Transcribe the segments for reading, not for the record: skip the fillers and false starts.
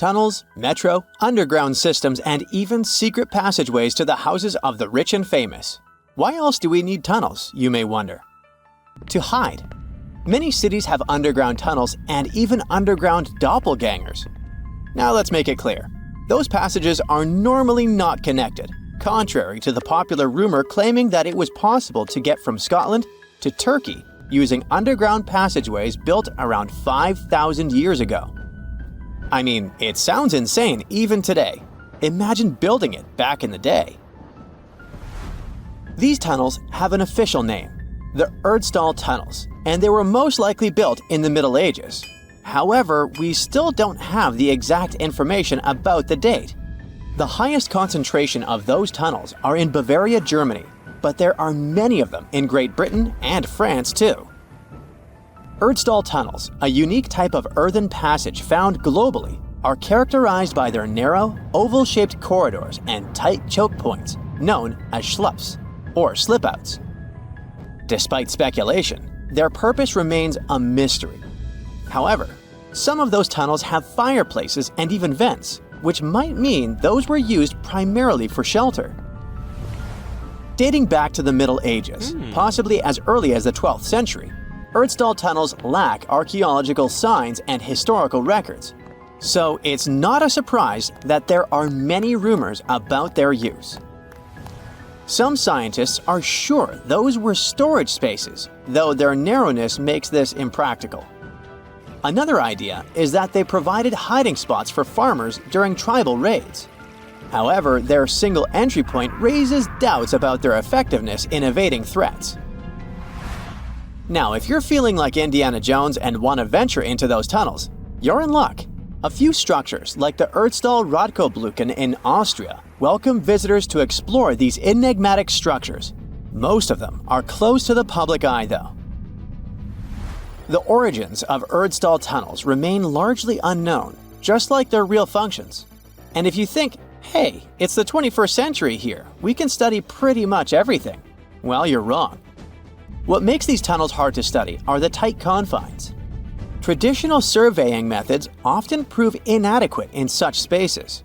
Tunnels, metro, underground systems, and even secret passageways to the houses of the rich and famous. Why else do we need tunnels, you may wonder? To hide. Many cities have underground tunnels and even underground doppelgangers. Now let's make it clear. Those passages are normally not connected, contrary to the popular rumor claiming that it was possible to get from Scotland to Turkey using underground passageways built around 5,000 years ago. I mean, it sounds insane even today. Imagine building it back in the day. These tunnels have an official name, the Erdstall Tunnels, and they were most likely built in the Middle Ages. However, we still don't have the exact information about the date. The highest concentration of those tunnels are in Bavaria, Germany, but there are many of them in Great Britain and France too. Erdstall tunnels, a unique type of earthen passage found globally, are characterized by their narrow, oval-shaped corridors and tight choke points, known as sloths, or slip-outs. Despite speculation, their purpose remains a mystery. However, some of those tunnels have fireplaces and even vents, which might mean those were used primarily for shelter. Dating back to the Middle Ages, possibly as early as the 12th century, Erdstall tunnels lack archaeological signs and historical records, so it's not a surprise that there are many rumors about their use. Some scientists are sure those were storage spaces, though their narrowness makes this impractical. Another idea is that they provided hiding spots for farmers during tribal raids. However, their single entry point raises doubts about their effectiveness in evading threats. Now, if you're feeling like Indiana Jones and want to venture into those tunnels, you're in luck. A few structures, like the Erdstall Radkobluken in Austria, welcome visitors to explore these enigmatic structures. Most of them are closed to the public eye, though. The origins of Erdstall tunnels remain largely unknown, just like their real functions. And if you think, hey, it's the 21st century here, we can study pretty much everything, well, you're wrong. What makes these tunnels hard to study are the tight confines. Traditional surveying methods often prove inadequate in such spaces.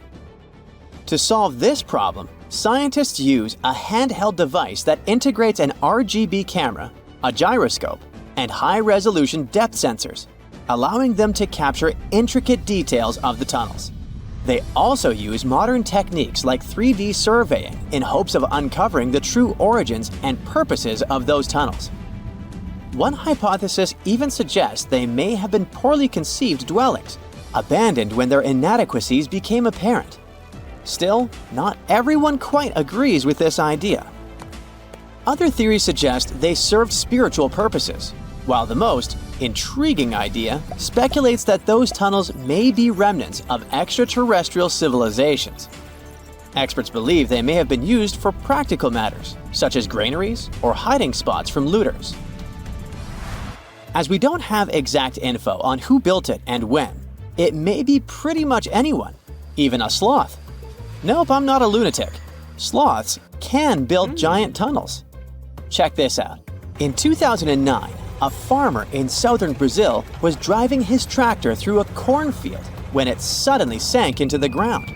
To solve this problem, scientists use a handheld device that integrates an RGB camera, a gyroscope, and high-resolution depth sensors, allowing them to capture intricate details of the tunnels. They also use modern techniques like 3D surveying in hopes of uncovering the true origins and purposes of those tunnels. One hypothesis even suggests they may have been poorly conceived dwellings, abandoned when their inadequacies became apparent. Still, not everyone quite agrees with this idea. Other theories suggest they served spiritual purposes, while the most intriguing idea speculates that those tunnels may be remnants of extraterrestrial civilizations. Experts believe they may have been used for practical matters, such as granaries or hiding spots from looters. As we don't have exact info on who built it and when, it may be pretty much anyone, even a sloth. Nope, I'm not a lunatic. Sloths can build giant tunnels. Check this out. In 2009, a farmer in southern Brazil was driving his tractor through a cornfield when it suddenly sank into the ground.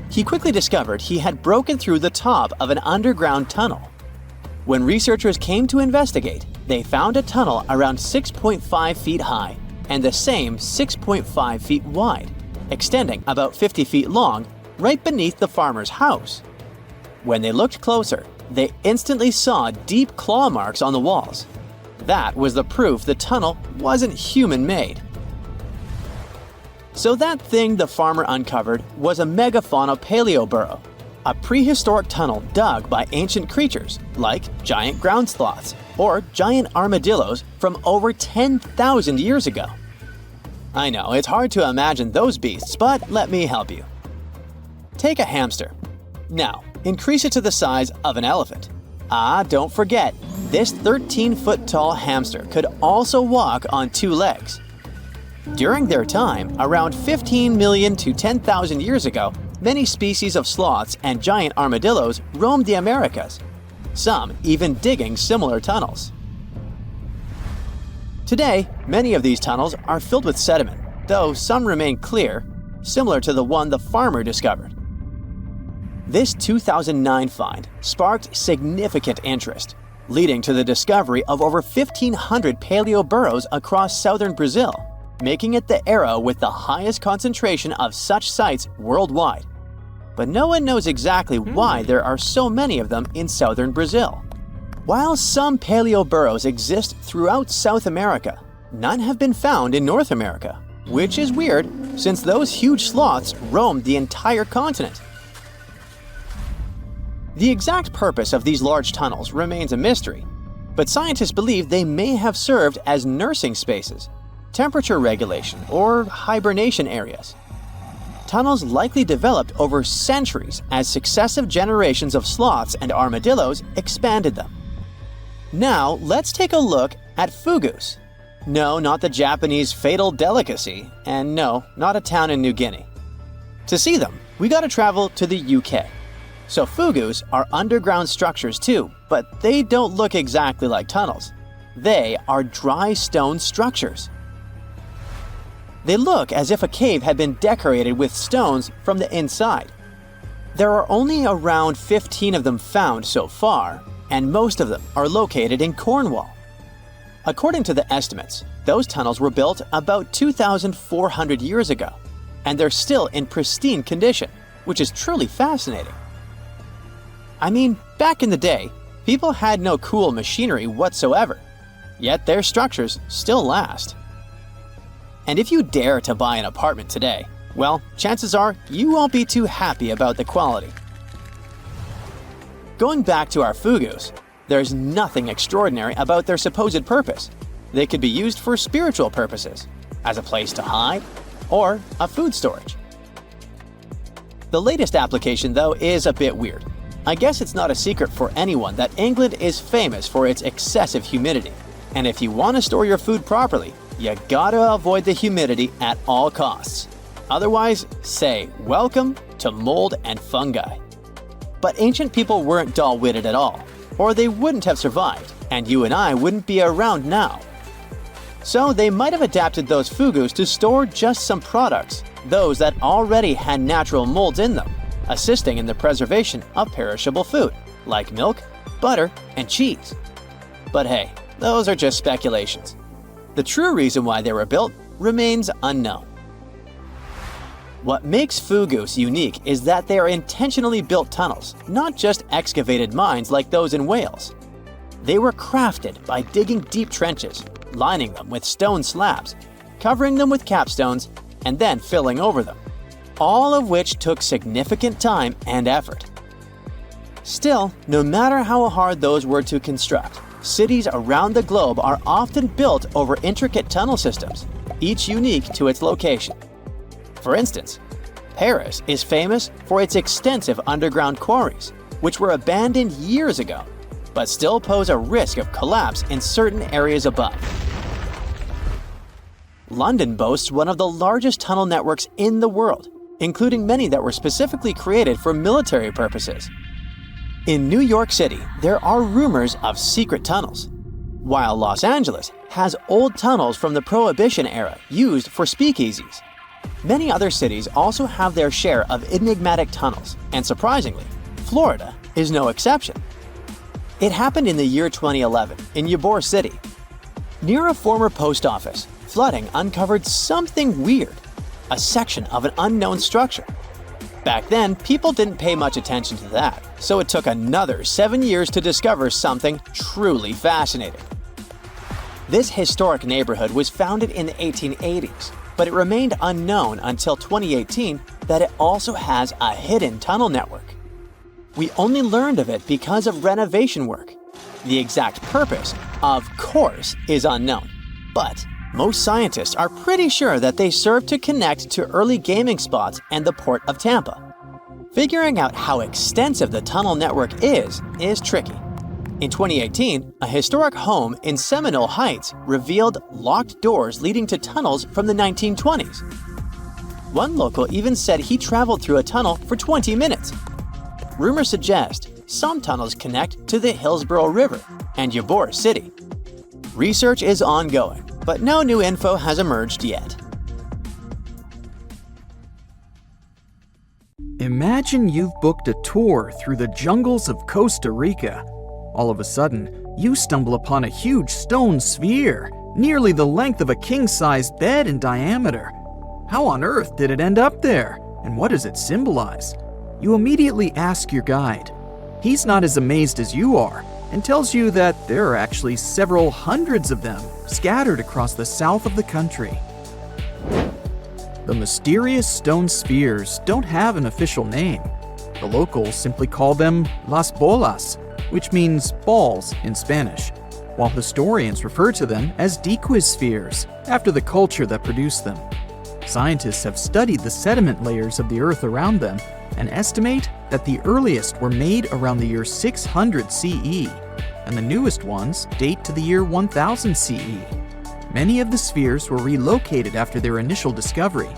He quickly discovered he had broken through the top of an underground tunnel. When researchers came to investigate, they found a tunnel around 6.5 feet high and the same 6.5 feet wide, extending about 50 feet long, right beneath the farmer's house. When they looked closer, they instantly saw deep claw marks on the walls. That was the proof the tunnel wasn't human-made. So that thing the farmer uncovered was a megafauna paleo burrow, a prehistoric tunnel dug by ancient creatures like giant ground sloths or giant armadillos from over 10,000 years ago. I know, it's hard to imagine those beasts, but let me help you. Take a hamster. Now, increase it to the size of an elephant. Don't forget, this 13-foot-tall hamster could also walk on two legs. During their time, around 15 million to 10,000 years ago, many species of sloths and giant armadillos roamed the Americas, some even digging similar tunnels. Today, many of these tunnels are filled with sediment, though some remain clear, similar to the one the farmer discovered. This 2009 find sparked significant interest, leading to the discovery of over 1,500 paleo burrows across southern Brazil, making it the area with the highest concentration of such sites worldwide. But no one knows exactly why there are so many of them in southern Brazil. While some paleo burrows exist throughout South America, none have been found in North America, which is weird since those huge sloths roamed the entire continent. The exact purpose of these large tunnels remains a mystery, but scientists believe they may have served as nursing spaces, temperature regulation, or hibernation areas. Tunnels likely developed over centuries as successive generations of sloths and armadillos expanded them. Now, let's take a look at Fougous. No, not the Japanese fatal delicacy, and no, not a town in New Guinea. To see them, we gotta travel to the UK. So Fougous are underground structures too, but they don't look exactly like tunnels. They are dry stone structures. They look as if a cave had been decorated with stones from the inside. There are only around 15 of them found so far, and most of them are located in Cornwall. According to the estimates, those tunnels were built about 2,400 years ago, and they're still in pristine condition, which is truly fascinating. I mean, back in the day, people had no cool machinery whatsoever, yet their structures still last. And if you dare to buy an apartment today, well, chances are you won't be too happy about the quality. Going back to our Fougous, there's nothing extraordinary about their supposed purpose. They could be used for spiritual purposes, as a place to hide, or a food storage. The latest application, though, is a bit weird. I guess it's not a secret for anyone that England is famous for its excessive humidity. And if you want to store your food properly, you gotta avoid the humidity at all costs. Otherwise, say welcome to mold and fungi. But ancient people weren't dull-witted at all, or they wouldn't have survived, and you and I wouldn't be around now. So they might have adapted those Fougous to store just some products, those that already had natural molds in them, assisting in the preservation of perishable food, like milk, butter, and cheese. But hey, those are just speculations. The true reason why they were built remains unknown. What makes Fougous unique is that they are intentionally built tunnels, not just excavated mines like those in Wales. They were crafted by digging deep trenches, lining them with stone slabs, covering them with capstones, and then filling over them, all of which took significant time and effort. Still, no matter how hard those were to construct, cities around the globe are often built over intricate tunnel systems, each unique to its location. For instance, Paris is famous for its extensive underground quarries, which were abandoned years ago, but still pose a risk of collapse in certain areas above. London boasts one of the largest tunnel networks in the world, including many that were specifically created for military purposes. In New York City, there are rumors of secret tunnels, while Los Angeles has old tunnels from the Prohibition era used for speakeasies. Many other cities also have their share of enigmatic tunnels, and surprisingly, Florida is no exception. It happened in the year 2011 in Ybor City. Near a former post office, flooding uncovered something weird, a section of an unknown structure. Back then, people didn't pay much attention to that, so it took another 7 years to discover something truly fascinating. This historic neighborhood was founded in the 1880s, but it remained unknown until 2018 that it also has a hidden tunnel network. We only learned of it because of renovation work. The exact purpose, of course, is unknown, but most scientists are pretty sure that they serve to connect to early gaming spots and the port of Tampa. Figuring out how extensive the tunnel network is tricky. In 2018, a historic home in Seminole Heights revealed locked doors leading to tunnels from the 1920s. One local even said he traveled through a tunnel for 20 minutes. Rumors suggest some tunnels connect to the Hillsborough River and Ybor City. Research is ongoing, but no new info has emerged yet. Imagine you've booked a tour through the jungles of Costa Rica. All of a sudden, you stumble upon a huge stone sphere, nearly the length of a king-sized bed in diameter. How on earth did it end up there? And what does it symbolize? You immediately ask your guide. He's not as amazed as you are and tells you that there are actually several hundreds of them scattered across the south of the country. The mysterious stone spheres don't have an official name. The locals simply call them las bolas, which means balls in Spanish, while historians refer to them as diquiz spheres, after the culture that produced them. Scientists have studied the sediment layers of the earth around them and estimate that the earliest were made around the year 600 CE, and the newest ones date to the year 1000 CE. Many of the spheres were relocated after their initial discovery,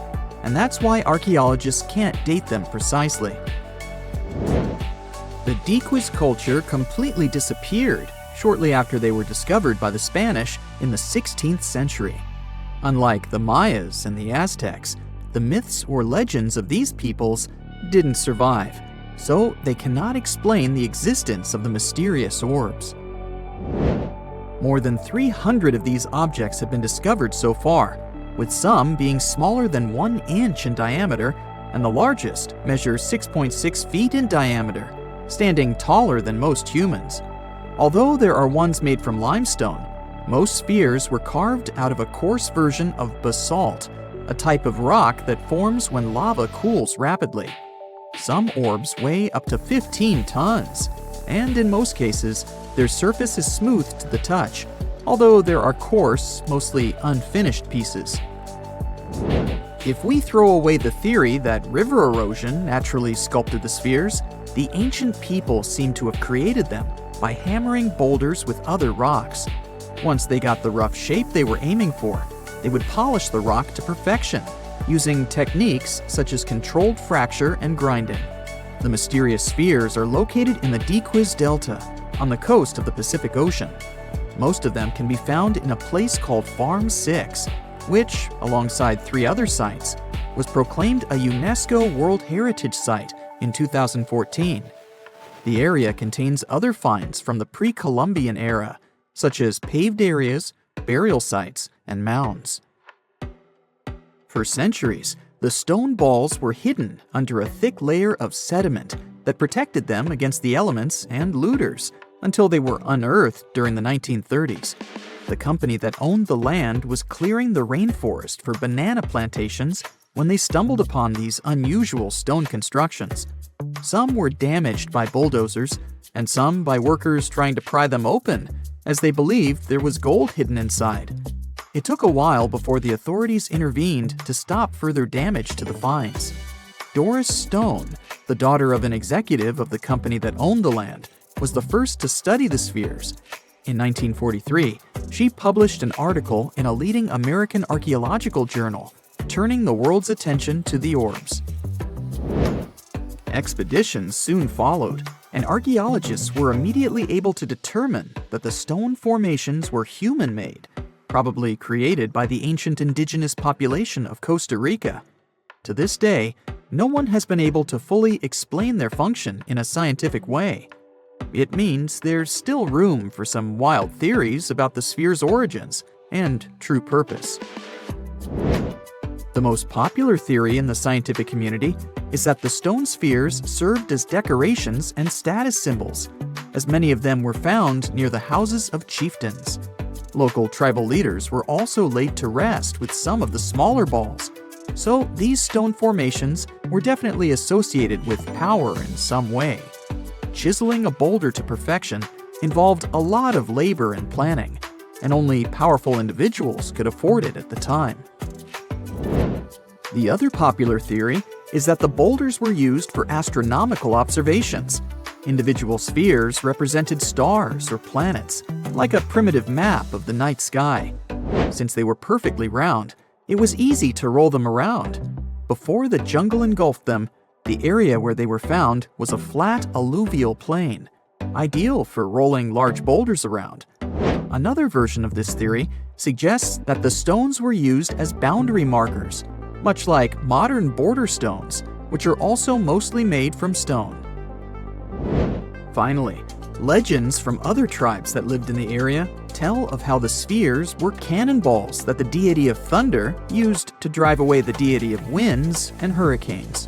and that's why archaeologists can't date them precisely. The diquiz culture completely disappeared shortly after they were discovered by the Spanish in the 16th century. Unlike the Mayas and the Aztecs, the myths or legends of these peoples didn't survive, so they cannot explain the existence of the mysterious orbs. More than 300 of these objects have been discovered so far, with some being smaller than 1 inch in diameter, and the largest measures 6.6 feet in diameter, standing taller than most humans. Although there are ones made from limestone, most spheres were carved out of a coarse version of basalt, a type of rock that forms when lava cools rapidly. Some orbs weigh up to 15 tons, and in most cases, their surface is smooth to the touch, although there are coarse, mostly unfinished pieces. If we throw away the theory that river erosion naturally sculpted the spheres, the ancient people seem to have created them by hammering boulders with other rocks. Once they got the rough shape they were aiming for, they would polish the rock to perfection, using techniques such as controlled fracture and grinding. The mysterious spheres are located in the Diquiz Delta, on the coast of the Pacific Ocean. Most of them can be found in a place called Farm 6, which, alongside 3 other sites, was proclaimed a UNESCO World Heritage Site in 2014. The area contains other finds from the pre-Columbian era, such as paved areas, burial sites, and mounds. For centuries, the stone balls were hidden under a thick layer of sediment that protected them against the elements and looters until they were unearthed during the 1930s. The company that owned the land was clearing the rainforest for banana plantations when they stumbled upon these unusual stone constructions. Some were damaged by bulldozers, and some by workers trying to pry them open, as they believed there was gold hidden inside. It took a while before the authorities intervened to stop further damage to the finds. Doris Stone, the daughter of an executive of the company that owned the land, was the first to study the spheres. In 1943, she published an article in a leading American archaeological journal, turning the world's attention to the orbs. Expeditions soon followed, and archaeologists were immediately able to determine that the stone formations were human-made, probably created by the ancient indigenous population of Costa Rica. To this day, no one has been able to fully explain their function in a scientific way. It means there's still room for some wild theories about the sphere's origins and true purpose. The most popular theory in the scientific community is that the stone spheres served as decorations and status symbols, as many of them were found near the houses of chieftains. Local tribal leaders were also laid to rest with some of the smaller balls, so these stone formations were definitely associated with power in some way. Chiseling a boulder to perfection involved a lot of labor and planning, and only powerful individuals could afford it at the time. The other popular theory is that the boulders were used for astronomical observations. Individual spheres represented stars or planets, like a primitive map of the night sky. Since they were perfectly round, it was easy to roll them around. Before the jungle engulfed them, the area where they were found was a flat alluvial plain, ideal for rolling large boulders around. Another version of this theory suggests that the stones were used as boundary markers, much like modern border stones, which are also mostly made from stone. Finally, legends from other tribes that lived in the area tell of how the spheres were cannonballs that the deity of thunder used to drive away the deity of winds and hurricanes.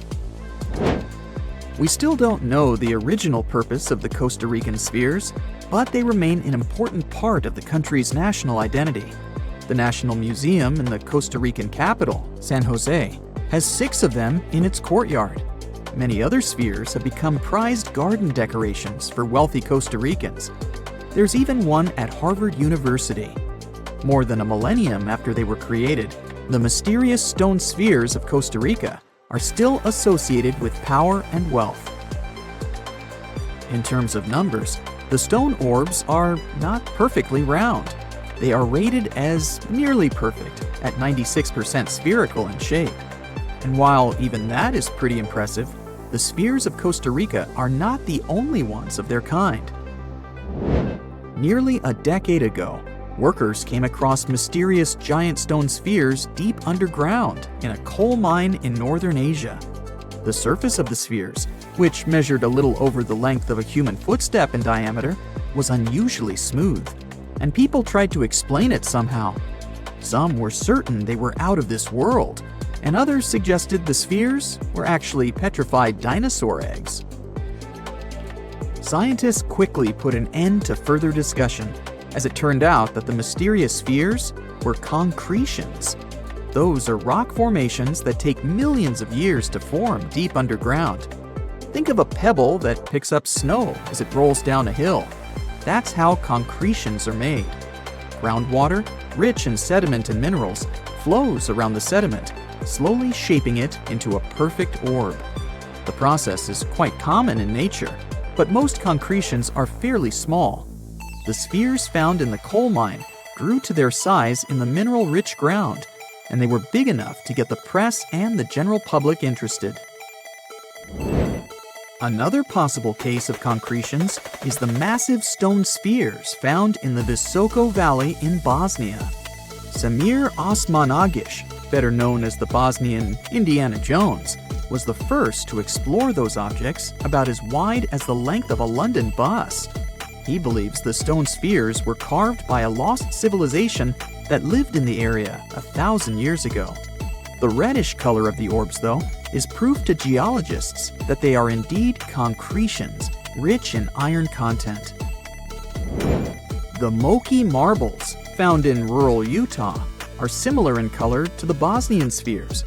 We still don't know the original purpose of the Costa Rican spheres, but they remain an important part of the country's national identity. The National Museum in the Costa Rican capital, San Jose, has 6 of them in its courtyard. Many other spheres have become prized garden decorations for wealthy Costa Ricans. There's even one at Harvard University. More than a millennium after they were created, the mysterious stone spheres of Costa Rica are still associated with power and wealth. In terms of numbers, the stone orbs are not perfectly round. They are rated as nearly perfect, at 96% spherical in shape. And while even that is pretty impressive, the spheres of Costa Rica are not the only ones of their kind. Nearly a decade ago, workers came across mysterious giant stone spheres deep underground in a coal mine in northern Asia. The surface of the spheres, which measured a little over the length of a human footstep in diameter, was unusually smooth, and people tried to explain it somehow. Some were certain they were out of this world, and others suggested the spheres were actually petrified dinosaur eggs. Scientists quickly put an end to further discussion, as it turned out that the mysterious spheres were concretions. Those are rock formations that take millions of years to form deep underground. Think of a pebble that picks up snow as it rolls down a hill. That's how concretions are made. Groundwater, rich in sediment and minerals, flows around the sediment, slowly shaping it into a perfect orb. The process is quite common in nature, but most concretions are fairly small. The spheres found in the coal mine grew to their size in the mineral-rich ground, and they were big enough to get the press and the general public interested. Another possible case of concretions is the massive stone spheres found in the Visoko Valley in Bosnia. Samir Osmanagic, better known as the Bosnian Indiana Jones, was the first to explore those objects about as wide as the length of a London bus. He believes the stone spheres were carved by a lost civilization that lived in the area 1,000 years ago. The reddish color of the orbs, though, is proof to geologists that they are indeed concretions, rich in iron content. The Moki marbles, found in rural Utah, are similar in color to the Bosnian spheres.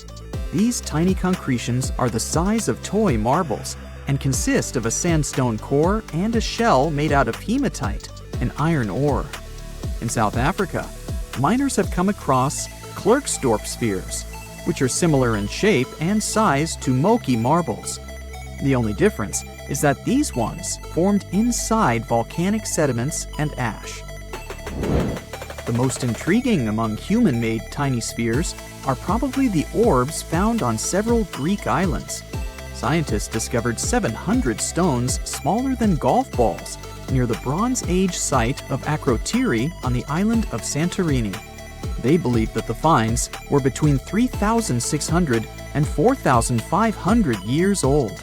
These tiny concretions are the size of toy marbles and consist of a sandstone core and a shell made out of hematite, an iron ore. In South Africa, miners have come across Klerksdorp spheres, which are similar in shape and size to Moki marbles. The only difference is that these ones formed inside volcanic sediments and ash. The most intriguing among human-made tiny spheres are probably the orbs found on several Greek islands. Scientists discovered 700 stones smaller than golf balls near the Bronze Age site of Akrotiri on the island of Santorini. They believe that the finds were between 3,600 and 4,500 years old.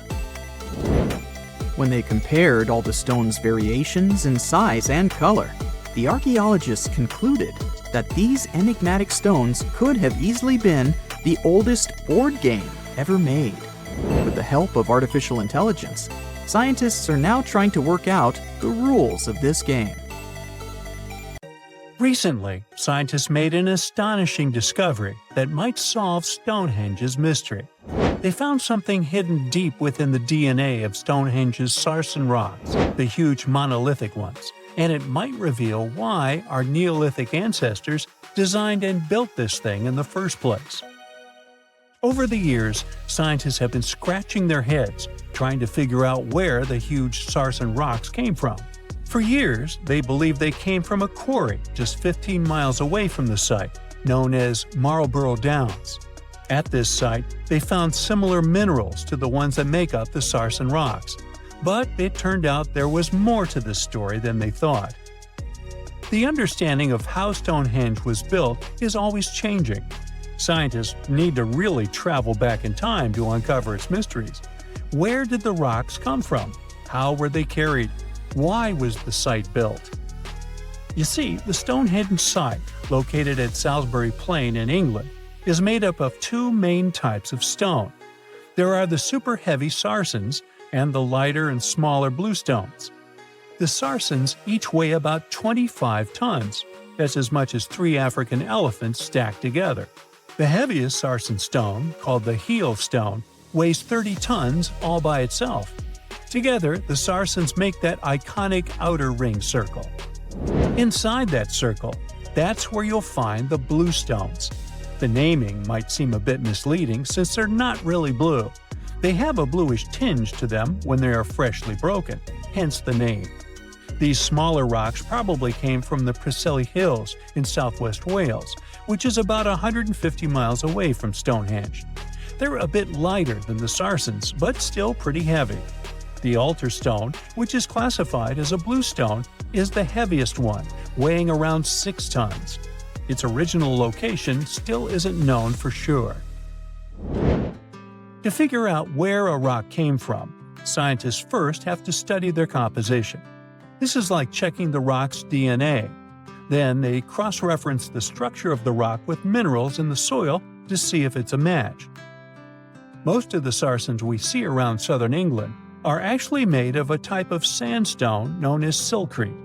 When they compared all the stones' variations in size and color, the archaeologists concluded that these enigmatic stones could have easily been the oldest board game ever made. With the help of artificial intelligence, scientists are now trying to work out the rules of this game. Recently, scientists made an astonishing discovery that might solve Stonehenge's mystery. They found something hidden deep within the DNA of Stonehenge's sarsen rocks, the huge monolithic ones, and it might reveal why our Neolithic ancestors designed and built this thing in the first place. Over the years, scientists have been scratching their heads, trying to figure out where the huge sarsen rocks came from. For years, they believed they came from a quarry just 15 miles away from the site, known as Marlborough Downs. At this site, they found similar minerals to the ones that make up the sarsen rocks. But it turned out there was more to this story than they thought. The understanding of how Stonehenge was built is always changing. Scientists need to really travel back in time to uncover its mysteries. Where did the rocks come from? How were they carried? Why was the site built? You see, the Stonehenge site, located at Salisbury Plain in England, is made up of two main types of stone. There are the super heavy sarsens and the lighter and smaller bluestones. The sarsens each weigh about 25 tons. That's as much as 3 African elephants stacked together. The heaviest sarsen stone, called the heel stone, weighs 30 tons all by itself. Together, the sarsens make that iconic outer ring circle. Inside that circle, that's where you'll find the bluestones. The naming might seem a bit misleading since they're not really blue. They have a bluish tinge to them when they are freshly broken, hence the name. These smaller rocks probably came from the Preseli Hills in southwest Wales, which is about 150 miles away from Stonehenge. They're a bit lighter than the sarsens, but still pretty heavy. The altar stone, which is classified as a bluestone, is the heaviest one, weighing around 6 tons. Its original location still isn't known for sure. To figure out where a rock came from, scientists first have to study their composition. This is like checking the rock's DNA. Then they cross-reference the structure of the rock with minerals in the soil to see if it's a match. Most of the sarsens we see around southern England are actually made of a type of sandstone known as silcrete.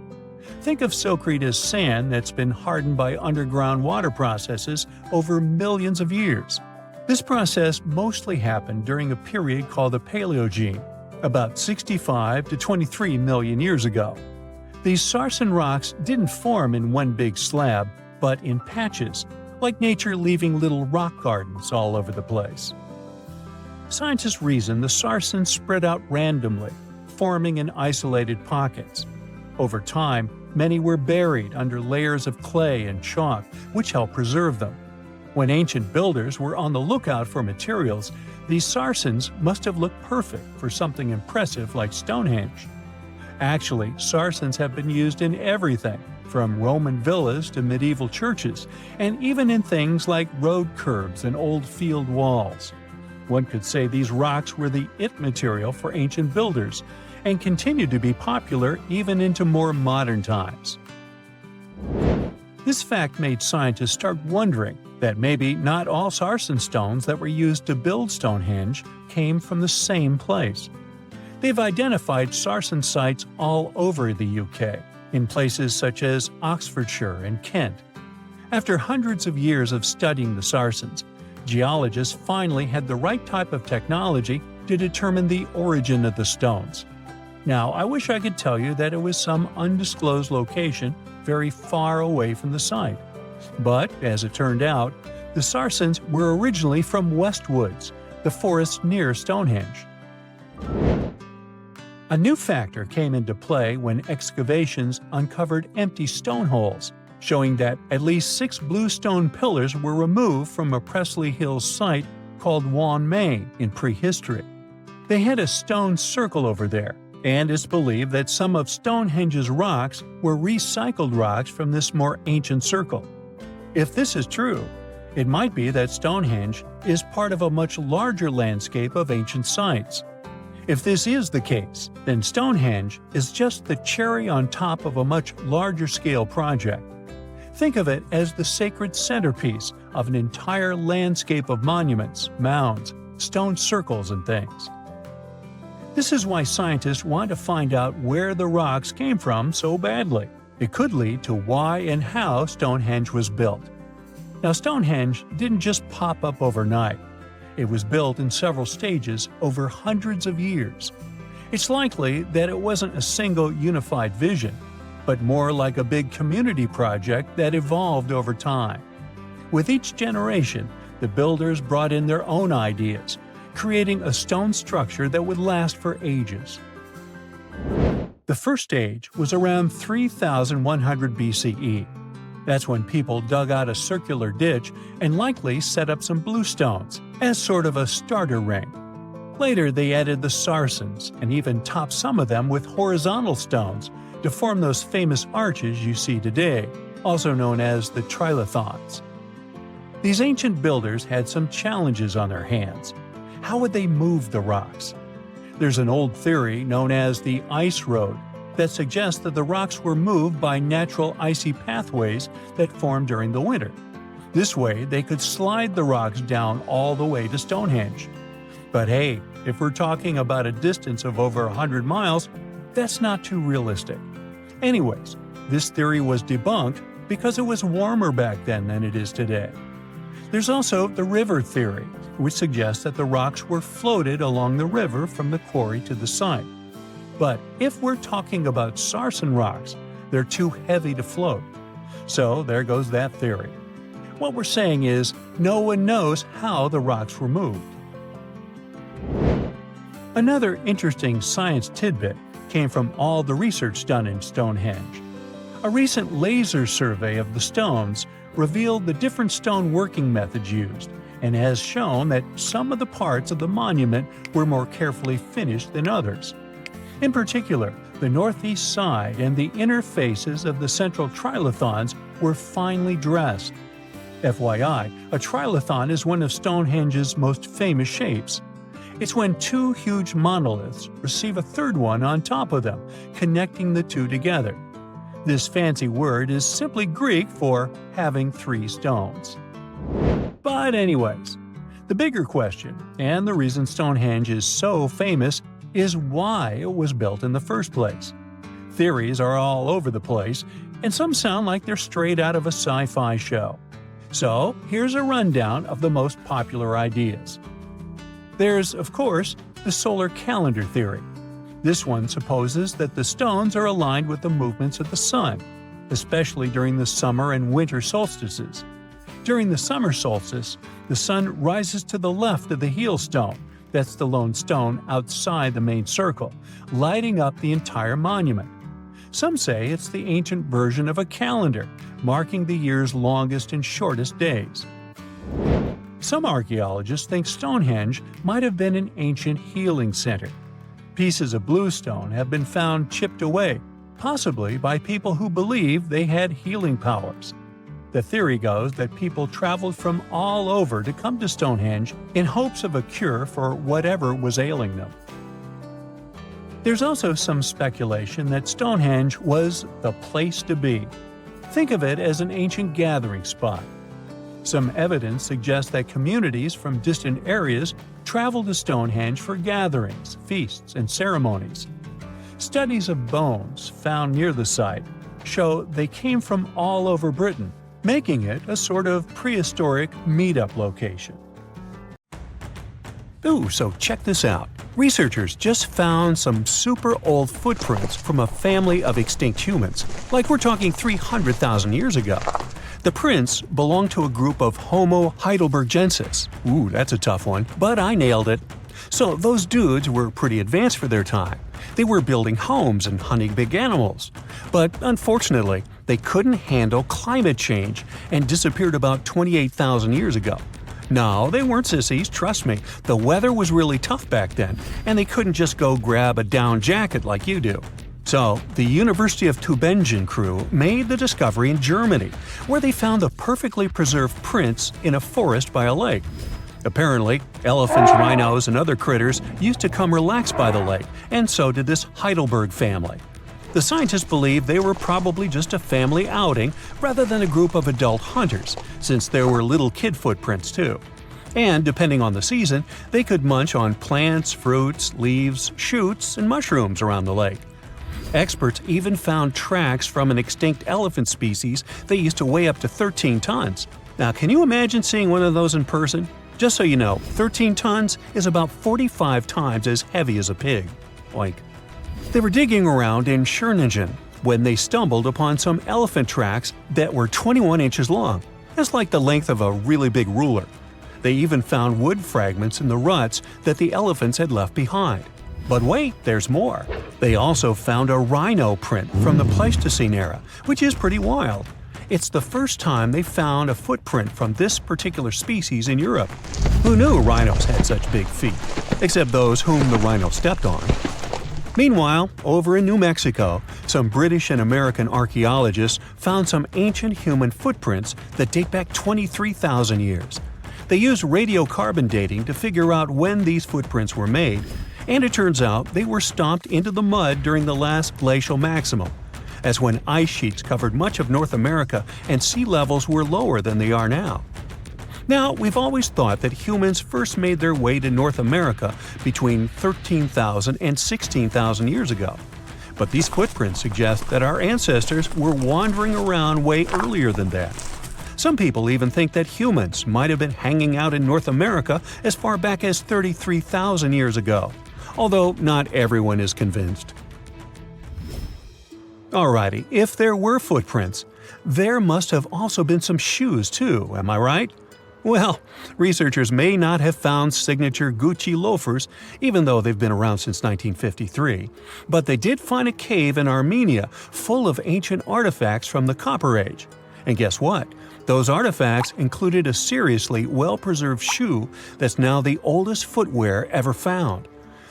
Think of silcrete as sand that's been hardened by underground water processes over millions of years. This process mostly happened during a period called the Paleogene, about 65 to 23 million years ago. These sarsen rocks didn't form in one big slab, but in patches, like nature leaving little rock gardens all over the place. Scientists reason the sarsens spread out randomly, forming in isolated pockets. Over time, many were buried under layers of clay and chalk, which helped preserve them. When ancient builders were on the lookout for materials, these sarsens must have looked perfect for something impressive like Stonehenge. Actually, sarsens have been used in everything, from Roman villas to medieval churches, and even in things like road curbs and old field walls. One could say these rocks were the it material for ancient builders, and continue to be popular even into more modern times. This fact made scientists start wondering that maybe not all sarsen stones that were used to build Stonehenge came from the same place. They've identified sarsen sites all over the UK, in places such as Oxfordshire and Kent. After hundreds of years of studying the sarsens, geologists finally had the right type of technology to determine the origin of the stones. Now, I wish I could tell you that it was some undisclosed location very far away from the site. But, as it turned out, the sarsens were originally from Westwoods, the forest near Stonehenge. A new factor came into play when excavations uncovered empty stone holes, showing that at least 6 bluestone pillars were removed from a Preseli Hills site called Wan Main in Prehistoric. They had a stone circle over there, and it's believed that some of Stonehenge's rocks were recycled rocks from this more ancient circle. If this is true, it might be that Stonehenge is part of a much larger landscape of ancient sites. If this is the case, then Stonehenge is just the cherry on top of a much larger scale project. Think of it as the sacred centerpiece of an entire landscape of monuments, mounds, stone circles, and things. This is why scientists want to find out where the rocks came from so badly. It could lead to why and how Stonehenge was built. Now, Stonehenge didn't just pop up overnight. It was built in several stages over hundreds of years. It's likely that it wasn't a single unified vision, but more like a big community project that evolved over time. With each generation, the builders brought in their own ideas, creating a stone structure that would last for ages. The first stage was around 3100 BCE. That's when people dug out a circular ditch and likely set up some bluestones as sort of a starter ring. Later, they added the sarsens and even topped some of them with horizontal stones to form those famous arches you see today, also known as the trilithons. These ancient builders had some challenges on their hands. How would they move the rocks? There's an old theory known as the ice road that suggests that the rocks were moved by natural icy pathways that formed during the winter. This way, they could slide the rocks down all the way to Stonehenge. But hey, if we're talking about a distance of over 100 miles, that's not too realistic. Anyways, this theory was debunked because it was warmer back then than it is today. There's also the river theory, which suggests that the rocks were floated along the river from the quarry to the site. But if we're talking about sarsen rocks, they're too heavy to float. So there goes that theory. What we're saying is, no one knows how the rocks were moved. Another interesting science tidbit came from all the research done in Stonehenge. A recent laser survey of the stones revealed the different stone working methods used, and has shown that some of the parts of the monument were more carefully finished than others. In particular, the northeast side and the inner faces of the central trilithons were finely dressed. FYI, a trilithon is one of Stonehenge's most famous shapes. It's when two huge monoliths receive a third one on top of them, connecting the two together. This fancy word is simply Greek for having three stones. But anyways, the bigger question, and the reason Stonehenge is so famous, is why it was built in the first place. Theories are all over the place, and some sound like they're straight out of a sci-fi show. So here's a rundown of the most popular ideas. There's, of course, the solar calendar theory. This one supposes that the stones are aligned with the movements of the sun, especially during the summer and winter solstices. During the summer solstice, the sun rises to the left of the heel stone, that's the lone stone outside the main circle, lighting up the entire monument. Some say it's the ancient version of a calendar, marking the year's longest and shortest days. Some archaeologists think Stonehenge might have been an ancient healing center. Pieces of bluestone have been found chipped away, possibly by people who believed they had healing powers. The theory goes that people traveled from all over to come to Stonehenge in hopes of a cure for whatever was ailing them. There's also some speculation that Stonehenge was the place to be. Think of it as an ancient gathering spot. Some evidence suggests that communities from distant areas traveled to Stonehenge for gatherings, feasts, and ceremonies. Studies of bones found near the site show they came from all over Britain, making it a sort of prehistoric meetup location. Ooh, so check this out. Researchers just found some super old footprints from a family of extinct humans, like we're talking 300,000 years ago. The prints belong to a group of Homo heidelbergensis. Ooh, that's a tough one, but I nailed it. So those dudes were pretty advanced for their time. They were building homes and hunting big animals. But unfortunately, they couldn't handle climate change and disappeared about 28,000 years ago. No, they weren't sissies, trust me. The weather was really tough back then, and they couldn't just go grab a down jacket like you do. So, the University of Tübingen crew made the discovery in Germany, where they found the perfectly preserved prints in a forest by a lake. Apparently, elephants, rhinos, and other critters used to come relax by the lake, and so did this Heidelberg family. The scientists believe they were probably just a family outing rather than a group of adult hunters, since there were little kid footprints too. And depending on the season, they could munch on plants, fruits, leaves, shoots, and mushrooms around the lake. Experts even found tracks from an extinct elephant species that used to weigh up to 13 tons. Now, can you imagine seeing one of those in person? Just so you know, 13 tons is about 45 times as heavy as a pig. Oink. They were digging around in Stonehenge when they stumbled upon some elephant tracks that were 21 inches long. That's like the length of a really big ruler. They even found wood fragments in the ruts that the elephants had left behind. But wait, there's more. They also found a rhino print from the Pleistocene era, which is pretty wild. It's the first time they found a footprint from this particular species in Europe. Who knew rhinos had such big feet? Except those whom the rhino stepped on. Meanwhile, over in New Mexico, Some British and American archaeologists found some ancient human footprints that date back 23,000 years. They used radiocarbon dating to figure out when these footprints were made, and it turns out they were stomped into the mud during the last glacial maximum. That's when ice sheets covered much of North America and sea levels were lower than they are now. Now, we've always thought that humans first made their way to North America between 13,000 and 16,000 years ago. But these footprints suggest that our ancestors were wandering around way earlier than that. Some people even think that humans might have been hanging out in North America as far back as 33,000 years ago, although not everyone is convinced. Alrighty, if there were footprints, there must have also been some shoes too, am I right? Well, researchers may not have found signature Gucci loafers, even though they've been around since 1953, but they did find a cave in Armenia full of ancient artifacts from the Copper Age. And guess what? Those artifacts included a seriously well-preserved shoe that's now the oldest footwear ever found.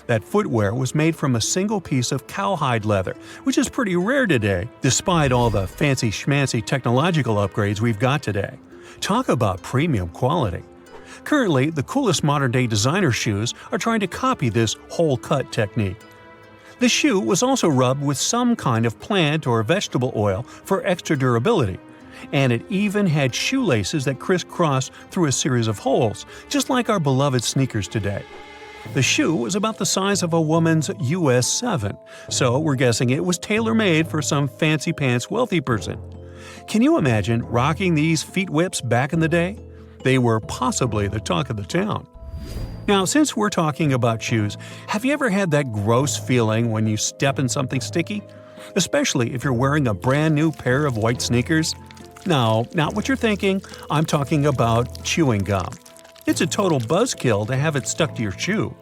That footwear was made from a single piece of cowhide leather, which is pretty rare today, despite all the fancy schmancy technological upgrades we've got today. Talk about premium quality. Currently, the coolest modern-day designer shoes are trying to copy this hole-cut technique. The shoe was also rubbed with some kind of plant or vegetable oil for extra durability, and it even had shoelaces that crisscrossed through a series of holes, just like our beloved sneakers today. The shoe was about the size of a woman's US 7, so we're guessing it was tailor-made for some fancy-pants wealthy person. Can you imagine rocking these feet whips back in the day? They were possibly the talk of the town. Now, since we're talking about shoes, have you ever had that gross feeling when you step in something sticky? Especially if you're wearing a brand new pair of white sneakers? No, not what you're thinking. I'm talking about chewing gum. It's a total buzzkill to have it stuck to your shoe.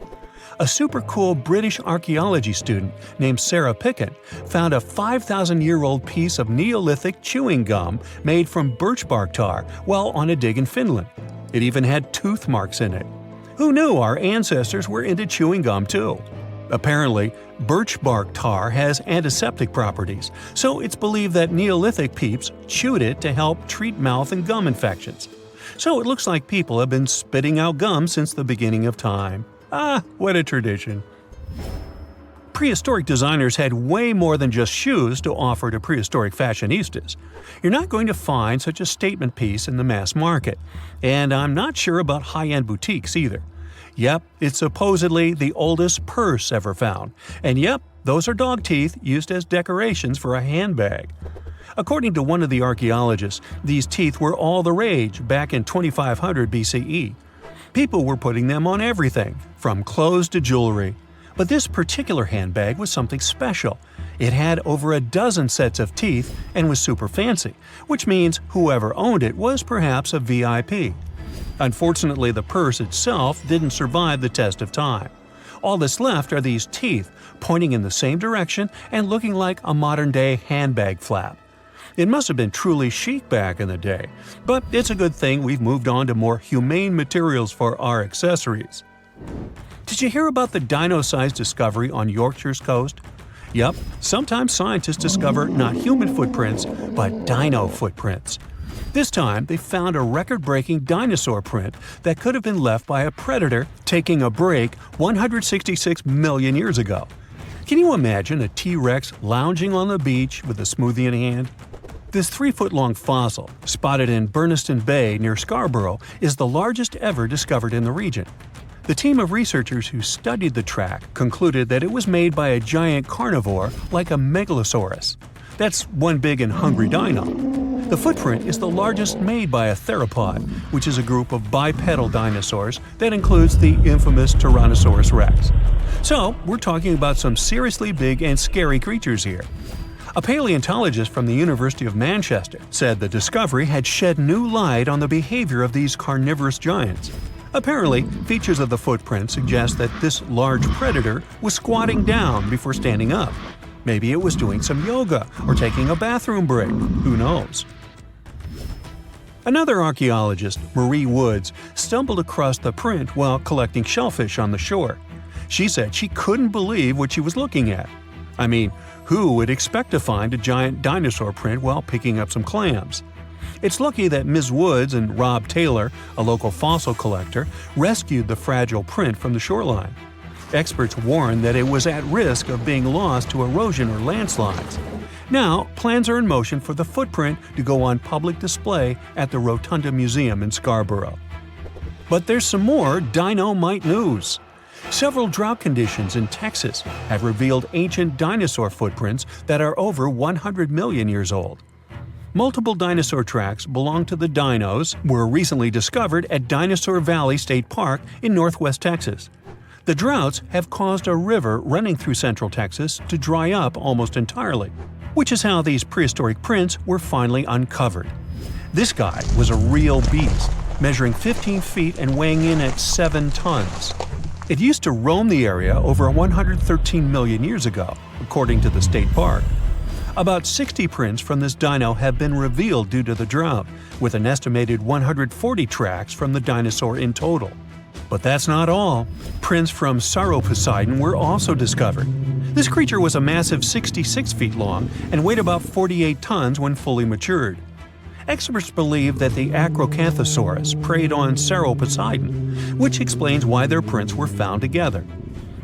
A super cool British archaeology student named Serapeum found a 5,000-year-old piece of Neolithic chewing gum made from birch bark tar while on a dig in Finland. It even had tooth marks in it. Who knew our ancestors were into chewing gum too? Apparently, birch bark tar has antiseptic properties, so it's believed that Neolithic peeps chewed it to help treat mouth and gum infections. So it looks like people have been spitting out gum since the beginning of time. Ah, what a tradition. Prehistoric designers had way more than just shoes to offer to prehistoric fashionistas. You're not going to find such a statement piece in the mass market, and I'm not sure about high-end boutiques either. Yep, it's supposedly the oldest purse ever found, and yep, those are dog teeth used as decorations for a handbag. According to one of the archaeologists, these teeth were all the rage back in 2500 BCE. People were putting them on everything, from clothes to jewelry. But this particular handbag was something special. It had over a dozen sets of teeth and was super fancy, which means whoever owned it was perhaps a VIP. Unfortunately, the purse itself didn't survive the test of time. All that's left are these teeth, pointing in the same direction and looking like a modern-day handbag flap. It must have been truly chic back in the day, but it's a good thing we've moved on to more humane materials for our accessories. Did you hear about the dino-sized discovery on Yorkshire's coast? Yep, sometimes scientists discover not human footprints, but dino footprints. This time, they found a record-breaking dinosaur print that could have been left by a predator taking a break 166 million years ago. Can you imagine a T-Rex lounging on the beach with a smoothie in hand? This 3-foot-long fossil, spotted in Burniston Bay near Scarborough, is the largest ever discovered in the region. The team of researchers who studied the track concluded that it was made by a giant carnivore like a megalosaurus. That's one big and hungry dino. The footprint is the largest made by a theropod, which is a group of bipedal dinosaurs that includes the infamous Tyrannosaurus rex. So, we're talking about some seriously big and scary creatures here. A paleontologist from the University of Manchester said the discovery had shed new light on the behavior of these carnivorous giants. Apparently, features of the footprint suggest that this large predator was squatting down before standing up. Maybe it was doing some yoga or taking a bathroom break. Who knows? Another archaeologist, Marie Woods, stumbled across the print while collecting shellfish on the shore. She said she couldn't believe what she was looking at. I mean, who would expect to find a giant dinosaur print while picking up some clams? It's lucky that Ms. Woods and Rob Taylor, a local fossil collector, rescued the fragile print from the shoreline. Experts warned that it was at risk of being lost to erosion or landslides. Now, plans are in motion for the footprint to go on public display at the Rotunda Museum in Scarborough. But there's some more dino-mite news. Several drought conditions in Texas have revealed ancient dinosaur footprints that are over 100 million years old. Multiple dinosaur tracks belong to the dinos were recently discovered at Dinosaur Valley State Park in northwest Texas. The droughts have caused a river running through central Texas to dry up almost entirely, which is how these prehistoric prints were finally uncovered. This guy was a real beast, measuring 15 feet and weighing in at 7 tons. It used to roam the area over 113 million years ago, according to the state park. About 60 prints from this dino have been revealed due to the drought, with an estimated 140 tracks from the dinosaur in total. But that's not all. Prints from Serapeum were also discovered. This creature was a massive 66 feet long and weighed about 48 tons when fully matured. Experts believe that the Acrocanthosaurus preyed on Serapeum, which explains why their prints were found together.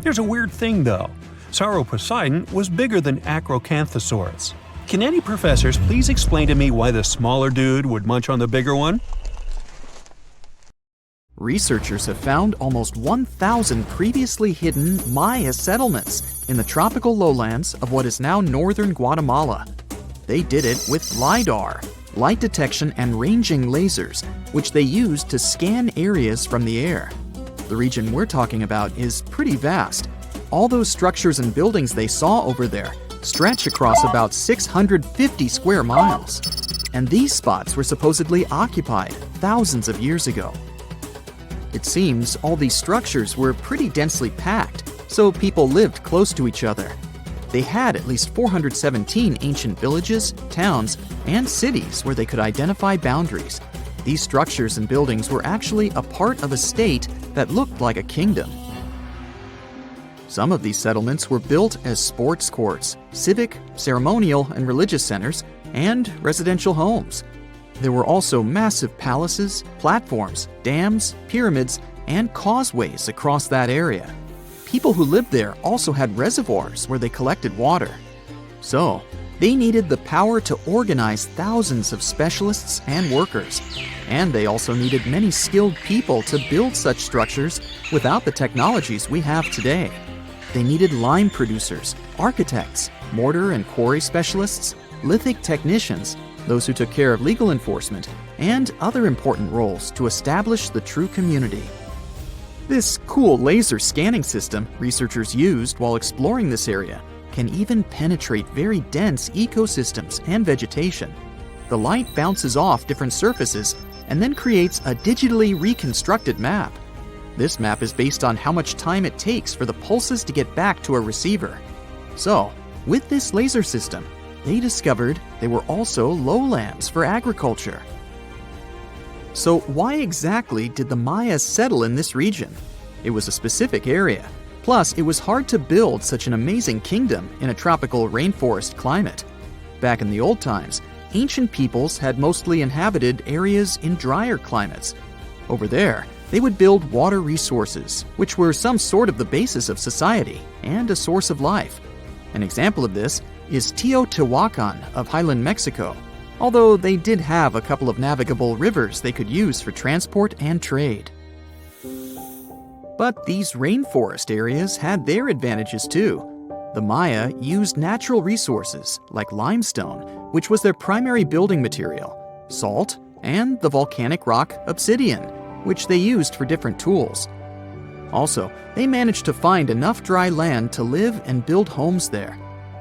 There's a weird thing though. Serapeum was bigger than Acrocanthosaurus. Can any professors please explain to me why the smaller dude would munch on the bigger one? Researchers have found almost 1,000 previously hidden Maya settlements in the tropical lowlands of what is now northern Guatemala. They did it with LiDAR, light detection and ranging lasers, which they used to scan areas from the air. The region we're talking about is pretty vast. All those structures and buildings they saw over there stretch across about 650 square miles. And these spots were supposedly occupied thousands of years ago. It seems all these structures were pretty densely packed, so people lived close to each other. They had at least 417 ancient villages, towns, and cities where they could identify boundaries. These structures and buildings were actually a part of a state that looked like a kingdom. Some of these settlements were built as sports courts, civic, ceremonial, and religious centers, and residential homes. There were also massive palaces, platforms, dams, pyramids, and causeways across that area. People who lived there also had reservoirs where they collected water. So, they needed the power to organize thousands of specialists and workers. And they also needed many skilled people to build such structures without the technologies we have today. They needed lime producers, architects, mortar and quarry specialists, lithic technicians, those who took care of legal enforcement, and other important roles to establish the true community. This cool laser scanning system researchers used while exploring this area can even penetrate very dense ecosystems and vegetation. The light bounces off different surfaces and then creates a digitally reconstructed map. This map is based on how much time it takes for the pulses to get back to a receiver. So, with this laser system, they discovered they were also lowlands for agriculture. So why exactly did the Maya settle in this region? It was a specific area. Plus, it was hard to build such an amazing kingdom in a tropical rainforest climate. Back in the old times, ancient peoples had mostly inhabited areas in drier climates. Over there, they would build water resources, which were some sort of the basis of society and a source of life. An example of this is Teotihuacan of Highland Mexico, although they did have a couple of navigable rivers they could use for transport and trade. But these rainforest areas had their advantages too. The Maya used natural resources like limestone, which was their primary building material, salt, and the volcanic rock obsidian, which they used for different tools. Also, they managed to find enough dry land to live and build homes there.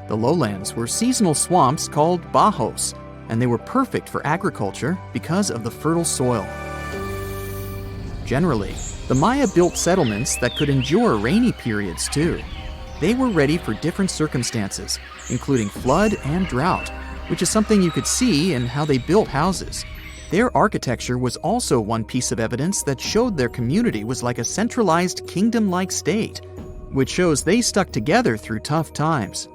The lowlands were seasonal swamps called bajos, and they were perfect for agriculture because of the fertile soil. Generally, the Maya built settlements that could endure rainy periods too. They were ready for different circumstances, including flood and drought, which is something you could see in how they built houses. Their architecture was also one piece of evidence that showed their community was like a centralized kingdom-like state, which shows they stuck together through tough times.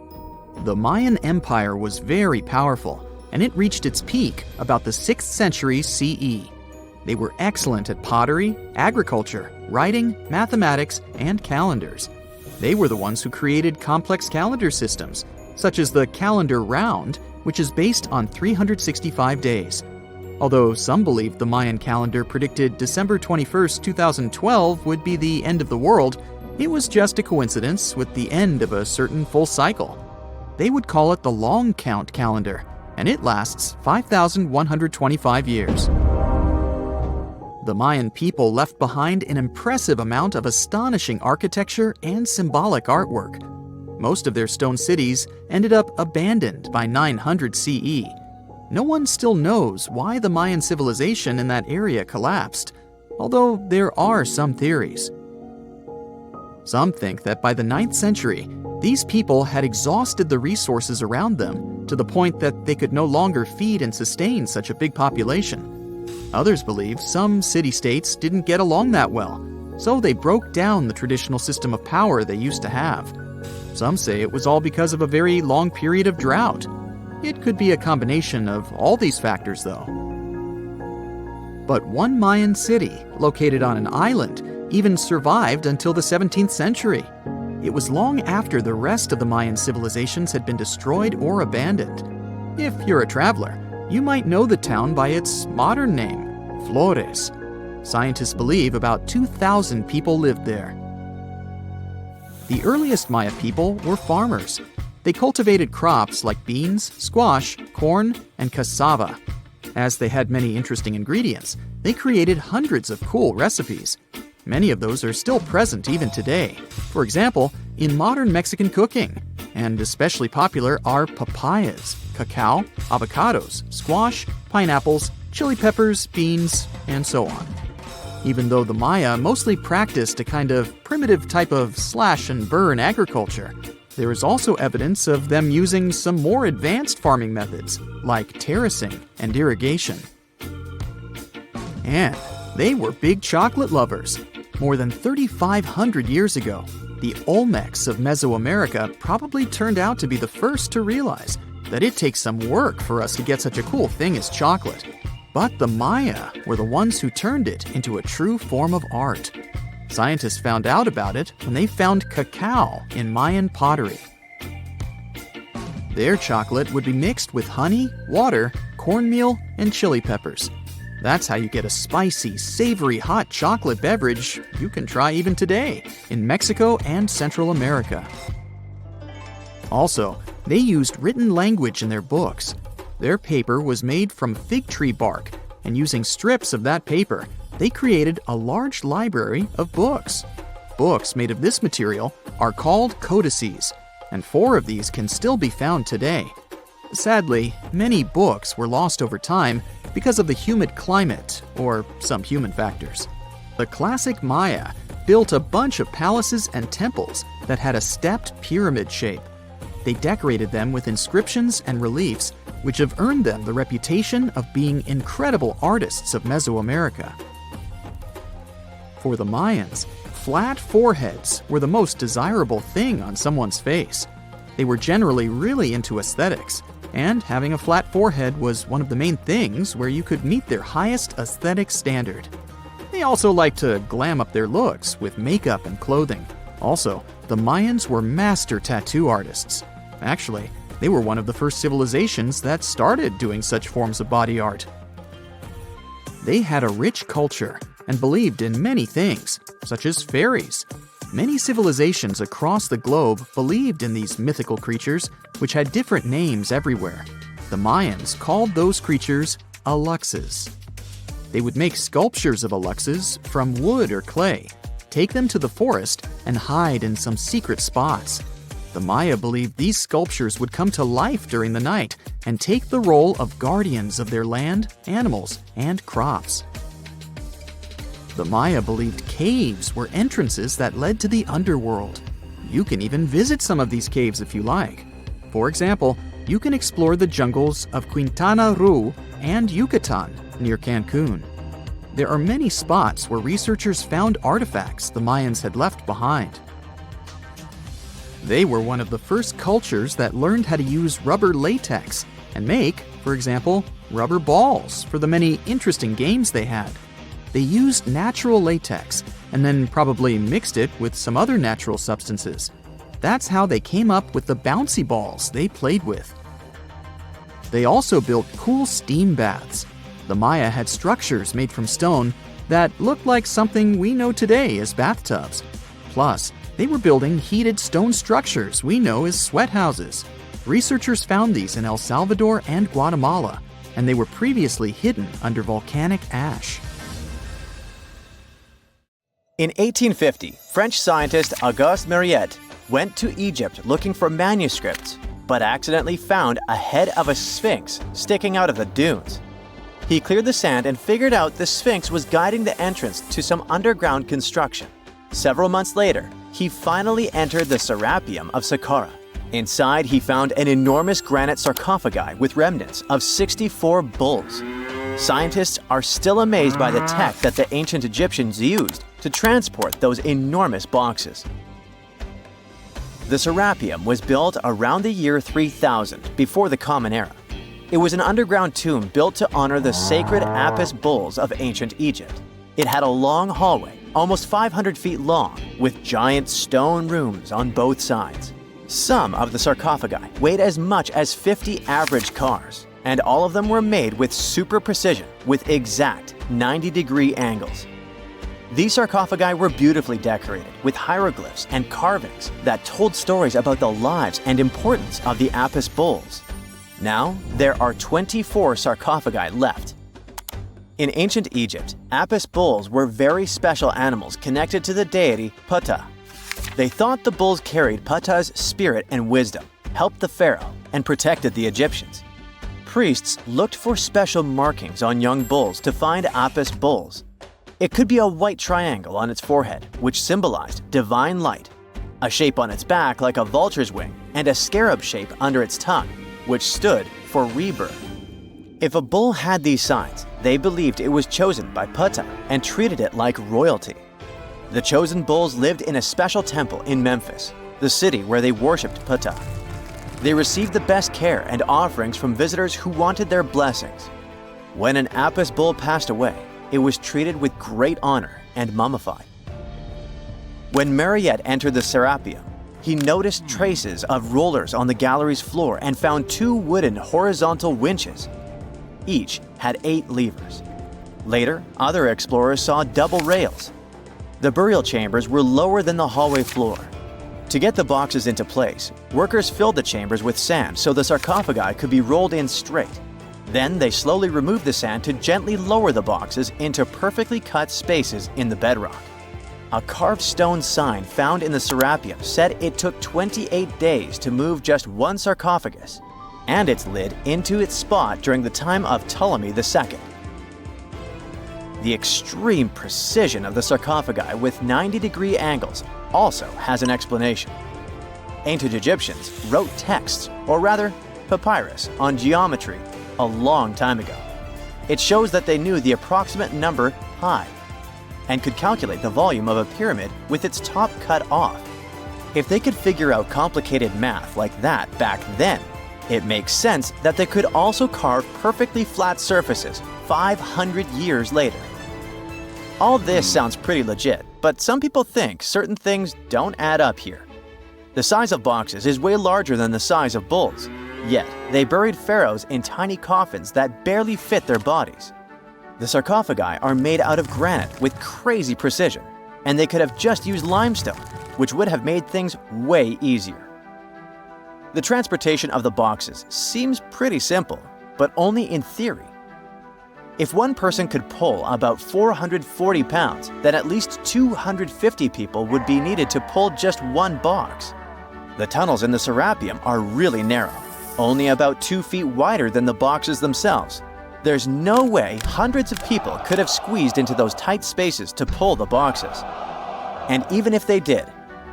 The Mayan Empire was very powerful, and it reached its peak about the 6th century CE. They were excellent at pottery, agriculture, writing, mathematics, and calendars. They were the ones who created complex calendar systems, such as the calendar round, which is based on 365 days. Although some believe the Mayan calendar predicted December 21st, 2012 would be the end of the world, it was just a coincidence with the end of a certain full cycle. They would call it the long count calendar, and it lasts 5,125 years. The Mayan people left behind an impressive amount of astonishing architecture and symbolic artwork. Most of their stone cities ended up abandoned by 900 CE. No one still knows why the Mayan civilization in that area collapsed, although there are some theories. Some think that by the 9th century, these people had exhausted the resources around them to the point that they could no longer feed and sustain such a big population. Others believe some city-states didn't get along that well, so they broke down the traditional system of power they used to have. Some say it was all because of a very long period of drought. It could be a combination of all these factors, though. But one Mayan city, located on an island, even survived until the 17th century. It was long after the rest of the Mayan civilizations had been destroyed or abandoned. If you're a traveler, you might know the town by its modern name, Flores. Scientists believe about 2,000 people lived there. The earliest Maya people were farmers. They cultivated crops like beans, squash, corn, and cassava. As they had many interesting ingredients, they created hundreds of cool recipes. Many of those are still present even today. For example, in modern Mexican cooking. And especially popular are papayas, cacao, avocados, squash, pineapples, chili peppers, beans, and so on. Even though the Maya mostly practiced a kind of primitive type of slash-and-burn agriculture, there is also evidence of them using some more advanced farming methods, like terracing and irrigation. And they were big chocolate lovers. More than 3,500 years ago, the Olmecs of Mesoamerica probably turned out to be the first to realize that it takes some work for us to get such a cool thing as chocolate. But the Maya were the ones who turned it into a true form of art. Scientists found out about it when they found cacao in Mayan pottery. Their chocolate would be mixed with honey, water, cornmeal, and chili peppers. That's how you get a spicy, savory hot chocolate beverage you can try even today in Mexico and Central America. Also, they used written language in their books. Their paper was made from fig tree bark, and using strips of that paper, they created a large library of books. Books made of this material are called codices, and 4 of these can still be found today. Sadly, many books were lost over time because of the humid climate or some human factors. The classic Maya built a bunch of palaces and temples that had a stepped pyramid shape. They decorated them with inscriptions and reliefs, which have earned them the reputation of being incredible artists of Mesoamerica. For the Mayans, flat foreheads were the most desirable thing on someone's face. They were generally really into aesthetics, and having a flat forehead was one of the main things where you could meet their highest aesthetic standard. They also liked to glam up their looks with makeup and clothing. Also, the Mayans were master tattoo artists. Actually, they were one of the first civilizations that started doing such forms of body art. They had a rich culture and believed in many things, such as fairies. Many civilizations across the globe believed in these mythical creatures, which had different names everywhere. The Mayans called those creatures aluxes. They would make sculptures of aluxes from wood or clay, take them to the forest, and hide in some secret spots. The Maya believed these sculptures would come to life during the night and take the role of guardians of their land, animals, and crops. The Maya believed caves were entrances that led to the underworld. You can even visit some of these caves if you like. For example, you can explore the jungles of Quintana Roo and Yucatan near Cancun. There are many spots where researchers found artifacts the Mayans had left behind. They were one of the first cultures that learned how to use rubber latex and make, for example, rubber balls for the many interesting games they had. They used natural latex and then probably mixed it with some other natural substances. That's how they came up with the bouncy balls they played with. They also built cool steam baths. The Maya had structures made from stone that looked like something we know today as bathtubs. Plus, they were building heated stone structures we know as sweat houses. Researchers found these in El Salvador and Guatemala, and they were previously hidden under volcanic ash. In 1850, French scientist Auguste Mariette went to Egypt looking for manuscripts, but accidentally found a head of a sphinx sticking out of the dunes. He cleared the sand and figured out the sphinx was guiding the entrance to some underground construction. Several months later, he finally entered the Serapeum of Saqqara. Inside, he found an enormous granite sarcophagi with remnants of 64 bulls. Scientists are still amazed by the tech that the ancient Egyptians used to transport those enormous boxes. The Serapeum was built around the year 3000 before the Common Era. It was an underground tomb built to honor the sacred Apis bulls of ancient Egypt. It had a long hallway, almost 500 feet long, with giant stone rooms on both sides. Some of the sarcophagi weighed as much as 50 average cars, and all of them were made with super precision, with exact 90-degree angles. These sarcophagi were beautifully decorated with hieroglyphs and carvings that told stories about the lives and importance of the Apis bulls. Now, there are 24 sarcophagi left. In ancient Egypt, Apis bulls were very special animals connected to the deity Ptah. They thought the bulls carried Ptah's spirit and wisdom, helped the pharaoh, and protected the Egyptians. Priests looked for special markings on young bulls to find Apis bulls. It could be a white triangle on its forehead, which symbolized divine light, a shape on its back like a vulture's wing, and a scarab shape under its tongue, which stood for rebirth. If a bull had these signs, they believed it was chosen by Ptah and treated it like royalty. The chosen bulls lived in a special temple in Memphis, the city where they worshipped Ptah. They received the best care and offerings from visitors who wanted their blessings. When an Apis bull passed away, it was treated with great honor and mummified. When Mariette entered the Serapeum, he noticed traces of rollers on the gallery's floor and found 2 wooden horizontal winches. Each had 8 levers. Later, other explorers saw double rails. The burial chambers were lower than the hallway floor. To get the boxes into place, workers filled the chambers with sand so the sarcophagi could be rolled in straight. Then they slowly removed the sand to gently lower the boxes into perfectly cut spaces in the bedrock. A carved stone sign found in the Serapeum said it took 28 days to move just one sarcophagus and its lid into its spot during the time of Ptolemy II. The extreme precision of the sarcophagi with 90-degree angles also has an explanation. Ancient Egyptians wrote texts, or rather, papyrus, on geometry a long time ago. It shows that they knew the approximate number pi and could calculate the volume of a pyramid with its top cut off. If they could figure out complicated math like that back then, it makes sense that they could also carve perfectly flat surfaces 500 years later. All this sounds pretty legit, but some people think certain things don't add up here. The size of boxes is way larger than the size of bulls, yet they buried pharaohs in tiny coffins that barely fit their bodies. The sarcophagi are made out of granite with crazy precision, and they could have just used limestone, which would have made things way easier. The transportation of the boxes seems pretty simple, but only in theory. If one person could pull about 440 pounds, then at least 250 people would be needed to pull just one box. The tunnels in the Serapeum are really narrow, only about 2 feet wider than the boxes themselves. There's no way hundreds of people could have squeezed into those tight spaces to pull the boxes. And even if they did,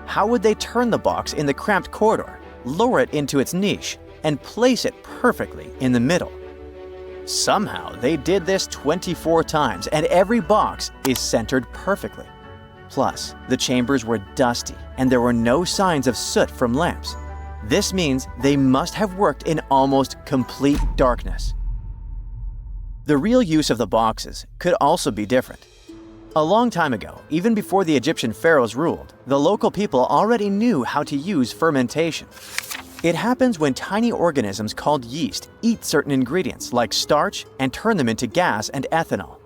how would they turn the box in the cramped corridor, lower it into its niche, and place it perfectly in the middle? Somehow they did this 24 times, and every box is centered perfectly. Plus, the chambers were dusty and there were no signs of soot from lamps. This means they must have worked in almost complete darkness. The real use of the boxes could also be different. A long time ago, even before the Egyptian pharaohs ruled, the local people already knew how to use fermentation. It happens when tiny organisms called yeast eat certain ingredients like starch and turn them into gas and ethanol.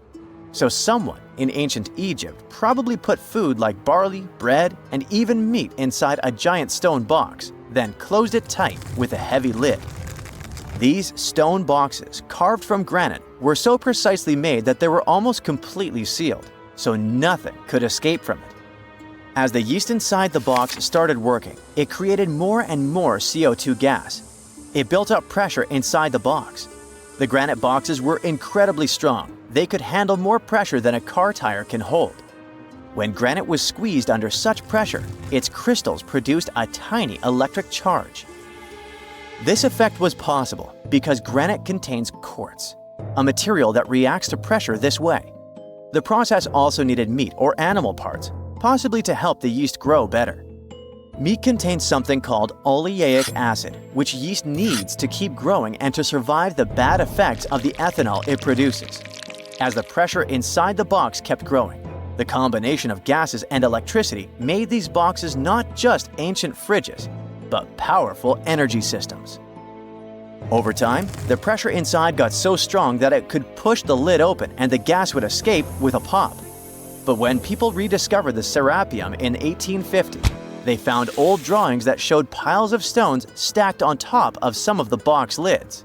So someone in ancient Egypt probably put food like barley, bread, and even meat inside a giant stone box, then closed it tight with a heavy lid. These stone boxes, carved from granite, were so precisely made that they were almost completely sealed, so nothing could escape from it. As the yeast inside the box started working, it created more and more CO2 gas. It built up pressure inside the box. The granite boxes were incredibly strong. They could handle more pressure than a car tire can hold. When granite was squeezed under such pressure, its crystals produced a tiny electric charge. This effect was possible because granite contains quartz, a material that reacts to pressure this way. The process also needed meat or animal parts, possibly to help the yeast grow better. Meat contains something called oleic acid, which yeast needs to keep growing and to survive the bad effects of the ethanol it produces. As the pressure inside the box kept growing, the combination of gases and electricity made these boxes not just ancient fridges, but powerful energy systems. Over time, the pressure inside got so strong that it could push the lid open and the gas would escape with a pop. But when people rediscovered the Serapeum in 1850, they found old drawings that showed piles of stones stacked on top of some of the box lids.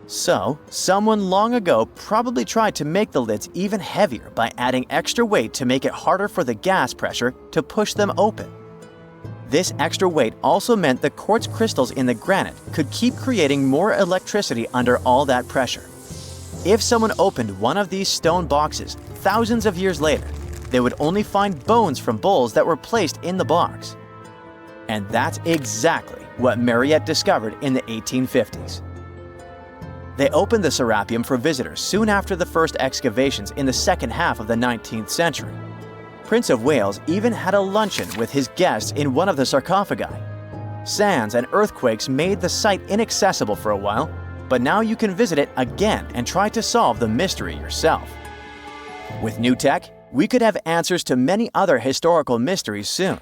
So, someone long ago probably tried to make the lids even heavier by adding extra weight to make it harder for the gas pressure to push them open. This extra weight also meant the quartz crystals in the granite could keep creating more electricity under all that pressure. If someone opened one of these stone boxes thousands of years later, they would only find bones from bulls that were placed in the box. And that's exactly what Mariette discovered in the 1850s. They opened the Serapeum for visitors soon after the first excavations in the second half of the 19th century. Prince of Wales even had a luncheon with his guests in one of the sarcophagi. Sands and earthquakes made the site inaccessible for a while, but now you can visit it again and try to solve the mystery yourself. With new tech, we could have answers to many other historical mysteries soon.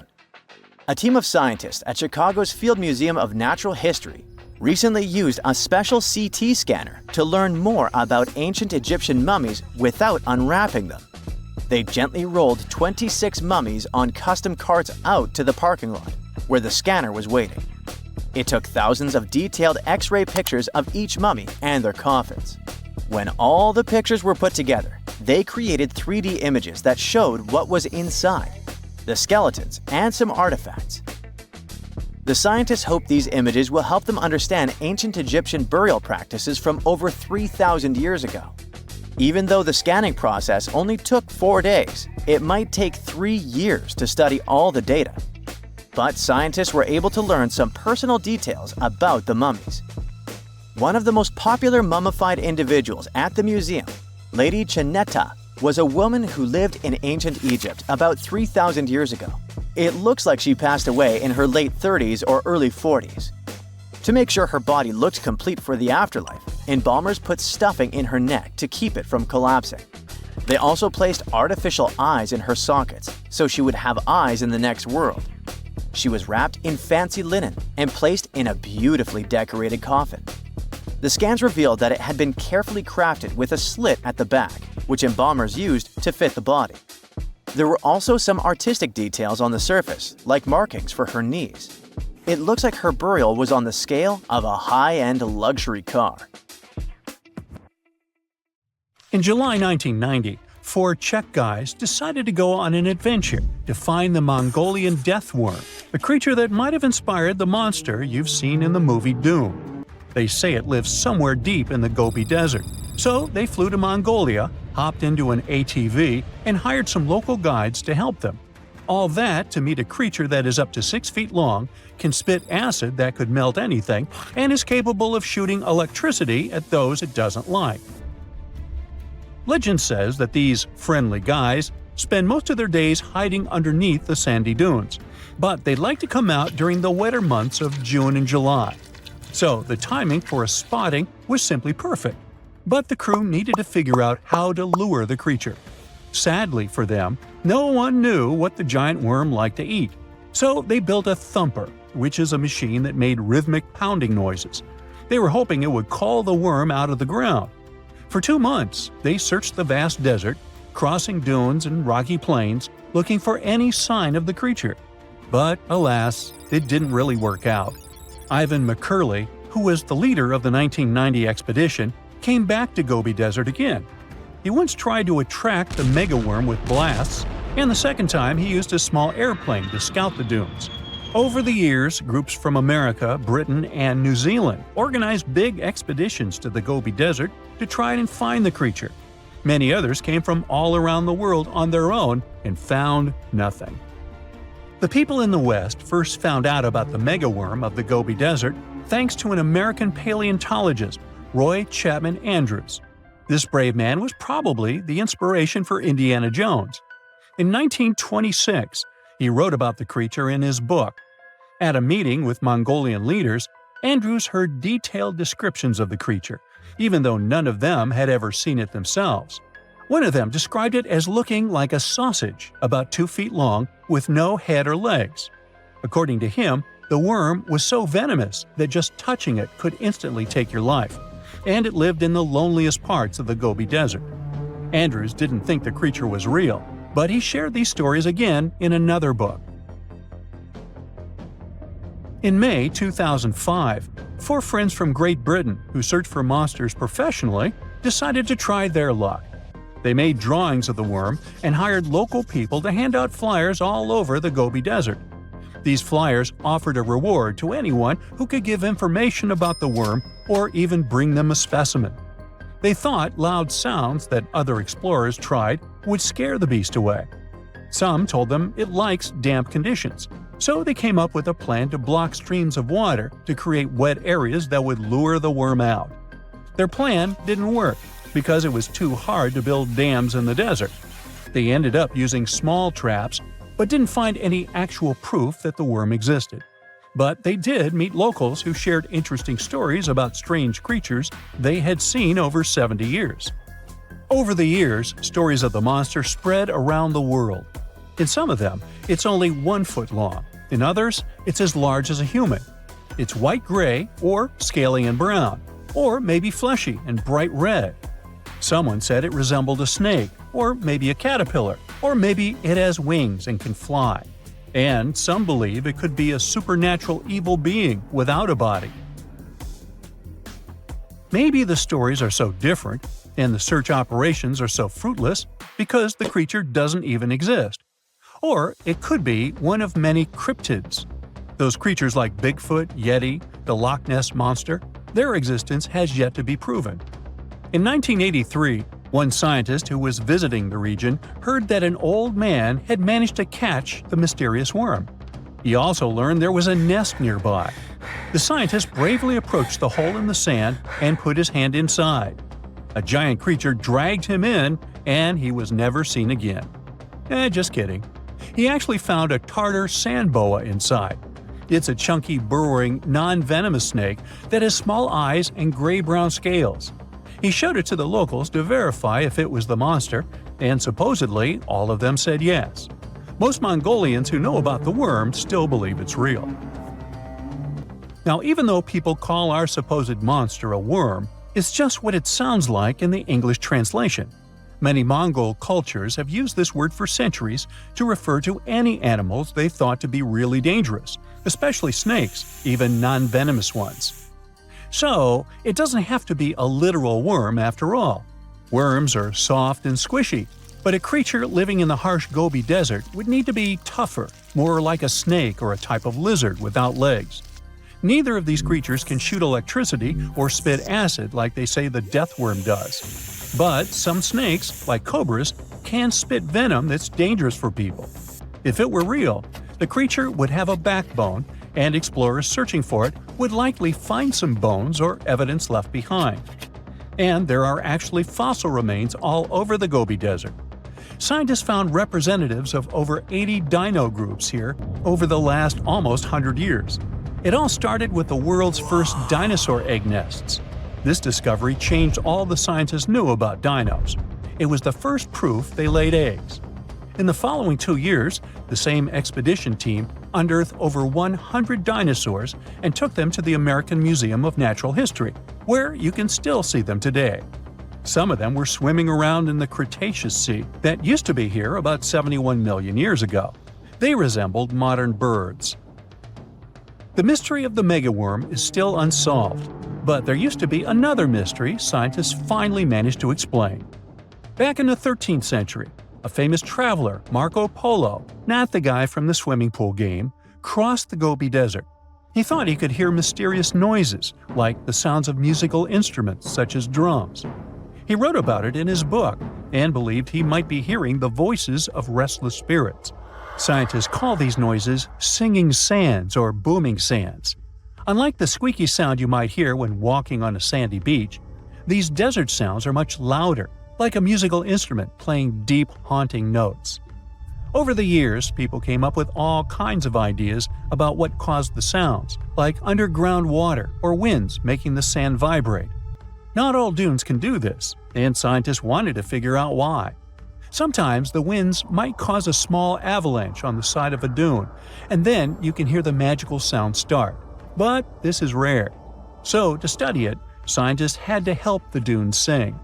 A team of scientists at Chicago's Field Museum of Natural History recently used a special CT scanner to learn more about ancient Egyptian mummies without unwrapping them. They gently rolled 26 mummies on custom carts out to the parking lot, where the scanner was waiting. It took thousands of detailed X-ray pictures of each mummy and their coffins. When all the pictures were put together, they created 3D images that showed what was inside, the skeletons and some artifacts. The scientists hope these images will help them understand ancient Egyptian burial practices from over 3,000 years ago. Even though the scanning process only took 4 days, it might take 3 years to study all the data. But scientists were able to learn some personal details about the mummies. One of the most popular mummified individuals at the museum, Lady Chineta, was a woman who lived in ancient Egypt about 3,000 years ago. It looks like she passed away in her late 30s or early 40s. To make sure her body looked complete for the afterlife, embalmers put stuffing in her neck to keep it from collapsing. They also placed artificial eyes in her sockets, so she would have eyes in the next world. She was wrapped in fancy linen and placed in a beautifully decorated coffin. The scans revealed that it had been carefully crafted with a slit at the back, which embalmers used to fit the body. There were also some artistic details on the surface, like markings for her knees. It looks like her burial was on the scale of a high-end luxury car. In July 1990, 4 Czech guys decided to go on an adventure to find the Mongolian death worm, a creature that might have inspired the monster you've seen in the movie Doom. They say it lives somewhere deep in the Gobi Desert, so they flew to Mongolia, hopped into an ATV, and hired some local guides to help them. All that to meet a creature that is up to 6 feet long, can spit acid that could melt anything, and is capable of shooting electricity at those it doesn't like. Legend says that these friendly guys spend most of their days hiding underneath the sandy dunes, but they'd like to come out during the wetter months of June and July. So the timing for a spotting was simply perfect. But the crew needed to figure out how to lure the creature. Sadly for them, no one knew what the giant worm liked to eat. So they built a thumper, which is a machine that made rhythmic pounding noises. They were hoping it would call the worm out of the ground. For 2 months, they searched the vast desert, crossing dunes and rocky plains, looking for any sign of the creature. But alas, it didn't really work out. Ivan McCurley, who was the leader of the 1990 expedition, came back to Gobi Desert again. He once tried to attract the megaworm with blasts, and the second time he used a small airplane to scout the dunes. Over the years, groups from America, Britain, and New Zealand organized big expeditions to the Gobi Desert to try and find the creature. Many others came from all around the world on their own and found nothing. The people in the West first found out about the megaworm of the Gobi Desert thanks to an American paleontologist, Roy Chapman Andrews. This brave man was probably the inspiration for Indiana Jones. In 1926, he wrote about the creature in his book. At a meeting with Mongolian leaders, Andrews heard detailed descriptions of the creature, even though none of them had ever seen it themselves. One of them described it as looking like a sausage, about 2 feet long, with no head or legs. According to him, the worm was so venomous that just touching it could instantly take your life, and it lived in the loneliest parts of the Gobi Desert. Andrews didn't think the creature was real, but he shared these stories again in another book. In May 2005, 4 friends from Great Britain who search for monsters professionally decided to try their luck. They made drawings of the worm and hired local people to hand out flyers all over the Gobi Desert. These flyers offered a reward to anyone who could give information about the worm or even bring them a specimen. They thought loud sounds that other explorers tried would scare the beast away. Some told them it likes damp conditions, so they came up with a plan to block streams of water to create wet areas that would lure the worm out. Their plan didn't work because it was too hard to build dams in the desert. They ended up using small traps, but didn't find any actual proof that the worm existed. But they did meet locals who shared interesting stories about strange creatures they had seen over 70 years. Over the years, stories of the monster spread around the world. In some of them, it's only 1 foot long. In others, it's as large as a human. It's white-gray or scaly and brown, or maybe fleshy and bright red. Someone said it resembled a snake, or maybe a caterpillar, or maybe it has wings and can fly. And some believe it could be a supernatural evil being without a body. Maybe the stories are so different, and the search operations are so fruitless, because the creature doesn't even exist. Or it could be one of many cryptids. Those creatures like Bigfoot, Yeti, the Loch Ness Monster, their existence has yet to be proven. In 1983, one scientist who was visiting the region heard that an old man had managed to catch the mysterious worm. He also learned there was a nest nearby. The scientist bravely approached the hole in the sand and put his hand inside. A giant creature dragged him in, and he was never seen again. Just kidding. He actually found a Tartar sand boa inside. It's a chunky, burrowing, non-venomous snake that has small eyes and gray-brown scales. He showed it to the locals to verify if it was the monster, and supposedly all of them said yes. Most Mongolians who know about the worm still believe it's real. Now, even though people call our supposed monster a worm, it's just what it sounds like in the English translation. Many Mongol cultures have used this word for centuries to refer to any animals they thought to be really dangerous, especially snakes, even non-venomous ones. So, it doesn't have to be a literal worm after all. Worms are soft and squishy, but a creature living in the harsh Gobi Desert would need to be tougher, more like a snake or a type of lizard without legs. Neither of these creatures can shoot electricity or spit acid like they say the death worm does. But some snakes, like cobras, can spit venom that's dangerous for people. If it were real, the creature would have a backbone, and explorers searching for it would likely find some bones or evidence left behind. And there are actually fossil remains all over the Gobi Desert. Scientists found representatives of over 80 dino groups here over the last almost 100 years. It all started with the world's first dinosaur egg nests. This discovery changed all the scientists knew about dinos. It was the first proof they laid eggs. In the following 2 years, the same expedition team unearthed over 100 dinosaurs and took them to the American Museum of Natural History, where you can still see them today. Some of them were swimming around in the Cretaceous Sea that used to be here about 71 million years ago. They resembled modern birds. The mystery of the megaworm is still unsolved, but there used to be another mystery scientists finally managed to explain. Back in the 13th century, a famous traveler, Marco Polo, not the guy from the swimming pool game, crossed the Gobi Desert. He thought he could hear mysterious noises, like the sounds of musical instruments such as drums. He wrote about it in his book and believed he might be hearing the voices of restless spirits. Scientists call these noises singing sands or booming sands. Unlike the squeaky sound you might hear when walking on a sandy beach, these desert sounds are much louder, like a musical instrument playing deep, haunting notes. Over the years, people came up with all kinds of ideas about what caused the sounds, like underground water or winds making the sand vibrate. Not all dunes can do this, and scientists wanted to figure out why. Sometimes the winds might cause a small avalanche on the side of a dune, and then you can hear the magical sound start. But this is rare. So, to study it, scientists had to help the dunes sing.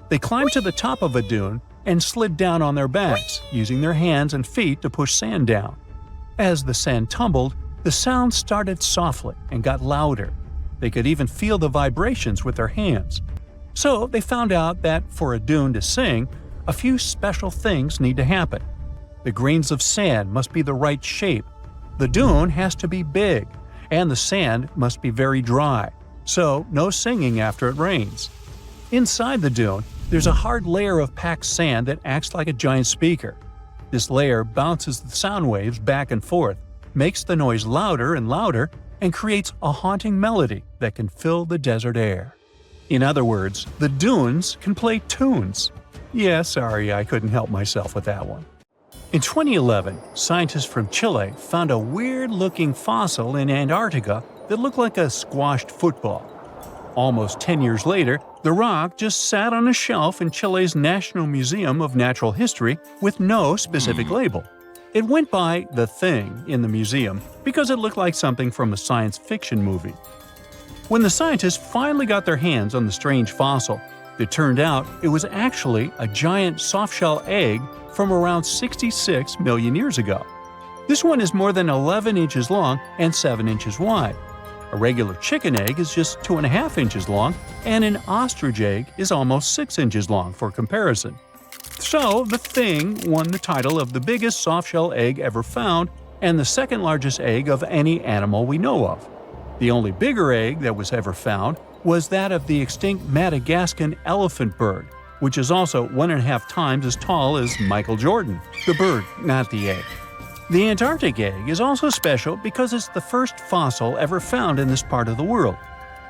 They climbed to the top of a dune and slid down on their backs, using their hands and feet to push sand down. As the sand tumbled, the sound started softly and got louder. They could even feel the vibrations with their hands. So they found out that for a dune to sing, a few special things need to happen. The grains of sand must be the right shape. The dune has to be big, and the sand must be very dry, so no singing after it rains. Inside the dune, there's a hard layer of packed sand that acts like a giant speaker. This layer bounces the sound waves back and forth, makes the noise louder and louder, and creates a haunting melody that can fill the desert air. In other words, the dunes can play tunes. Yeah, sorry, I couldn't help myself with that one. In 2011, scientists from Chile found a weird-looking fossil in Antarctica that looked like a squashed football. Almost 10 years later, the rock just sat on a shelf in Chile's National Museum of Natural History with no specific label. It went by The Thing in the museum because it looked like something from a science fiction movie. When the scientists finally got their hands on the strange fossil, it turned out it was actually a giant softshell egg from around 66 million years ago. This one is more than 11 inches long and 7 inches wide. A regular chicken egg is just 2.5 inches long, and an ostrich egg is almost 6 inches long for comparison. So, the Thing won the title of the biggest softshell egg ever found and the second largest egg of any animal we know of. The only bigger egg that was ever found was that of the extinct Madagascan elephant bird, which is also 1.5 times as tall as Michael Jordan. The bird, not the egg. The Antarctic egg is also special because it's the first fossil ever found in this part of the world.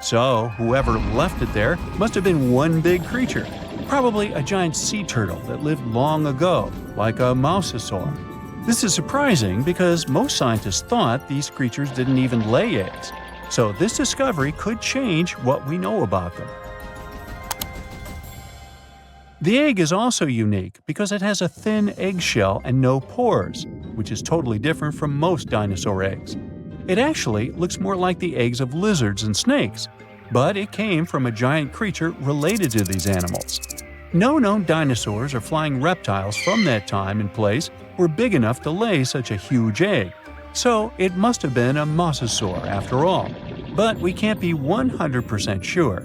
So, whoever left it there must have been one big creature, probably a giant sea turtle that lived long ago, like a mosasaur. This is surprising because most scientists thought these creatures didn't even lay eggs, so this discovery could change what we know about them. The egg is also unique because it has a thin eggshell and no pores, which is totally different from most dinosaur eggs. It actually looks more like the eggs of lizards and snakes, but it came from a giant creature related to these animals. No known dinosaurs or flying reptiles from that time and place were big enough to lay such a huge egg, so it must have been a mosasaur after all. But we can't be 100% sure.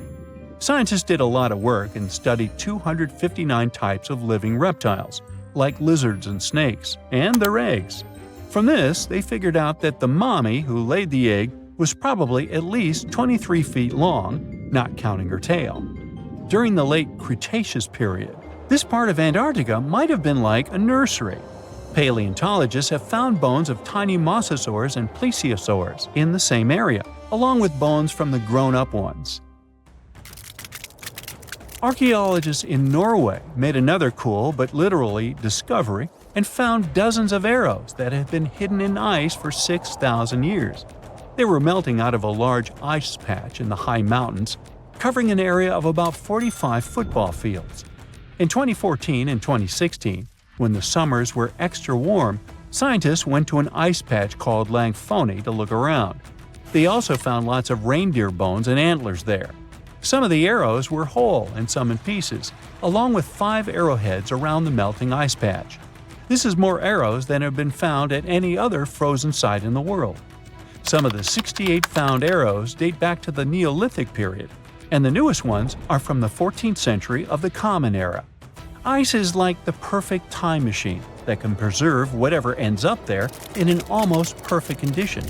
Scientists did a lot of work and studied 259 types of living reptiles, like lizards and snakes, and their eggs. From this, they figured out that the mummy who laid the egg was probably at least 23 feet long, not counting her tail. During the late Cretaceous period, this part of Antarctica might have been like a nursery. Paleontologists have found bones of tiny mosasaurs and plesiosaurs in the same area, along with bones from the grown-up ones. Archaeologists in Norway made another cool but literally discovery and found dozens of arrows that had been hidden in ice for 6,000 years. They were melting out of a large ice patch in the high mountains, covering an area of about 45 football fields. In 2014 and 2016, when the summers were extra warm, scientists went to an ice patch called Langfoni to look around. They also found lots of reindeer bones and antlers there. Some of the arrows were whole and some in pieces, along with 5 arrowheads around the melting ice patch. This is more arrows than have been found at any other frozen site in the world. Some of the 68 found arrows date back to the Neolithic period, and the newest ones are from the 14th century of the Common Era. Ice is like the perfect time machine that can preserve whatever ends up there in an almost perfect condition.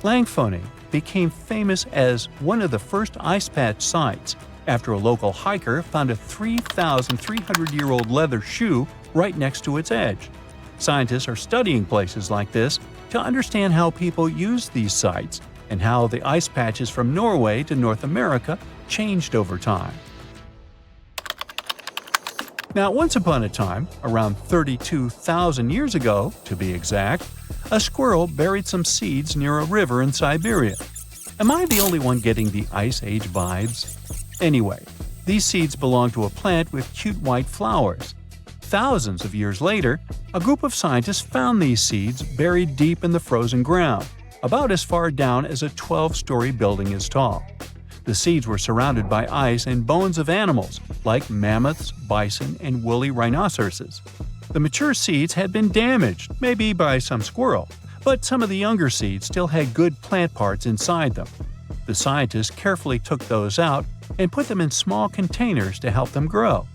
Langfoni became famous as one of the first ice patch sites after a local hiker found a 3,300-year-old leather shoe right next to its edge. Scientists are studying places like this to understand how people use these sites and how the ice patches from Norway to North America changed over time. Now, once upon a time, around 32,000 years ago, to be exact, a squirrel buried some seeds near a river in Siberia. Am I the only one getting the Ice Age vibes? Anyway, these seeds belong to a plant with cute white flowers. Thousands of years later, a group of scientists found these seeds buried deep in the frozen ground, about as far down as a 12-story building is tall. The seeds were surrounded by ice and bones of animals, like mammoths, bison, and woolly rhinoceroses. The mature seeds had been damaged, maybe by some squirrel, but some of the younger seeds still had good plant parts inside them. The scientists carefully took those out and put them in small containers to help them grow.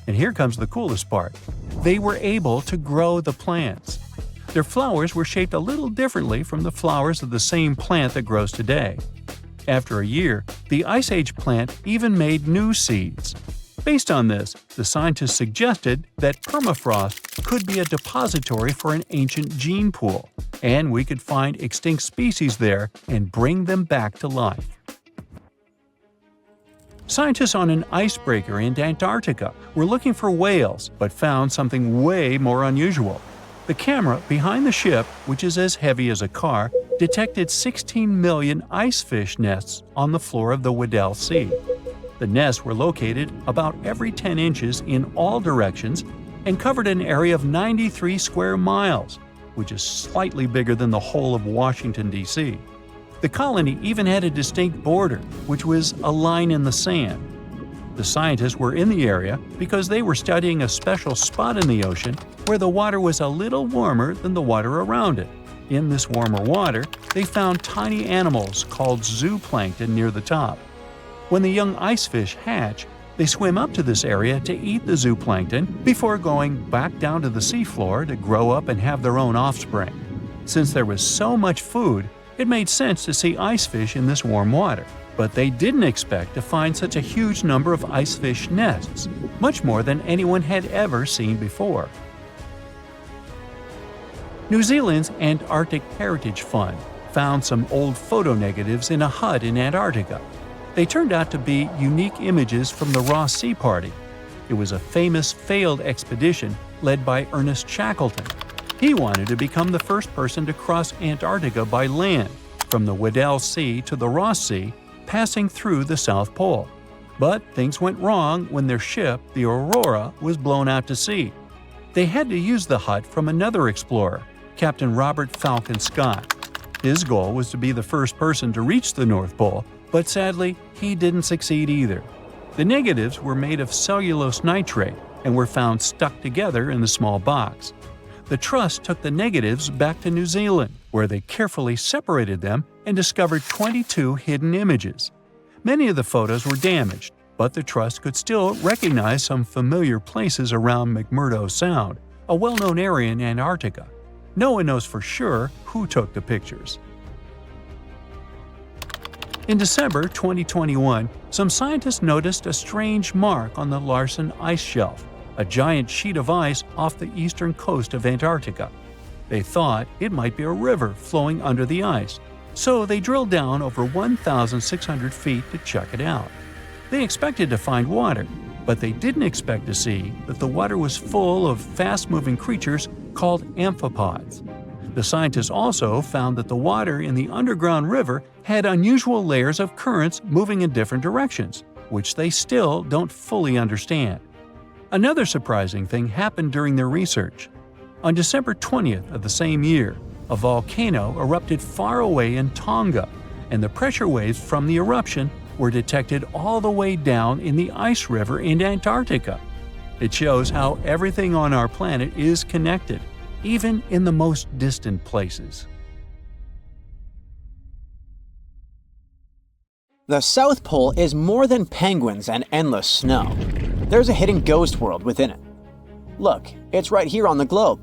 And here comes the coolest part. They were able to grow the plants. Their flowers were shaped a little differently from the flowers of the same plant that grows today. After a year, the Ice Age plant even made new seeds. Based on this, the scientists suggested that permafrost could be a depository for an ancient gene pool, and we could find extinct species there and bring them back to life. Scientists on an icebreaker in Antarctica were looking for whales, but found something way more unusual. The camera behind the ship, which is as heavy as a car, detected 16 million icefish nests on the floor of the Weddell Sea. The nests were located about every 10 inches in all directions and covered an area of 93 square miles, which is slightly bigger than the whole of Washington, D.C. The colony even had a distinct border, which was a line in the sand. The scientists were in the area because they were studying a special spot in the ocean where the water was a little warmer than the water around it. In this warmer water, they found tiny animals called zooplankton near the top. When the young icefish hatch, they swim up to this area to eat the zooplankton before going back down to the seafloor to grow up and have their own offspring. Since there was so much food, it made sense to see icefish in this warm water. But they didn't expect to find such a huge number of icefish nests, much more than anyone had ever seen before. New Zealand's Antarctic Heritage Fund found some old photo negatives in a hut in Antarctica. They turned out to be unique images from the Ross Sea Party. It was a famous failed expedition led by Ernest Shackleton. He wanted to become the first person to cross Antarctica by land, from the Weddell Sea to the Ross Sea, passing through the South Pole. But things went wrong when their ship, the Aurora, was blown out to sea. They had to use the hut from another explorer, Captain Robert Falcon Scott. His goal was to be the first person to reach the North Pole, but sadly, he didn't succeed either. The negatives were made of cellulose nitrate and were found stuck together in the small box. The Trust took the negatives back to New Zealand, where they carefully separated them and discovered 22 hidden images. Many of the photos were damaged, but the Trust could still recognize some familiar places around McMurdo Sound, a well-known area in Antarctica. No one knows for sure who took the pictures. In December 2021, some scientists noticed a strange mark on the Larsen Ice Shelf, a giant sheet of ice off the eastern coast of Antarctica. They thought it might be a river flowing under the ice, so they drilled down over 1,600 feet to check it out. They expected to find water, But they didn't expect to see that the water was full of fast-moving creatures called amphipods. The scientists also found that the water in the underground river had unusual layers of currents moving in different directions, which they still don't fully understand. Another surprising thing happened during their research. On December 20th of the same year, a volcano erupted far away in Tonga, and the pressure waves from the eruption were detected all the way down in the ice river in Antarctica. It shows how everything on our planet is connected, even in the most distant places. The South Pole is more than penguins and endless snow. There's a hidden ghost world within it. Look, it's right here on the globe.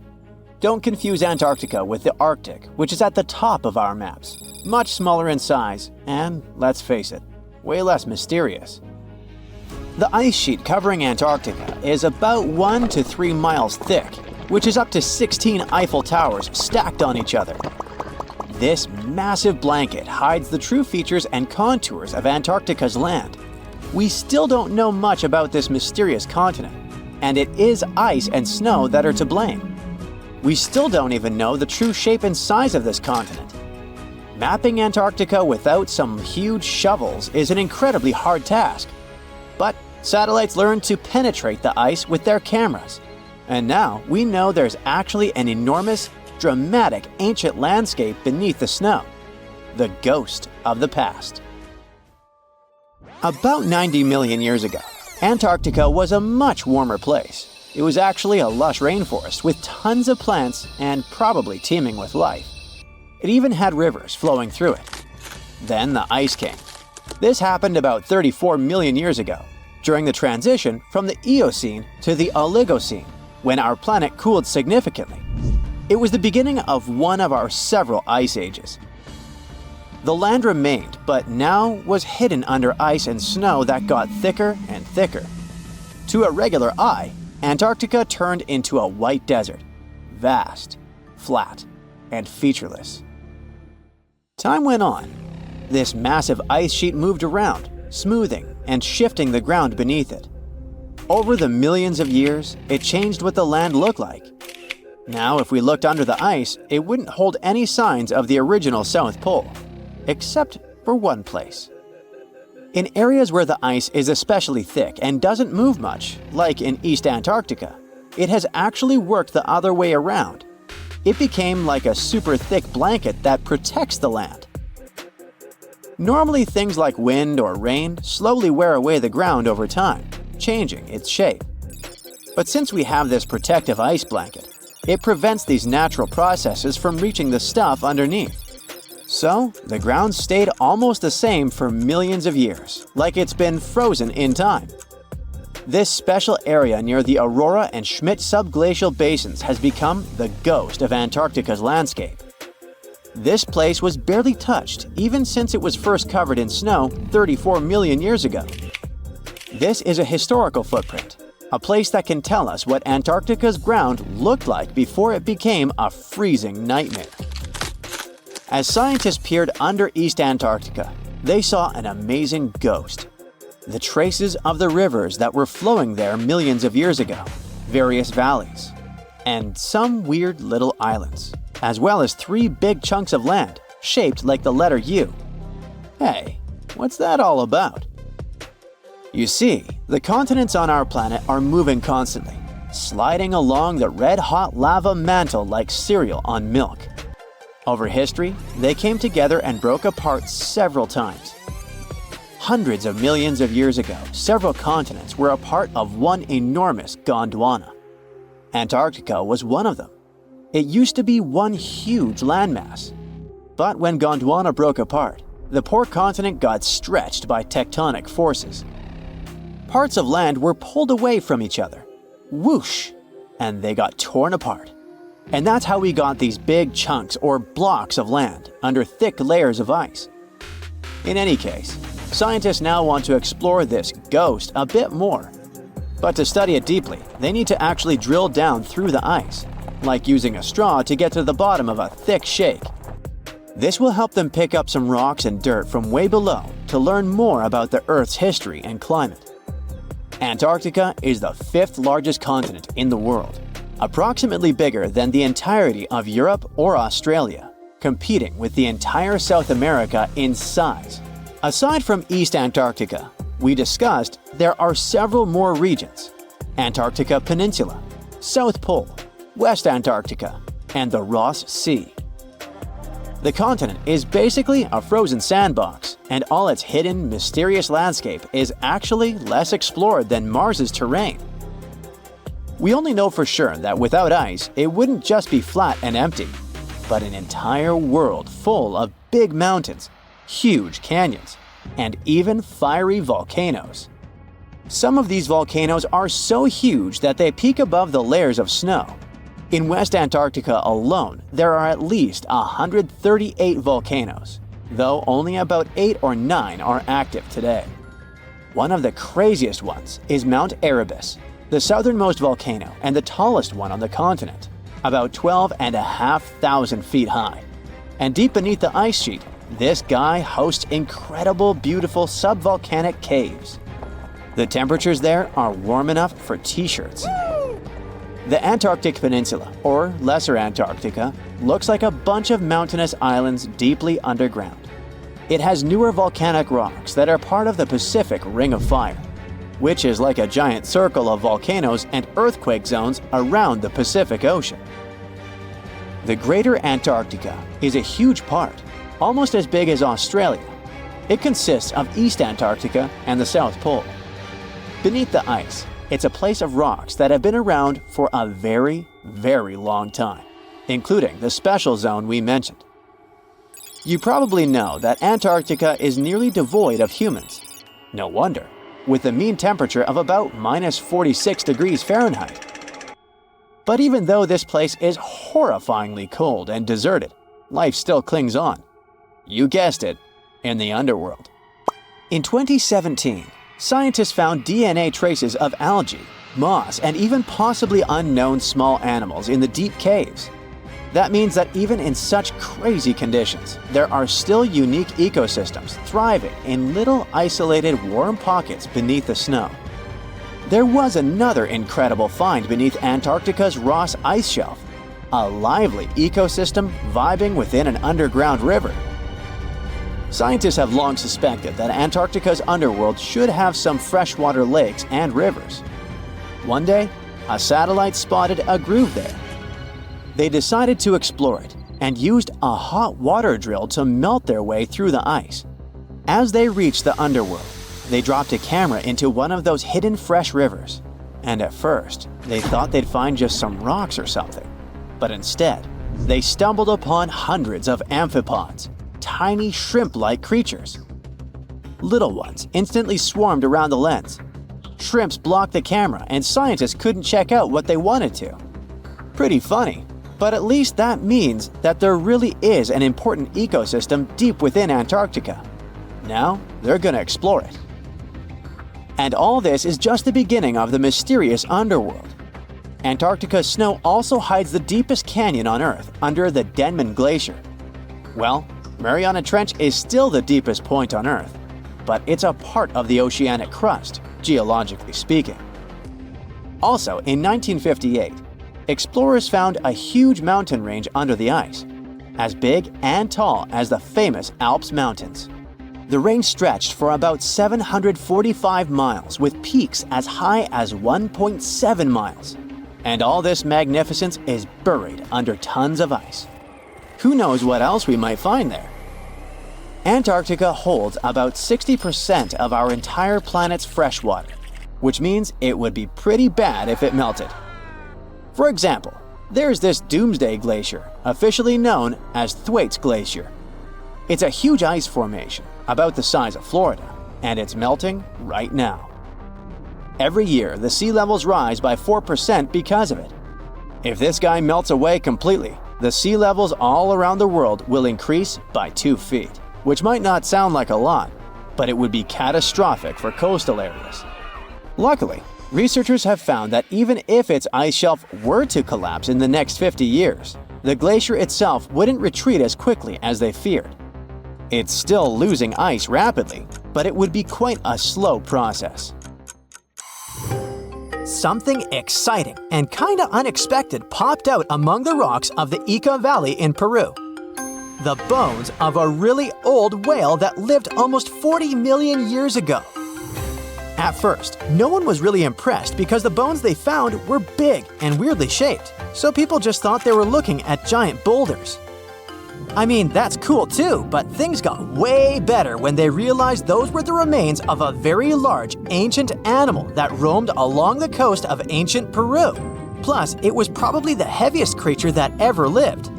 Don't confuse Antarctica with the Arctic, which is at the top of our maps. Much smaller in size, and, let's face it, way less mysterious. The ice sheet covering Antarctica is about 1 to 3 miles thick, which is up to 16 Eiffel Towers stacked on each other. This massive blanket hides the true features and contours of Antarctica's land. We still don't know much about this mysterious continent, and it is ice and snow that are to blame. We still don't even know the true shape and size of this continent. Mapping Antarctica without some huge shovels is an incredibly hard task. But satellites learned to penetrate the ice with their cameras. And now we know there's actually an enormous, dramatic ancient landscape beneath the snow. The ghost of the past. About 90 million years ago, Antarctica was a much warmer place. It was actually a lush rainforest with tons of plants and probably teeming with life. It even had rivers flowing through it. Then the ice came. This happened about 34 million years ago, during the transition from the Eocene to the Oligocene, when our planet cooled significantly. It was the beginning of one of our several ice ages. The land remained, but now was hidden under ice and snow that got thicker and thicker. To a regular eye, Antarctica turned into a white desert, vast, flat, and featureless. Time went on. This massive ice sheet moved around, smoothing and shifting the ground beneath it. Over the millions of years, it changed what the land looked like. Now, if we looked under the ice, it wouldn't hold any signs of the original South Pole, except for one place. In areas where the ice is especially thick and doesn't move much, like in East Antarctica, it has actually worked the other way around. It became like a super thick blanket that protects the land. Normally, things like wind or rain slowly wear away the ground over time, changing its shape. But since we have this protective ice blanket, it prevents these natural processes from reaching the stuff underneath. So, the ground stayed almost the same for millions of years, like it's been frozen in time. This special area near the Aurora and Schmidt subglacial basins has become the ghost of Antarctica's landscape. This place was barely touched even since it was first covered in snow 34 million years ago. This is a historical footprint, a place that can tell us what Antarctica's ground looked like before it became a freezing nightmare. As scientists peered under East Antarctica, they saw an amazing ghost. The traces of the rivers that were flowing there millions of years ago, various valleys, and some weird little islands, as well as 3 big chunks of land shaped like the letter U. Hey, what's that all about? You see, the continents on our planet are moving constantly, sliding along the red-hot lava mantle like cereal on milk. Over history, they came together and broke apart several times. Hundreds of millions of years ago, several continents were a part of one enormous Gondwana. Antarctica was one of them. It used to be one huge landmass. But when Gondwana broke apart, the poor continent got stretched by tectonic forces. Parts of land were pulled away from each other. Whoosh! And they got torn apart. And that's how we got these big chunks or blocks of land under thick layers of ice. In any case, scientists now want to explore this ghost a bit more. But to study it deeply, they need to actually drill down through the ice, like using a straw to get to the bottom of a thick shake. This will help them pick up some rocks and dirt from way below to learn more about the Earth's history and climate. Antarctica is the fifth largest continent in the world, approximately bigger than the entirety of Europe or Australia, competing with the entire South America in size. Aside from East Antarctica, we discussed there are several more regions: Antarctica Peninsula, South Pole, West Antarctica, and the Ross Sea. The continent is basically a frozen sandbox, and all its hidden, mysterious landscape is actually less explored than Mars's terrain. We only know for sure that without ice, it wouldn't just be flat and empty, but an entire world full of big mountains, huge canyons, and even fiery volcanoes. Some of these volcanoes are so huge that they peak above the layers of snow. In West Antarctica alone, there are at least 138 volcanoes, though only about 8 or 9 are active today. One of the craziest ones is Mount Erebus, the southernmost volcano and the tallest one on the continent, about 12,500 feet high. And deep beneath the ice sheet, this guy hosts incredible, beautiful subvolcanic caves. The temperatures there are warm enough for t-shirts. The Antarctic Peninsula, or Lesser Antarctica, looks like a bunch of mountainous islands deeply underground. It has newer volcanic rocks that are part of the Pacific Ring of Fire, which is like a giant circle of volcanoes and earthquake zones around the Pacific Ocean. The Greater Antarctica is a huge part, almost as big as Australia. It consists of East Antarctica and the South Pole. Beneath the ice, it's a place of rocks that have been around for a very, very long time, including the special zone we mentioned. You probably know that Antarctica is nearly devoid of humans. No wonder, with a mean temperature of about -46 degrees Fahrenheit. But even though this place is horrifyingly cold and deserted, life still clings on. You guessed it, in the underworld. In 2017, scientists found DNA traces of algae, moss, and even possibly unknown small animals in the deep caves. That means that even in such crazy conditions, there are still unique ecosystems thriving in little isolated warm pockets beneath the snow. There was another incredible find beneath Antarctica's Ross Ice Shelf, a lively ecosystem vibing within an underground river. Scientists have long suspected that Antarctica's underworld should have some freshwater lakes and rivers. One day, a satellite spotted a groove there. They decided to explore it and used a hot water drill to melt their way through the ice. As they reached the underworld, they dropped a camera into one of those hidden fresh rivers. And at first, they thought they'd find just some rocks or something. But instead, they stumbled upon hundreds of amphipods, tiny shrimp-like creatures. Little ones instantly swarmed around the lens. Shrimps blocked the camera and scientists couldn't check out what they wanted to. Pretty funny, but at least that means that there really is an important ecosystem deep within Antarctica. Now, they're gonna explore it. And all this is just the beginning of the mysterious underworld. Antarctica's snow also hides the deepest canyon on Earth under the Denman Glacier. Well, Mariana Trench is still the deepest point on Earth, but it's a part of the oceanic crust, geologically speaking. Also, in 1958, explorers found a huge mountain range under the ice, as big and tall as the famous Alps Mountains. The range stretched for about 745 miles with peaks as high as 1.7 miles. And all this magnificence is buried under tons of ice. Who knows what else we might find there? Antarctica holds about 60% of our entire planet's fresh water, which means it would be pretty bad if it melted. For example, there's this Doomsday Glacier, officially known as Thwaites Glacier. It's a huge ice formation, about the size of Florida, and it's melting right now. Every year, the sea levels rise by 4% because of it. If this guy melts away completely, the sea levels all around the world will increase by 2 feet, which might not sound like a lot, but it would be catastrophic for coastal areas. Luckily, researchers have found that even if its ice shelf were to collapse in the next 50 years, the glacier itself wouldn't retreat as quickly as they feared. It's still losing ice rapidly, but it would be quite a slow process. Something exciting and kinda unexpected popped out among the rocks of the Ica Valley in Peru. The bones of a really old whale that lived almost 40 million years ago. At first, no one was really impressed because the bones they found were big and weirdly shaped, so people just thought they were looking at giant boulders. I mean, that's cool too, but things got way better when they realized those were the remains of a very large ancient animal that roamed along the coast of ancient Peru. Plus, it was probably the heaviest creature that ever lived.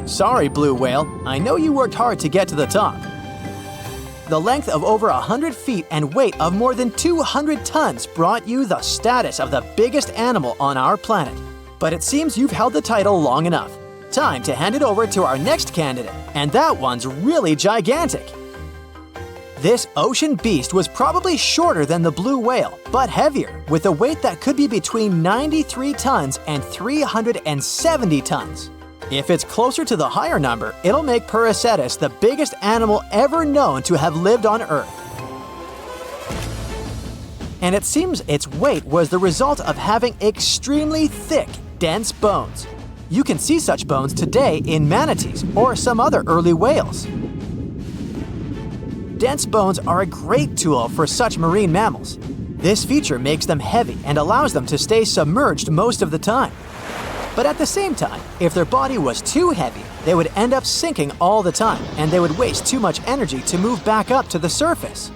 Sorry, blue whale, I know you worked hard to get to the top. The length of over 100 feet and weight of more than 200 tons brought you the status of the biggest animal on our planet. But it seems you've held the title long enough. Time to hand it over to our next candidate, and that one's really gigantic. This ocean beast was probably shorter than the blue whale, but heavier, with a weight that could be between 93 tons and 370 tons. If it's closer to the higher number, it'll make Perseus the biggest animal ever known to have lived on Earth. And it seems its weight was the result of having extremely thick, dense bones. You can see such bones today in manatees or some other early whales. Dense bones are a great tool for such marine mammals. This feature makes them heavy and allows them to stay submerged most of the time. But at the same time, if their body was too heavy, they would end up sinking all the time and they would waste too much energy to move back up to the surface.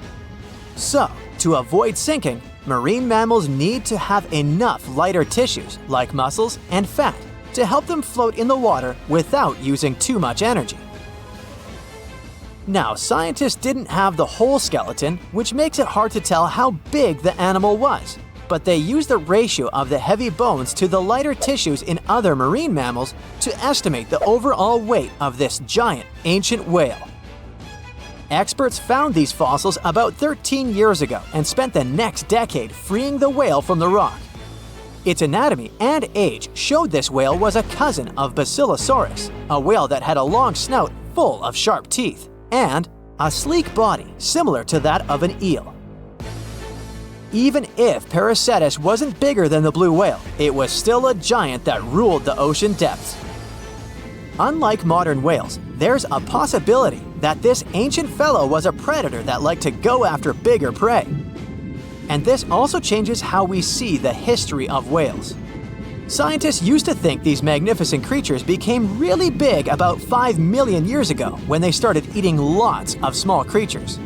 So, to avoid sinking, marine mammals need to have enough lighter tissues, like muscles and fat, to help them float in the water without using too much energy. Now, scientists didn't have the whole skeleton, which makes it hard to tell how big the animal was, but they used the ratio of the heavy bones to the lighter tissues in other marine mammals to estimate the overall weight of this giant ancient whale. Experts found these fossils about 13 years ago and spent the next decade freeing the whale from the rock. Its anatomy and age showed this whale was a cousin of Basilosaurus, a whale that had a long snout full of sharp teeth, and a sleek body similar to that of an eel. Even if Perseus wasn't bigger than the blue whale, it was still a giant that ruled the ocean depths. Unlike modern whales, there's a possibility that this ancient fellow was a predator that liked to go after bigger prey. And this also changes how we see the history of whales. Scientists used to think these magnificent creatures became really big about 5 million years ago when they started eating lots of small creatures.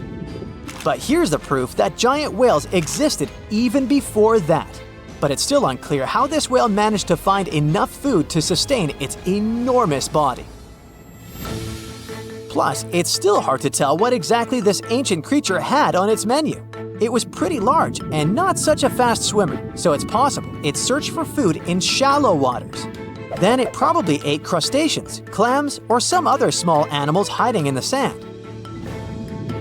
But here's the proof that giant whales existed even before that. But it's still unclear how this whale managed to find enough food to sustain its enormous body. Plus, it's still hard to tell what exactly this ancient creature had on its menu. It was pretty large and not such a fast swimmer, so it's possible it searched for food in shallow waters. Then it probably ate crustaceans, clams, or some other small animals hiding in the sand.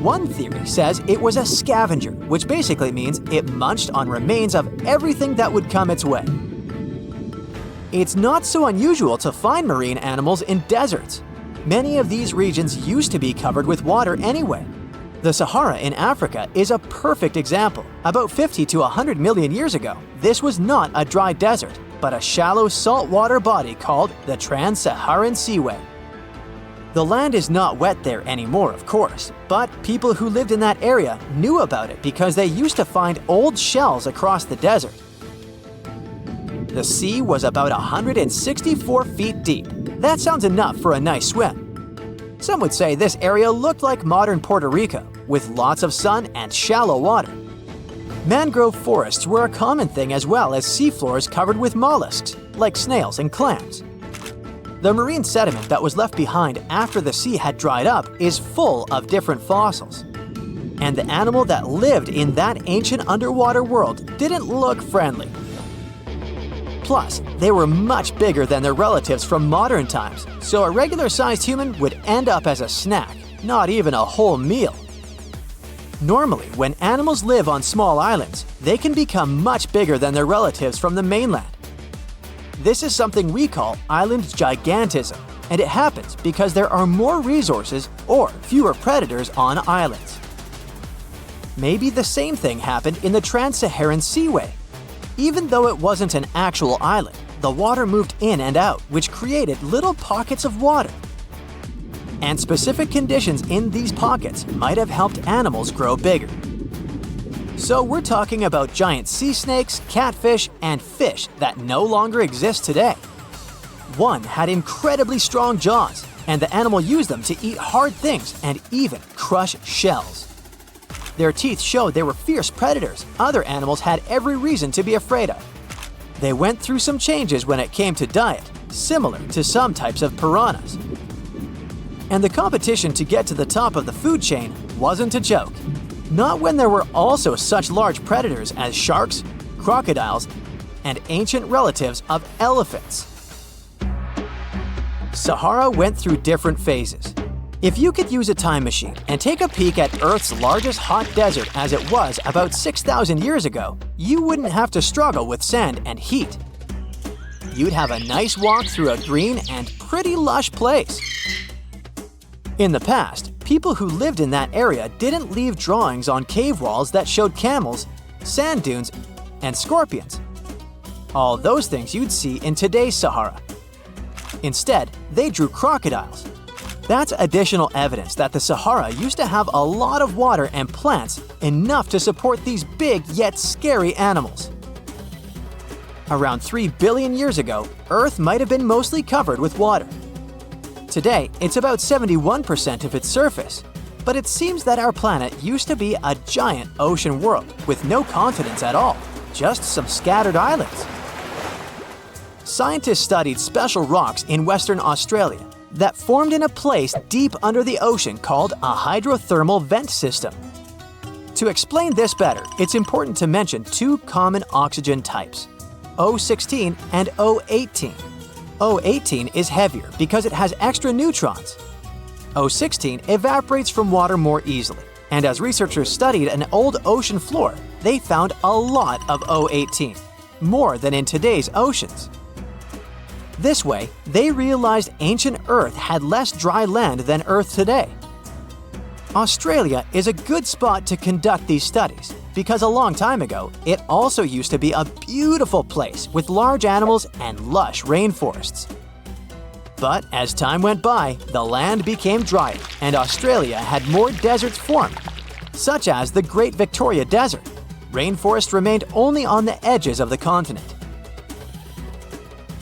One theory says it was a scavenger, which basically means it munched on remains of everything that would come its way. It's not so unusual to find marine animals in deserts. Many of these regions used to be covered with water anyway. The Sahara in Africa is a perfect example. About 50 to 100 million years ago, this was not a dry desert, but a shallow saltwater body called the Trans-Saharan Seaway. The land is not wet there anymore, of course, but people who lived in that area knew about it because they used to find old shells across the desert. The sea was about 164 feet deep. That sounds enough for a nice swim. Some would say this area looked like modern Puerto Rico, with lots of sun and shallow water. Mangrove forests were a common thing as well as seafloors covered with mollusks, like snails and clams. The marine sediment that was left behind after the sea had dried up is full of different fossils. And the animal that lived in that ancient underwater world didn't look friendly. Plus, they were much bigger than their relatives from modern times, so a regular-sized human would end up as a snack, not even a whole meal. Normally, when animals live on small islands, they can become much bigger than their relatives from the mainland. This is something we call island gigantism, and it happens because there are more resources or fewer predators on islands. Maybe the same thing happened in the Trans-Saharan Seaway. Even though it wasn't an actual island, the water moved in and out, which created little pockets of water. And specific conditions in these pockets might have helped animals grow bigger. So we're talking about giant sea snakes, catfish, and fish that no longer exist today. One had incredibly strong jaws, and the animal used them to eat hard things and even crush shells. Their teeth showed they were fierce predators other animals had every reason to be afraid of. They went through some changes when it came to diet, similar to some types of piranhas. And the competition to get to the top of the food chain wasn't a joke. Not when there were also such large predators as sharks, crocodiles, and ancient relatives of elephants. Sahara went through different phases. If you could use a time machine and take a peek at Earth's largest hot desert as it was about 6,000 years ago, you wouldn't have to struggle with sand and heat. You'd have a nice walk through a green and pretty lush place. In the past, people who lived in that area didn't leave drawings on cave walls that showed camels, sand dunes, and scorpions. All those things you'd see in today's Sahara. Instead, they drew crocodiles. That's additional evidence that the Sahara used to have a lot of water and plants enough to support these big yet scary animals. Around 3 billion years ago, Earth might have been mostly covered with water. Today, it's about 71% of its surface, but it seems that our planet used to be a giant ocean world with no continents at all, just some scattered islands. Scientists studied special rocks in Western Australia that formed in a place deep under the ocean called a hydrothermal vent system. To explain this better, it's important to mention two common oxygen types, O16 and O18. O18 is heavier because it has extra neutrons. O16 evaporates from water more easily, and as researchers studied an old ocean floor, they found a lot of O18, more than in today's oceans. This way, they realized ancient Earth had less dry land than Earth today. Australia is a good spot to conduct these studies because a long time ago, it also used to be a beautiful place with large animals and lush rainforests. But as time went by, the land became drier and Australia had more deserts formed, such as the Great Victoria Desert. Rainforest remained only on the edges of the continent.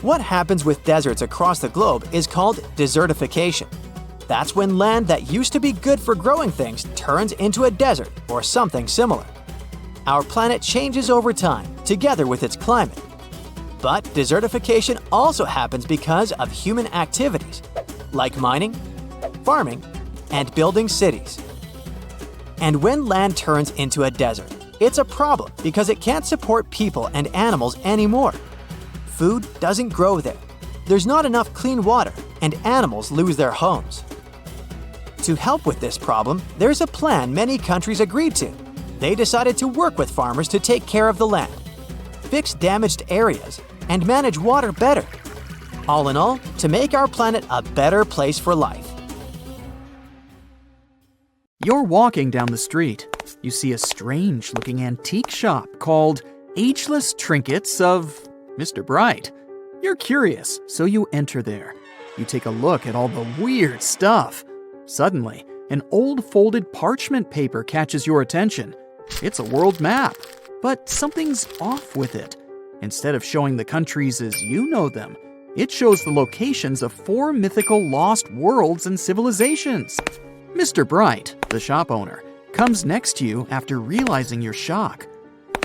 What happens with deserts across the globe is called desertification. That's when land that used to be good for growing things turns into a desert or something similar. Our planet changes over time, together with its climate. But desertification also happens because of human activities, like mining, farming, and building cities. And when land turns into a desert, it's a problem because it can't support people and animals anymore. Food doesn't grow there. There's not enough clean water, and animals lose their homes. To help with this problem, there's a plan many countries agreed to. They decided to work with farmers to take care of the land, fix damaged areas, and manage water better. All in all, to make our planet a better place for life. You're walking down the street. You see a strange-looking antique shop called Ageless Trinkets of Mr. Bright. You're curious, so you enter there. You take a look at all the weird stuff. Suddenly, an old folded parchment paper catches your attention. It's a world map, but something's off with it. Instead of showing the countries as you know them, it shows the locations of 4 mythical lost worlds and civilizations. Mr. Bright, the shop owner, comes next to you after realizing your shock.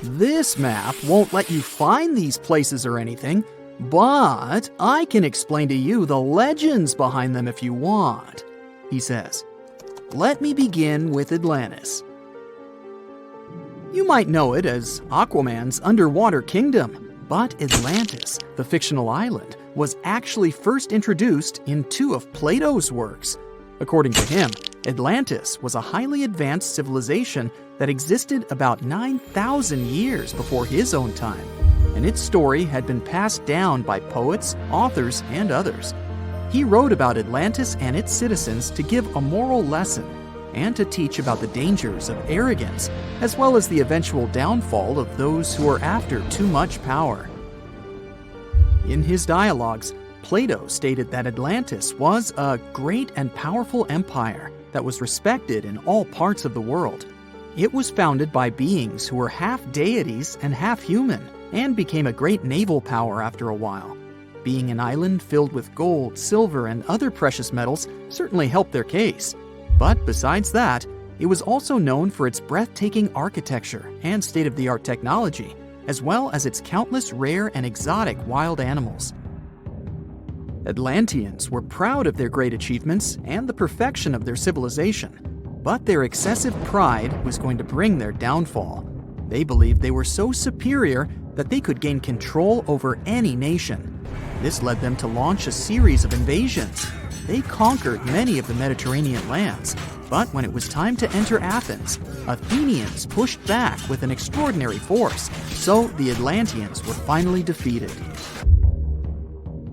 This map won't let you find these places or anything, but I can explain to you the legends behind them if you want, he says. Let me begin with Atlantis. You might know it as Aquaman's underwater kingdom, but Atlantis, the fictional island, was actually first introduced in 2 of Plato's works. According to him, Atlantis was a highly advanced civilization that existed about 9,000 years before his own time, and its story had been passed down by poets, authors, and others. He wrote about Atlantis and its citizens to give a moral lesson, and to teach about the dangers of arrogance, as well as the eventual downfall of those who are after too much power. In his dialogues, Plato stated that Atlantis was a great and powerful empire that was respected in all parts of the world. It was founded by beings who were half deities and half human, and became a great naval power after a while. Being an island filled with gold, silver, and other precious metals certainly helped their case. But besides that, it was also known for its breathtaking architecture and state-of-the-art technology, as well as its countless rare and exotic wild animals. Atlanteans were proud of their great achievements and the perfection of their civilization, but their excessive pride was going to bring their downfall. They believed they were so superior that they could gain control over any nation. This led them to launch a series of invasions. They conquered many of the Mediterranean lands, but when it was time to enter Athens, Athenians pushed back with an extraordinary force, so the Atlanteans were finally defeated.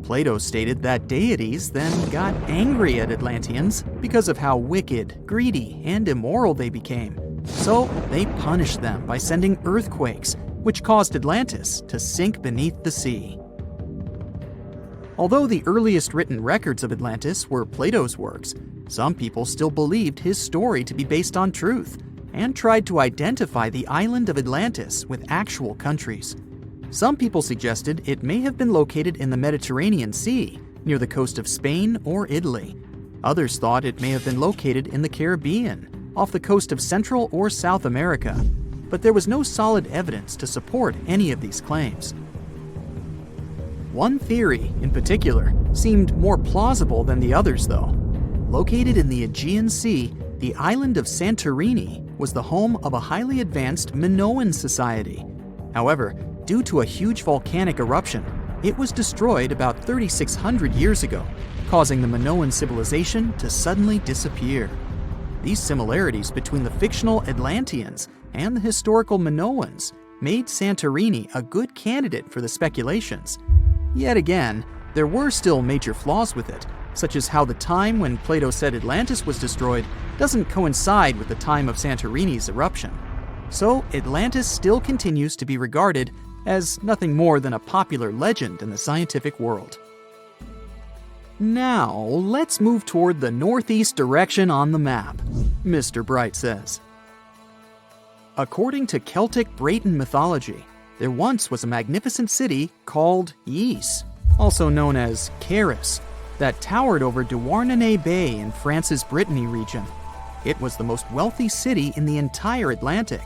Plato stated that deities then got angry at Atlanteans because of how wicked, greedy, and immoral they became. So they punished them by sending earthquakes, which caused Atlantis to sink beneath the sea. Although the earliest written records of Atlantis were Plato's works, some people still believed his story to be based on truth and tried to identify the island of Atlantis with actual countries. Some people suggested it may have been located in the Mediterranean Sea, near the coast of Spain or Italy. Others thought it may have been located in the Caribbean, off the coast of Central or South America, but there was no solid evidence to support any of these claims. One theory, in particular, seemed more plausible than the others, though. Located in the Aegean Sea, the island of Santorini was the home of a highly advanced Minoan society. However, due to a huge volcanic eruption, it was destroyed about 3,600 years ago, causing the Minoan civilization to suddenly disappear. These similarities between the fictional Atlanteans and the historical Minoans made Santorini a good candidate for the speculations. Yet again, there were still major flaws with it, such as how the time when Plato said Atlantis was destroyed doesn't coincide with the time of Santorini's eruption. So Atlantis still continues to be regarded as nothing more than a popular legend in the scientific world. Now, let's move toward the northeast direction on the map, Mr. Bright says. According to Celtic Breton mythology, there once was a magnificent city called Ys, also known as Caris, that towered over Douarnenez Bay in France's Brittany region. It was the most wealthy city in the entire Atlantic.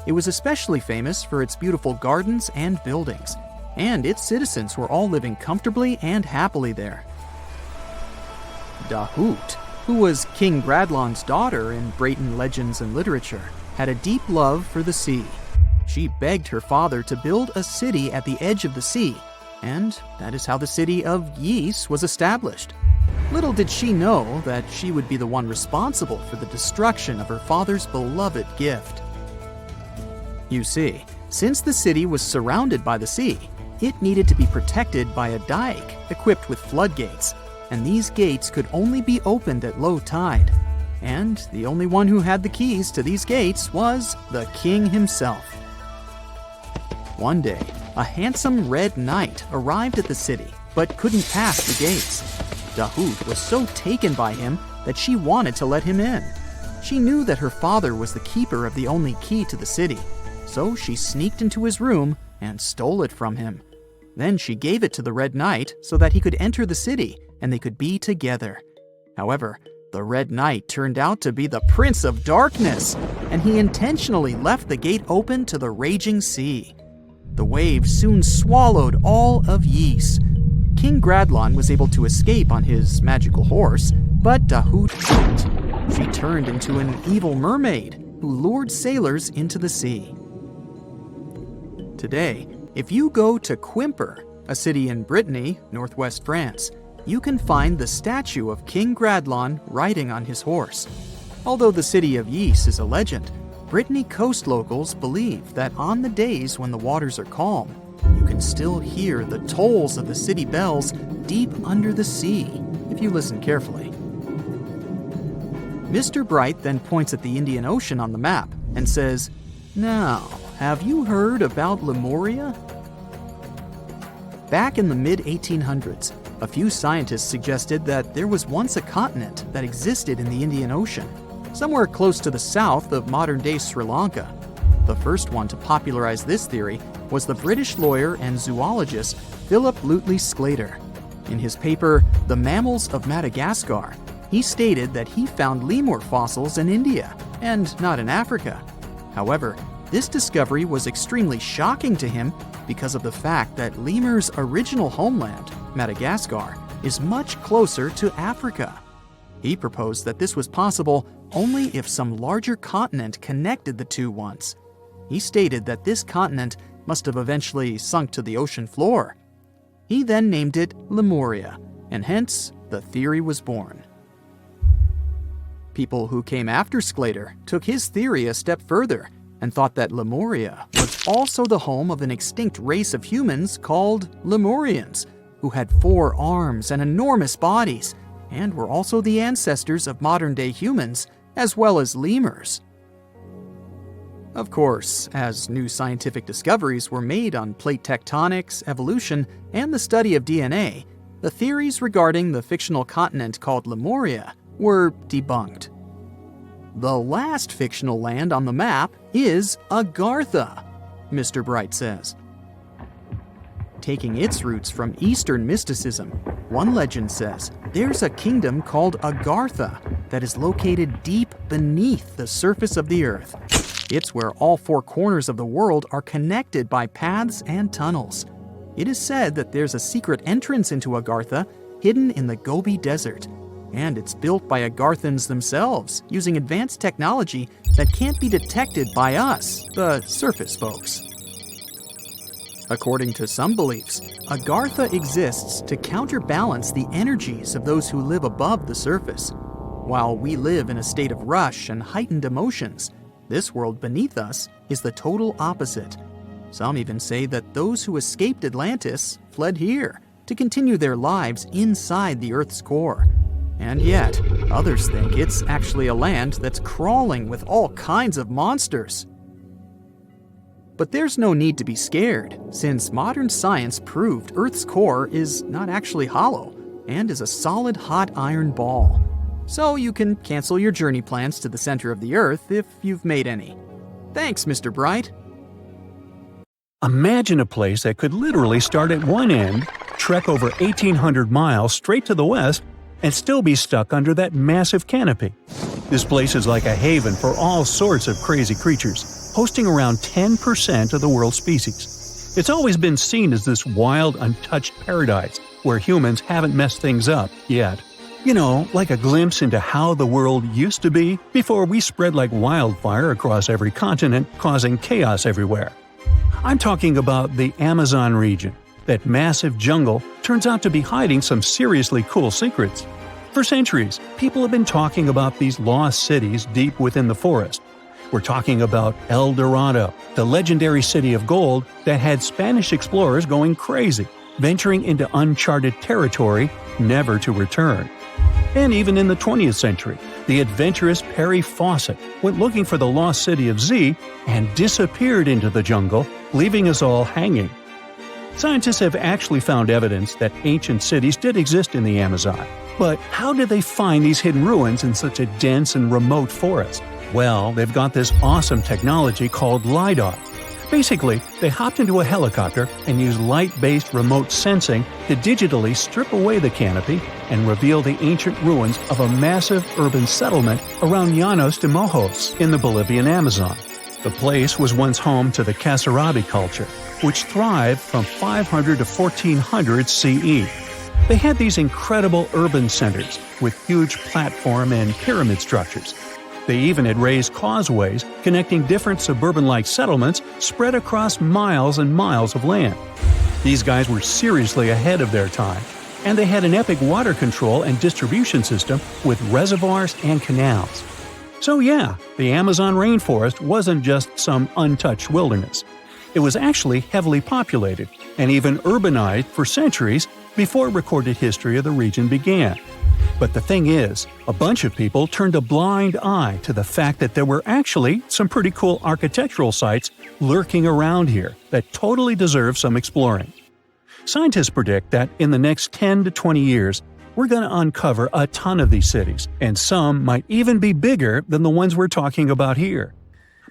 It was especially famous for its beautiful gardens and buildings, and its citizens were all living comfortably and happily there. Dahut, who was King Bradlon's daughter in Breton legends and literature, had a deep love for the sea. She begged her father to build a city at the edge of the sea, and that is how the city of Ys was established. Little did she know that she would be the one responsible for the destruction of her father's beloved gift. You see, since the city was surrounded by the sea, it needed to be protected by a dike equipped with floodgates, and these gates could only be opened at low tide. And the only one who had the keys to these gates was the king himself. One day, a handsome red knight arrived at the city, but couldn't pass the gates. Dahut was so taken by him that she wanted to let him in. She knew that her father was the keeper of the only key to the city, so she sneaked into his room and stole it from him. Then she gave it to the Red Knight so that he could enter the city and they could be together. However, the Red Knight turned out to be the Prince of Darkness, and he intentionally left the gate open to the raging sea. The waves soon swallowed all of Ys. King Bradlon was able to escape on his magical horse, but Dahut couldn't. She turned into an evil mermaid who lured sailors into the sea. Today, if you go to Quimper, a city in Brittany, northwest France, you can find the statue of King Bradlon riding on his horse. Although the city of Ys is a legend, Brittany coast locals believe that on the days when the waters are calm, you can still hear the tolls of the city bells deep under the sea, if you listen carefully. Mr. Bright then points at the Indian Ocean on the map and says, "Now, have you heard about Lemuria?" Back in the mid-1800s, a few scientists suggested that there was once a continent that existed in the Indian Ocean, somewhere close to the south of modern-day Sri Lanka. The first one to popularize this theory was the British lawyer and zoologist Philip Lutley Sclater. In his paper, The Mammals of Madagascar, he stated that he found lemur fossils in India, and not in Africa. However, this discovery was extremely shocking to him because of the fact that lemurs' original homeland, Madagascar, is much closer to Africa. He proposed that this was possible only if some larger continent connected the two once. He stated that this continent must have eventually sunk to the ocean floor. He then named it Lemuria, and hence the theory was born. People who came after Sclater took his theory a step further and thought that Lemuria was also the home of an extinct race of humans called Lemurians, who had 4 arms and enormous bodies, and were also the ancestors of modern-day humans, as well as lemurs. Of course, as new scientific discoveries were made on plate tectonics, evolution, and the study of DNA, the theories regarding the fictional continent called Lemuria were debunked. The last fictional land on the map is Agartha, Mr. Bright says. Taking its roots from Eastern mysticism, one legend says there's a kingdom called Agartha that is located deep beneath the surface of the earth. It's where all 4 corners of the world are connected by paths and tunnels. It is said that there's a secret entrance into Agartha hidden in the Gobi Desert, and it's built by Agarthans themselves using advanced technology that can't be detected by us, the surface folks. According to some beliefs, Agartha exists to counterbalance the energies of those who live above the surface. While we live in a state of rush and heightened emotions, this world beneath us is the total opposite. Some even say that those who escaped Atlantis fled here to continue their lives inside the Earth's core. And yet, others think it's actually a land that's crawling with all kinds of monsters. But there's no need to be scared, since modern science proved Earth's core is not actually hollow and is a solid hot iron ball. So you can cancel your journey plans to the center of the Earth if you've made any. Thanks, Mr. Bright. Imagine a place that could literally start at one end, trek over 1,800 miles straight to the west, and still be stuck under that massive canopy. This place is like a haven for all sorts of crazy creatures, hosting around 10% of the world's species. It's always been seen as this wild, untouched paradise where humans haven't messed things up yet. You know, like a glimpse into how the world used to be before we spread like wildfire across every continent, causing chaos everywhere. I'm talking about the Amazon region. That massive jungle turns out to be hiding some seriously cool secrets. For centuries, people have been talking about these lost cities deep within the forest. We're talking about El Dorado, the legendary city of gold that had Spanish explorers going crazy, venturing into uncharted territory, never to return. And even in the 20th century, the adventurous Perry Fawcett went looking for the lost city of Z and disappeared into the jungle, leaving us all hanging. Scientists have actually found evidence that ancient cities did exist in the Amazon. But how did they find these hidden ruins in such a dense and remote forest? Well, they've got this awesome technology called LiDAR. Basically, they hopped into a helicopter and used light-based remote sensing to digitally strip away the canopy and reveal the ancient ruins of a massive urban settlement around Llanos de Mojos in the Bolivian Amazon. The place was once home to the Casarabi culture, which thrived from 500 to 1400 CE. They had these incredible urban centers with huge platform and pyramid structures. They even had raised causeways connecting different suburban-like settlements spread across miles and miles of land. These guys were seriously ahead of their time, and they had an epic water control and distribution system with reservoirs and canals. So yeah, the Amazon rainforest wasn't just some untouched wilderness. It was actually heavily populated and even urbanized for centuries before recorded history of the region began. But the thing is, a bunch of people turned a blind eye to the fact that there were actually some pretty cool architectural sites lurking around here that totally deserve some exploring. Scientists predict that in the next 10 to 20 years, we're going to uncover a ton of these cities, and some might even be bigger than the ones we're talking about here.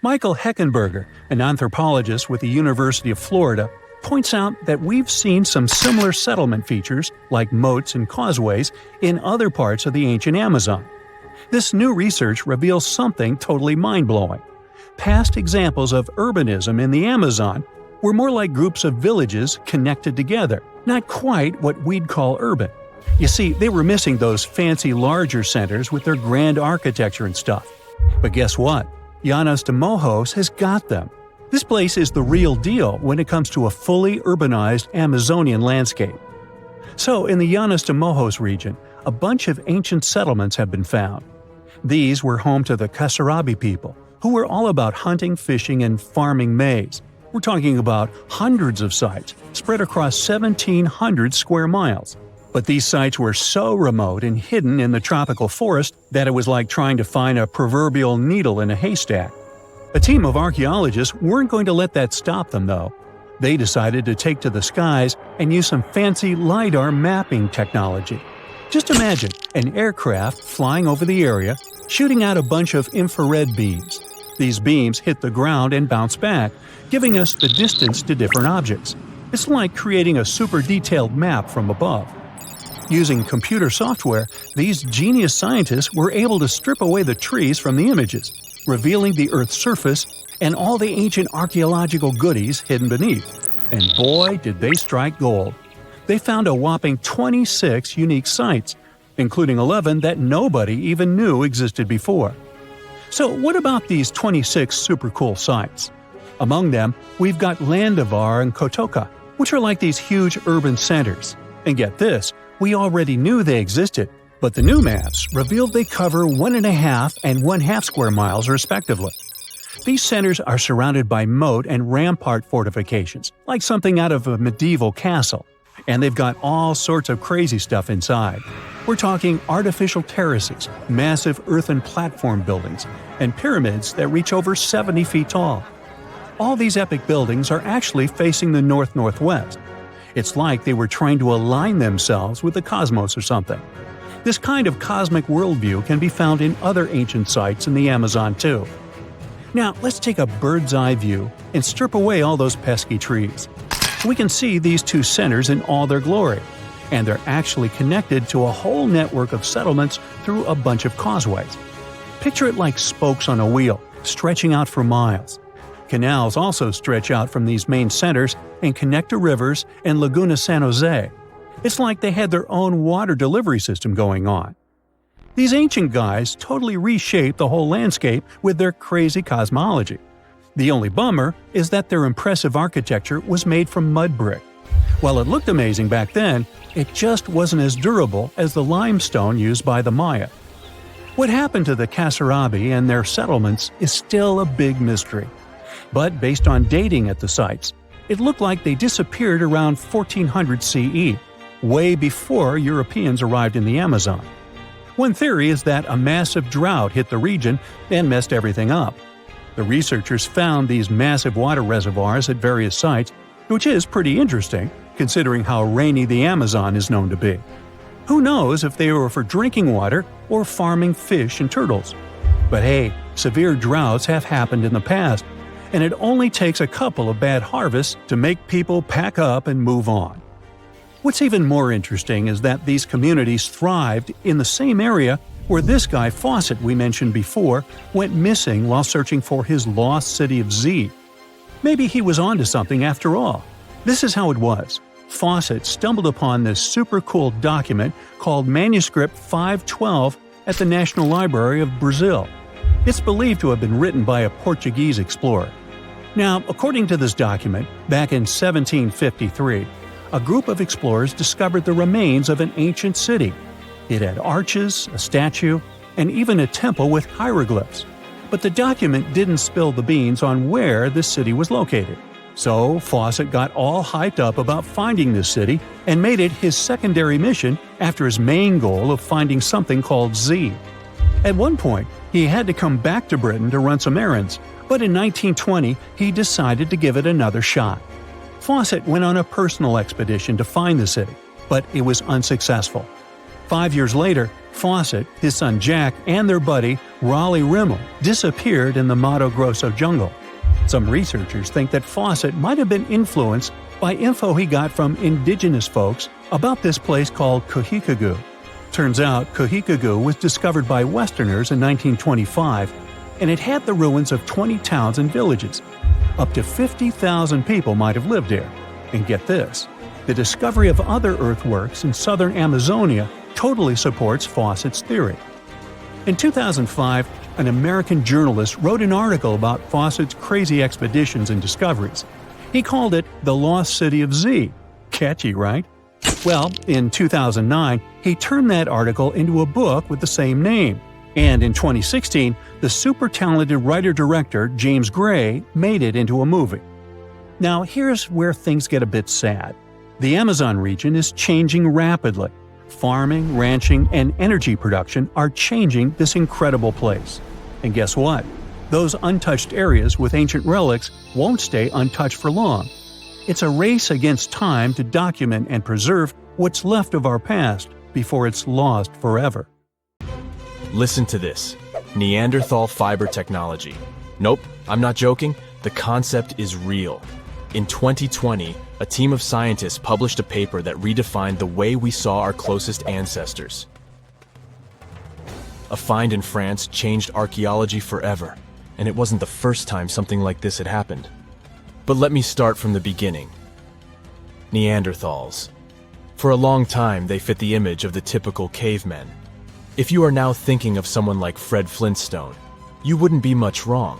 Michael Heckenberger, an anthropologist with the University of Florida, points out that we've seen some similar settlement features, like moats and causeways, in other parts of the ancient Amazon. This new research reveals something totally mind-blowing. Past examples of urbanism in the Amazon were more like groups of villages connected together, not quite what we'd call urban. You see, they were missing those fancy larger centers with their grand architecture and stuff. But guess what? Llanos de Mojos has got them. This place is the real deal when it comes to a fully urbanized Amazonian landscape. So, in the Llanos de Mojos region, a bunch of ancient settlements have been found. These were home to the Kasarabi people, who were all about hunting, fishing, and farming maize. We're talking about hundreds of sites, spread across 1,700 square miles. But these sites were so remote and hidden in the tropical forest that it was like trying to find a proverbial needle in a haystack. A team of archaeologists weren't going to let that stop them, though. They decided to take to the skies and use some fancy LiDAR mapping technology. Just imagine an aircraft flying over the area, shooting out a bunch of infrared beams. These beams hit the ground and bounce back, giving us the distance to different objects. It's like creating a super detailed map from above. Using computer software, these genius scientists were able to strip away the trees from the images, revealing the Earth's surface and all the ancient archaeological goodies hidden beneath. And boy, did they strike gold. They found a whopping 26 unique sites, including 11 that nobody even knew existed before. So what about these 26 super cool sites? Among them, we've got Landivar and Kotoka, which are like these huge urban centers. And get this, we already knew they existed, but the new maps revealed they cover 1.5 and 1/2 square miles respectively. These centers are surrounded by moat and rampart fortifications, like something out of a medieval castle. And they've got all sorts of crazy stuff inside. We're talking artificial terraces, massive earthen platform buildings, and pyramids that reach over 70 feet tall. All these epic buildings are actually facing the north-northwest. It's like they were trying to align themselves with the cosmos or something. This kind of cosmic worldview can be found in other ancient sites in the Amazon too. Now, let's take a bird's-eye view and strip away all those pesky trees. We can see these two centers in all their glory, and they're actually connected to a whole network of settlements through a bunch of causeways. Picture it like spokes on a wheel, stretching out for miles. Canals also stretch out from these main centers and connect to rivers and Laguna San Jose. It's like they had their own water delivery system going on. These ancient guys totally reshaped the whole landscape with their crazy cosmology. The only bummer is that their impressive architecture was made from mud brick. While it looked amazing back then, it just wasn't as durable as the limestone used by the Maya. What happened to the Kasarabi and their settlements is still a big mystery. But based on dating at the sites, it looked like they disappeared around 1400 CE, way before Europeans arrived in the Amazon. One theory is that a massive drought hit the region and messed everything up. The researchers found these massive water reservoirs at various sites, which is pretty interesting, considering how rainy the Amazon is known to be. Who knows if they were for drinking water or farming fish and turtles? But hey, severe droughts have happened in the past, and it only takes a couple of bad harvests to make people pack up and move on. What's even more interesting is that these communities thrived in the same area where this guy Fawcett we mentioned before went missing while searching for his lost city of Z. Maybe he was onto something after all. This is how it was. Fawcett stumbled upon this super cool document called Manuscript 512 at the National Library of Brazil. It's believed to have been written by a Portuguese explorer. Now, according to this document, back in 1753, a group of explorers discovered the remains of an ancient city. It had arches, a statue, and even a temple with hieroglyphs. But the document didn't spill the beans on where this city was located. So Fawcett got all hyped up about finding this city and made it his secondary mission after his main goal of finding something called Z. At one point, he had to come back to Britain to run some errands, but in 1920 he decided to give it another shot. Fawcett went on a personal expedition to find the city, but it was unsuccessful. 5 years later, Fawcett, his son Jack, and their buddy Raleigh Rimmel disappeared in the Mato Grosso jungle. Some researchers think that Fawcett might have been influenced by info he got from indigenous folks about this place called Cohicogu. Turns out Cohicogu was discovered by Westerners in 1925, and it had the ruins of 20 towns and villages. Up to 50,000 people might have lived here. And get this, the discovery of other earthworks in southern Amazonia totally supports Fawcett's theory. In 2005, an American journalist wrote an article about Fawcett's crazy expeditions and discoveries. He called it The Lost City of Z. Catchy, right? Well, in 2009, he turned that article into a book with the same name. And in 2016, the super talented writer-director James Gray made it into a movie. Now, here's where things get a bit sad. The Amazon region is changing rapidly. Farming, ranching, and energy production are changing this incredible place. And guess what? Those untouched areas with ancient relics won't stay untouched for long. It's a race against time to document and preserve what's left of our past before it's lost forever. Listen to this. Neanderthal fiber technology. Nope, I'm not joking. The concept is real. In 2020, a team of scientists published a paper that redefined the way we saw our closest ancestors. A find in France changed archaeology forever, and it wasn't the first time something like this had happened. But let me start from the beginning. Neanderthals. For a long time, they fit the image of the typical cavemen. If you are now thinking of someone like Fred Flintstone, you wouldn't be much wrong.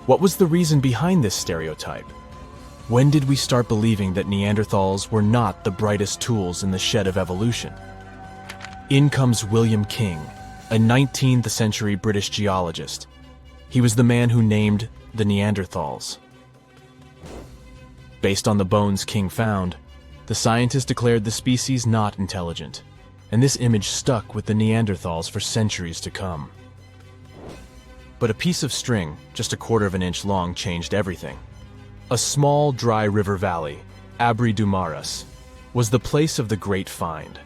What was the reason behind this stereotype? When did we start believing that Neanderthals were not the brightest tools in the shed of evolution? In comes William King, a 19th century British geologist. He was the man who named the Neanderthals. Based on the bones King found, the scientist declared the species not intelligent, and this image stuck with the Neanderthals for centuries to come. But a piece of string, just 1/4 inch long, changed everything. A small, dry river valley, Abri du Maras, was the place of the great find.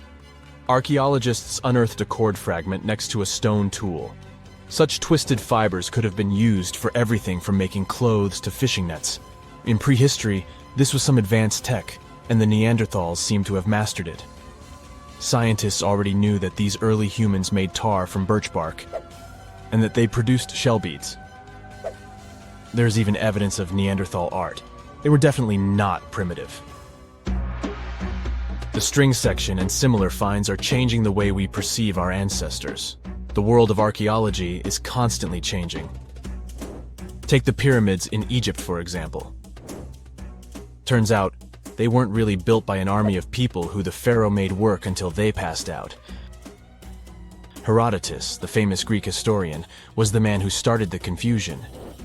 Archaeologists unearthed a cord fragment next to a stone tool. Such twisted fibers could have been used for everything from making clothes to fishing nets. In prehistory, this was some advanced tech, and the Neanderthals seemed to have mastered it. Scientists already knew that these early humans made tar from birch bark, and that they produced shell beads. There's even evidence of Neanderthal art. They were definitely not primitive. The string section and similar finds are changing the way we perceive our ancestors. The world of archaeology is constantly changing. Take the pyramids in Egypt, for example. Turns out, they weren't really built by an army of people who the pharaoh made work until they passed out. Herodotus, the famous Greek historian, was the man who started the confusion.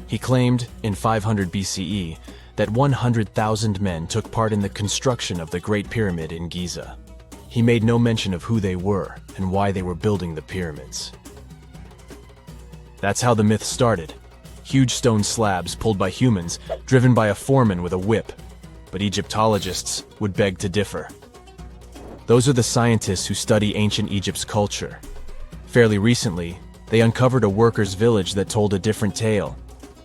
He claimed, in 500 BCE, that 100,000 men took part in the construction of the Great Pyramid in Giza. He made no mention of who they were and why they were building the pyramids. That's how the myth started. Huge stone slabs pulled by humans, driven by a foreman with a whip. But Egyptologists would beg to differ. Those are the scientists who study ancient Egypt's culture. Fairly recently, they uncovered a workers' village that told a different tale.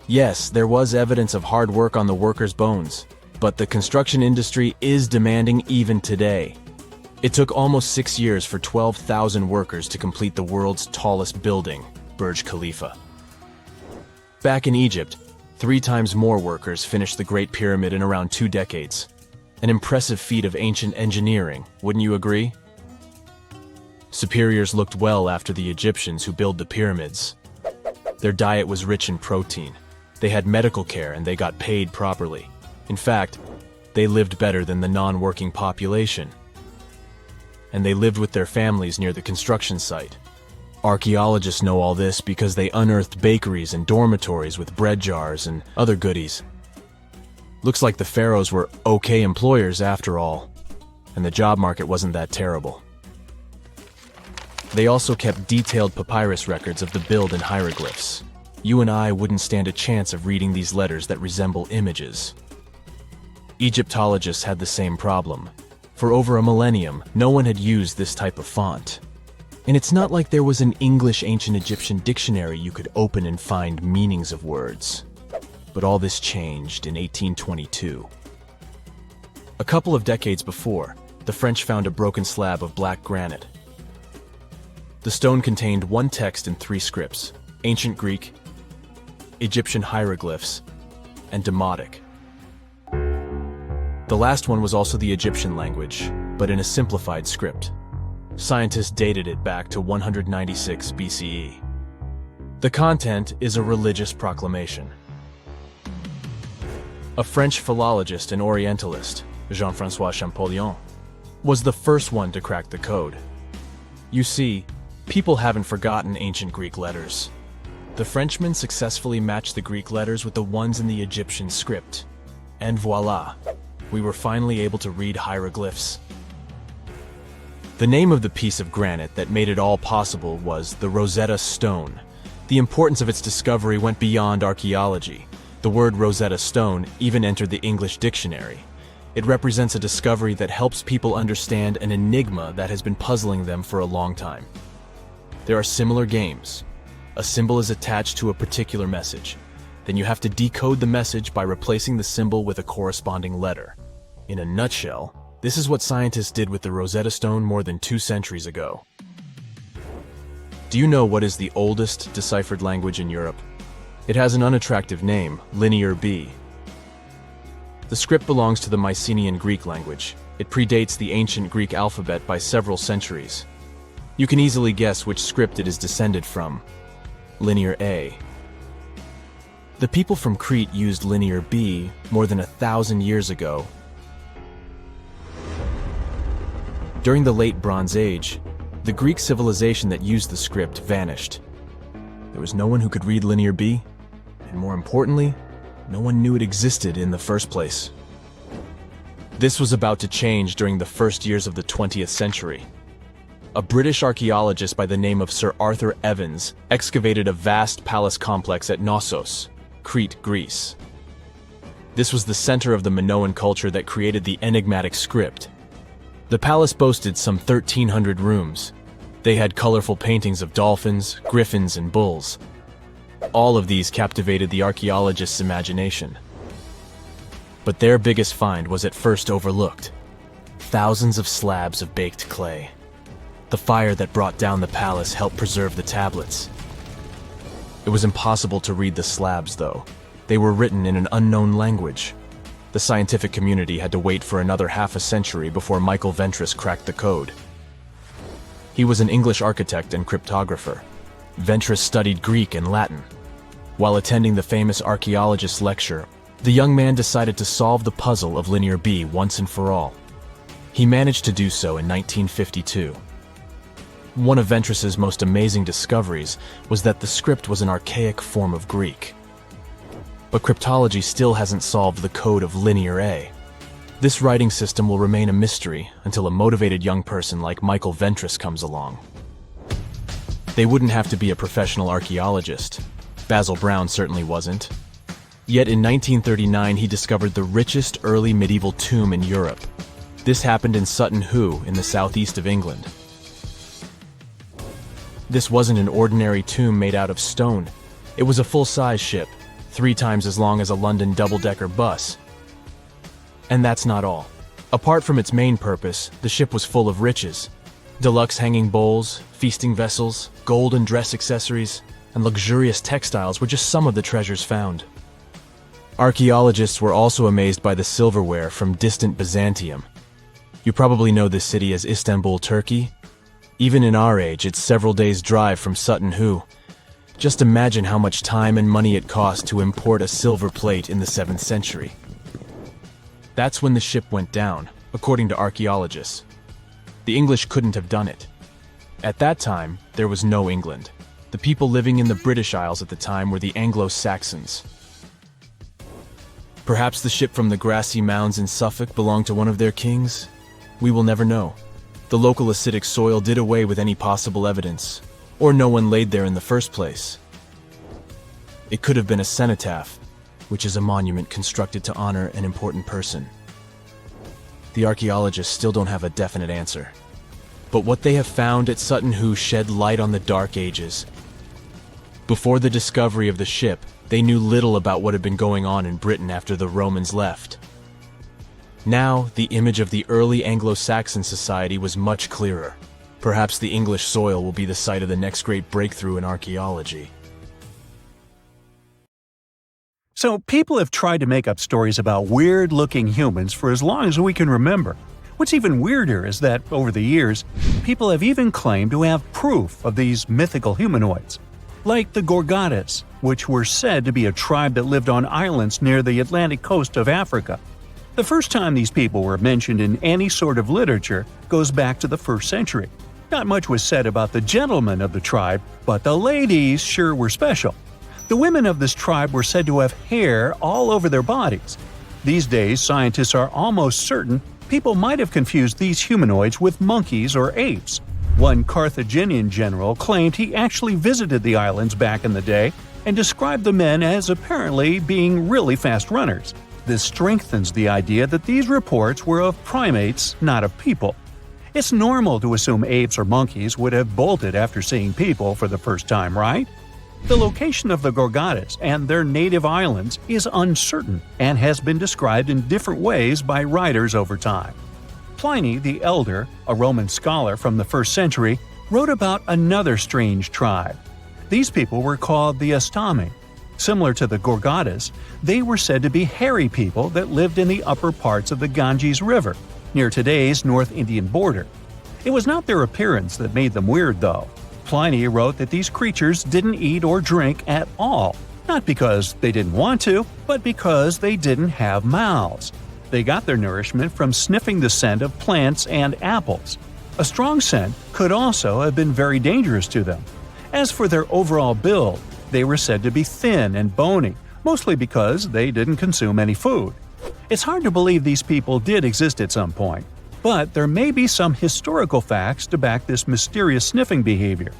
Yes, there was evidence of hard work on the workers' bones, but the construction industry is demanding even today. It took almost 6 years for 12,000 workers to complete the world's tallest building, Burj Khalifa. Back in Egypt, 3 times more workers finished the Great Pyramid in around 2 decades. An impressive feat of ancient engineering, wouldn't you agree? Superiors looked well after the Egyptians who built the pyramids. Their diet was rich in protein. They had medical care and they got paid properly. In fact, they lived better than the non-working population. And they lived with their families near the construction site. Archaeologists know all this because they unearthed bakeries and dormitories with bread jars and other goodies. Looks like the pharaohs were okay employers after all, and the job market wasn't that terrible. They also kept detailed papyrus records of the build and hieroglyphs. You and I wouldn't stand a chance of reading these letters that resemble images. Egyptologists had the same problem. For over a millennium, no one had used this type of font. And it's not like there was an English ancient Egyptian dictionary you could open and find meanings of words. But all this changed in 1822. A couple of decades before, the French found a broken slab of black granite. The stone contained one text in 3 scripts: Ancient Greek, Egyptian hieroglyphs, and Demotic. The last one was also the Egyptian language, but in a simplified script. Scientists dated it back to 196 BCE. The content is a religious proclamation. A French philologist and Orientalist, Jean-François Champollion, was the first one to crack the code. You see, people haven't forgotten ancient Greek letters. The Frenchman successfully matched the Greek letters with the ones in the Egyptian script. And voila, we were finally able to read hieroglyphs. The name of the piece of granite that made it all possible was the Rosetta Stone. The importance of its discovery went beyond archaeology. The word Rosetta Stone even entered the English dictionary. It represents a discovery that helps people understand an enigma that has been puzzling them for a long time. There are similar games. A symbol is attached to a particular message. Then you have to decode the message by replacing the symbol with a corresponding letter. In a nutshell, this is what scientists did with the Rosetta Stone more than 2 centuries ago. Do you know what is the oldest deciphered language in Europe? It has an unattractive name, Linear B. The script belongs to the Mycenaean Greek language. It predates the ancient Greek alphabet by several centuries. You can easily guess which script it is descended from. Linear A. The people from Crete used Linear B more than 1,000 years ago. During the Late Bronze Age, the Greek civilization that used the script vanished. There was no one who could read Linear B, and more importantly, no one knew it existed in the first place. This was about to change during the first years of the 20th century. A British archaeologist by the name of Sir Arthur Evans excavated a vast palace complex at Knossos, Crete, Greece. This was the center of the Minoan culture that created the enigmatic script. The palace boasted some 1,300 rooms. They had colorful paintings of dolphins, griffins, and bulls. All of these captivated the archaeologists' imagination. But their biggest find was at first overlooked: thousands of slabs of baked clay. The fire that brought down the palace helped preserve the tablets. It was impossible to read the slabs, though. They were written in an unknown language. The scientific community had to wait for another half a century before Michael Ventris cracked the code. He was an English architect and cryptographer. Ventris studied Greek and Latin. While attending the famous archaeologist lecture, the young man decided to solve the puzzle of Linear B once and for all. He managed to do so in 1952. One of Ventris's most amazing discoveries was that the script was an archaic form of Greek. But cryptology still hasn't solved the code of Linear A. This writing system will remain a mystery until a motivated young person like Michael Ventris comes along. They wouldn't have to be a professional archaeologist. Basil Brown certainly wasn't. Yet in 1939 he discovered the richest early medieval tomb in Europe. This happened in Sutton Hoo in the southeast of England. This wasn't an ordinary tomb made out of stone. It was a full-size ship, 3 times as long as a London double-decker bus. And that's not all. Apart from its main purpose, the ship was full of riches. Deluxe hanging bowls, feasting vessels, gold and dress accessories, and luxurious textiles were just some of the treasures found. Archaeologists were also amazed by the silverware from distant Byzantium. You probably know this city as Istanbul, Turkey. Even in our age, it's several days' drive from Sutton Hoo. Just imagine how much time and money it cost to import a silver plate in the 7th century. That's when the ship went down, according to archaeologists. The English couldn't have done it. At that time, there was no England. The people living in the British Isles at the time were the Anglo-Saxons. Perhaps the ship from the grassy mounds in Suffolk belonged to one of their kings? We will never know. The local acidic soil did away with any possible evidence, or no one laid there in the first place. It could have been a cenotaph, which is a monument constructed to honor an important person. The archaeologists still don't have a definite answer. But what they have found at Sutton Hoo shed light on the Dark Ages. Before the discovery of the ship, they knew little about what had been going on in Britain after the Romans left. Now, the image of the early Anglo-Saxon society was much clearer. Perhaps the English soil will be the site of the next great breakthrough in archaeology. So people have tried to make up stories about weird-looking humans for as long as we can remember. What's even weirder is that, over the years, people have even claimed to have proof of these mythical humanoids. Like the Gorgadas, which were said to be a tribe that lived on islands near the Atlantic coast of Africa. The first time these people were mentioned in any sort of literature goes back to the 1st century. Not much was said about the gentlemen of the tribe, but the ladies sure were special. The women of this tribe were said to have hair all over their bodies. These days, scientists are almost certain people might have confused these humanoids with monkeys or apes. One Carthaginian general claimed he actually visited the islands back in the day and described the men as apparently being really fast runners. This strengthens the idea that these reports were of primates, not of people. It's normal to assume apes or monkeys would have bolted after seeing people for the first time, right? The location of the Gorgadas and their native islands is uncertain and has been described in different ways by writers over time. Pliny the Elder, a Roman scholar from the 1st century, wrote about another strange tribe. These people were called the Astami. Similar to the Gorgadas, they were said to be hairy people that lived in the upper parts of the Ganges River, near today's North Indian border. It was not their appearance that made them weird, though. Pliny wrote that these creatures didn't eat or drink at all, not because they didn't want to, but because they didn't have mouths. They got their nourishment from sniffing the scent of plants and apples. A strong scent could also have been very dangerous to them. As for their overall build, they were said to be thin and bony, mostly because they didn't consume any food. It's hard to believe these people did exist at some point, but there may be some historical facts to back this mysterious sniffing behavior.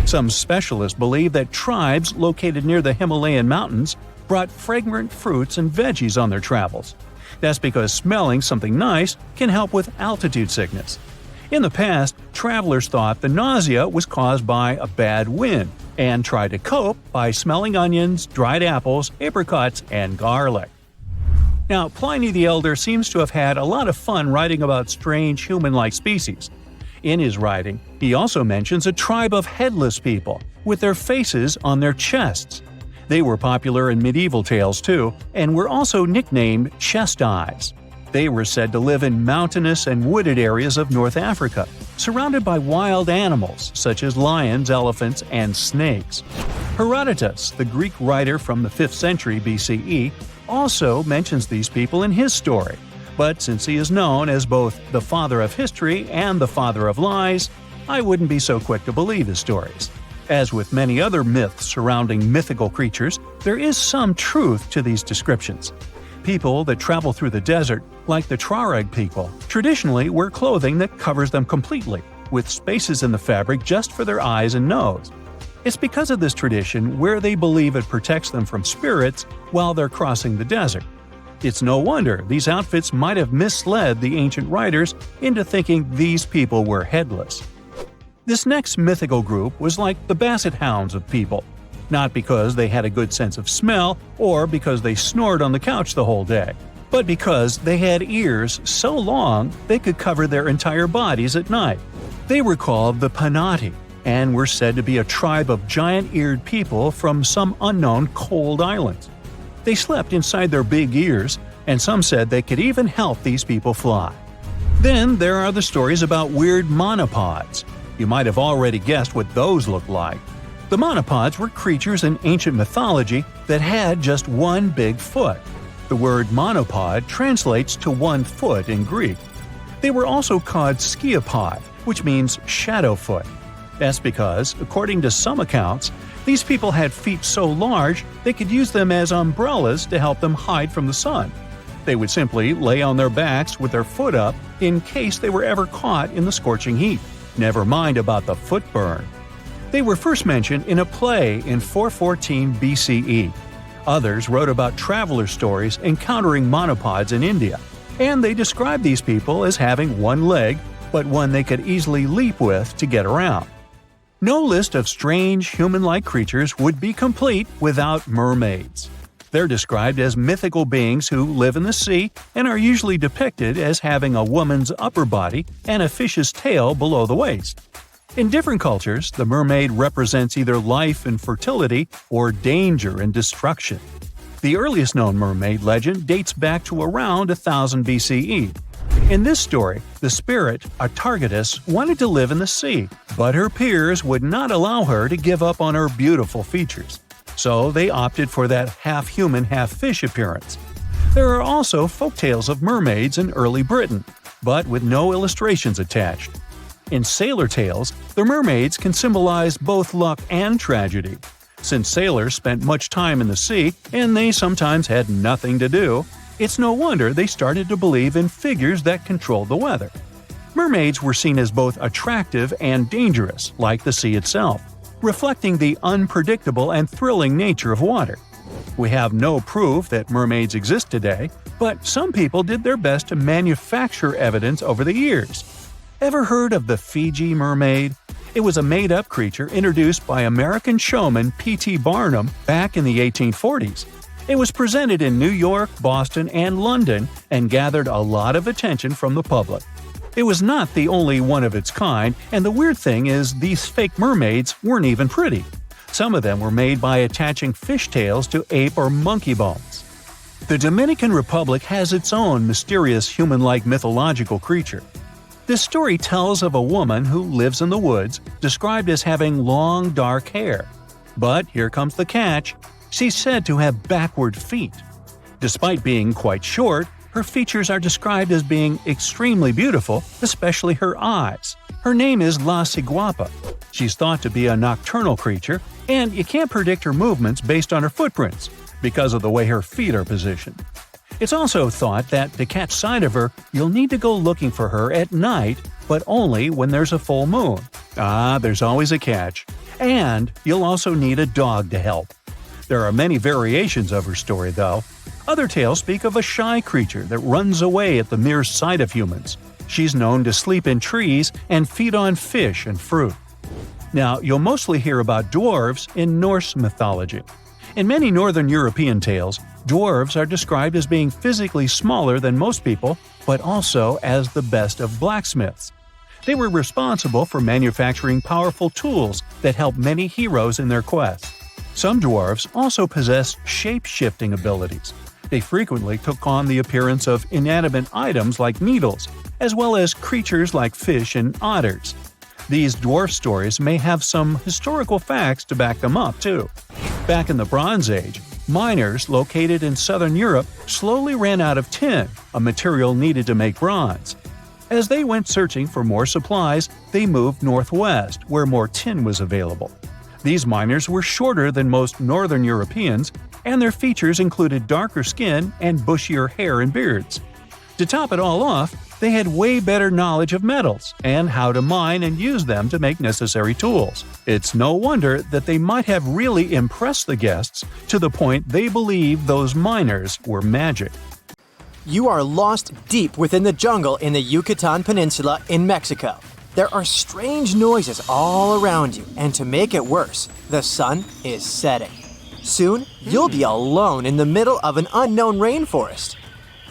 Some specialists believe that tribes located near the Himalayan mountains brought fragrant fruits and veggies on their travels. That's because smelling something nice can help with altitude sickness. In the past, travelers thought the nausea was caused by a bad wind and tried to cope by smelling onions, dried apples, apricots, and garlic. Now, Pliny the Elder seems to have had a lot of fun writing about strange human-like species. In his writing, he also mentions a tribe of headless people with their faces on their chests. They were popular in medieval tales too, and were also nicknamed chest eyes. They were said to live in mountainous and wooded areas of North Africa, surrounded by wild animals such as lions, elephants, and snakes. Herodotus, the Greek writer from the 5th century BCE, also mentions these people in his story, but since he is known as both the father of history and the father of lies, I wouldn't be so quick to believe his stories. As with many other myths surrounding mythical creatures, there is some truth to these descriptions. People that travel through the desert, like the Tuareg people, traditionally wear clothing that covers them completely, with spaces in the fabric just for their eyes and nose. It's because of this tradition where they believe it protects them from spirits while they're crossing the desert. It's no wonder these outfits might have misled the ancient writers into thinking these people were headless. This next mythical group was like the basset hounds of people, not because they had a good sense of smell or because they snored on the couch the whole day, but because they had ears so long they could cover their entire bodies at night. They were called the Panati and were said to be a tribe of giant-eared people from some unknown cold islands. They slept inside their big ears, and some said they could even help these people fly. Then there are the stories about weird monopods. You might have already guessed what those looked like. The monopods were creatures in ancient mythology that had just one big foot. The word monopod translates to 1 foot in Greek. They were also called skiapod, which means shadow foot. That's because, according to some accounts, These people had feet so large they could use them as umbrellas to help them hide from the sun. They would simply lay on their backs with their foot up in case they were ever caught in the scorching heat. Never mind about the foot burn. They were first mentioned in a play in 414 BCE. Others wrote about traveler stories encountering monopods in India, and they described these people as having one leg, but one they could easily leap with to get around. No list of strange, human-like creatures would be complete without mermaids. They're described as mythical beings who live in the sea and are usually depicted as having a woman's upper body and a fish's tail below the waist. In different cultures, the mermaid represents either life and fertility or danger and destruction. The earliest known mermaid legend dates back to around 1000 BCE. In this story, the spirit, Archaeologists, wanted to live in the sea, but her peers would not allow her to give up on her beautiful features. So they opted for that half-human, half-fish appearance. There are also folktales of mermaids in early Britain, but with no illustrations attached. In sailor tales, the mermaids can symbolize both luck and tragedy. Since sailors spent much time in the sea and they sometimes had nothing to do, it's no wonder they started to believe in figures that controlled the weather. Mermaids were seen as both attractive and dangerous, like the sea itself, reflecting the unpredictable and thrilling nature of water. We have no proof that mermaids exist today, but some people did their best to manufacture evidence over the years. Ever heard of the Fiji mermaid? It was a made-up creature introduced by American showman P.T. Barnum back in the 1840s. It was presented in New York, Boston, and London and gathered a lot of attention from the public. It was not the only one of its kind, and the weird thing is these fake mermaids weren't even pretty. Some of them were made by attaching fish tails to ape or monkey bones. The Dominican Republic has its own mysterious human-like mythological creature. This story tells of a woman who lives in the woods, described as having long, dark hair. But here comes the catch: she's said to have backward feet. Despite being quite short, her features are described as being extremely beautiful, especially her eyes. Her name is La Ciguapa. She's thought to be a nocturnal creature, and you can't predict her movements based on her footprints, because of the way her feet are positioned. It's also thought that to catch sight of her, you'll need to go looking for her at night, but only when there's a full moon. There's always a catch. And you'll also need a dog to help. There are many variations of her story, though. Other tales speak of a shy creature that runs away at the mere sight of humans. She's known to sleep in trees and feed on fish and fruit. Now, you'll mostly hear about dwarves in Norse mythology. In many Northern European tales, dwarves are described as being physically smaller than most people, but also as the best of blacksmiths. They were responsible for manufacturing powerful tools that helped many heroes in their quest. Some dwarves also possessed shape-shifting abilities. They frequently took on the appearance of inanimate items like needles, as well as creatures like fish and otters. These dwarf stories may have some historical facts to back them up, too. Back in the Bronze Age, miners located in southern Europe slowly ran out of tin, a material needed to make bronze. As they went searching for more supplies, they moved northwest, where more tin was available. These miners were shorter than most Northern Europeans, and their features included darker skin and bushier hair and beards. To top it all off, they had way better knowledge of metals and how to mine and use them to make necessary tools. It's no wonder that they might have really impressed the guests to the point they believed those miners were magic. You are lost deep within the jungle in the Yucatan Peninsula in Mexico. There are strange noises all around you, and to make it worse, the sun is setting. Soon, you'll be alone in the middle of an unknown rainforest.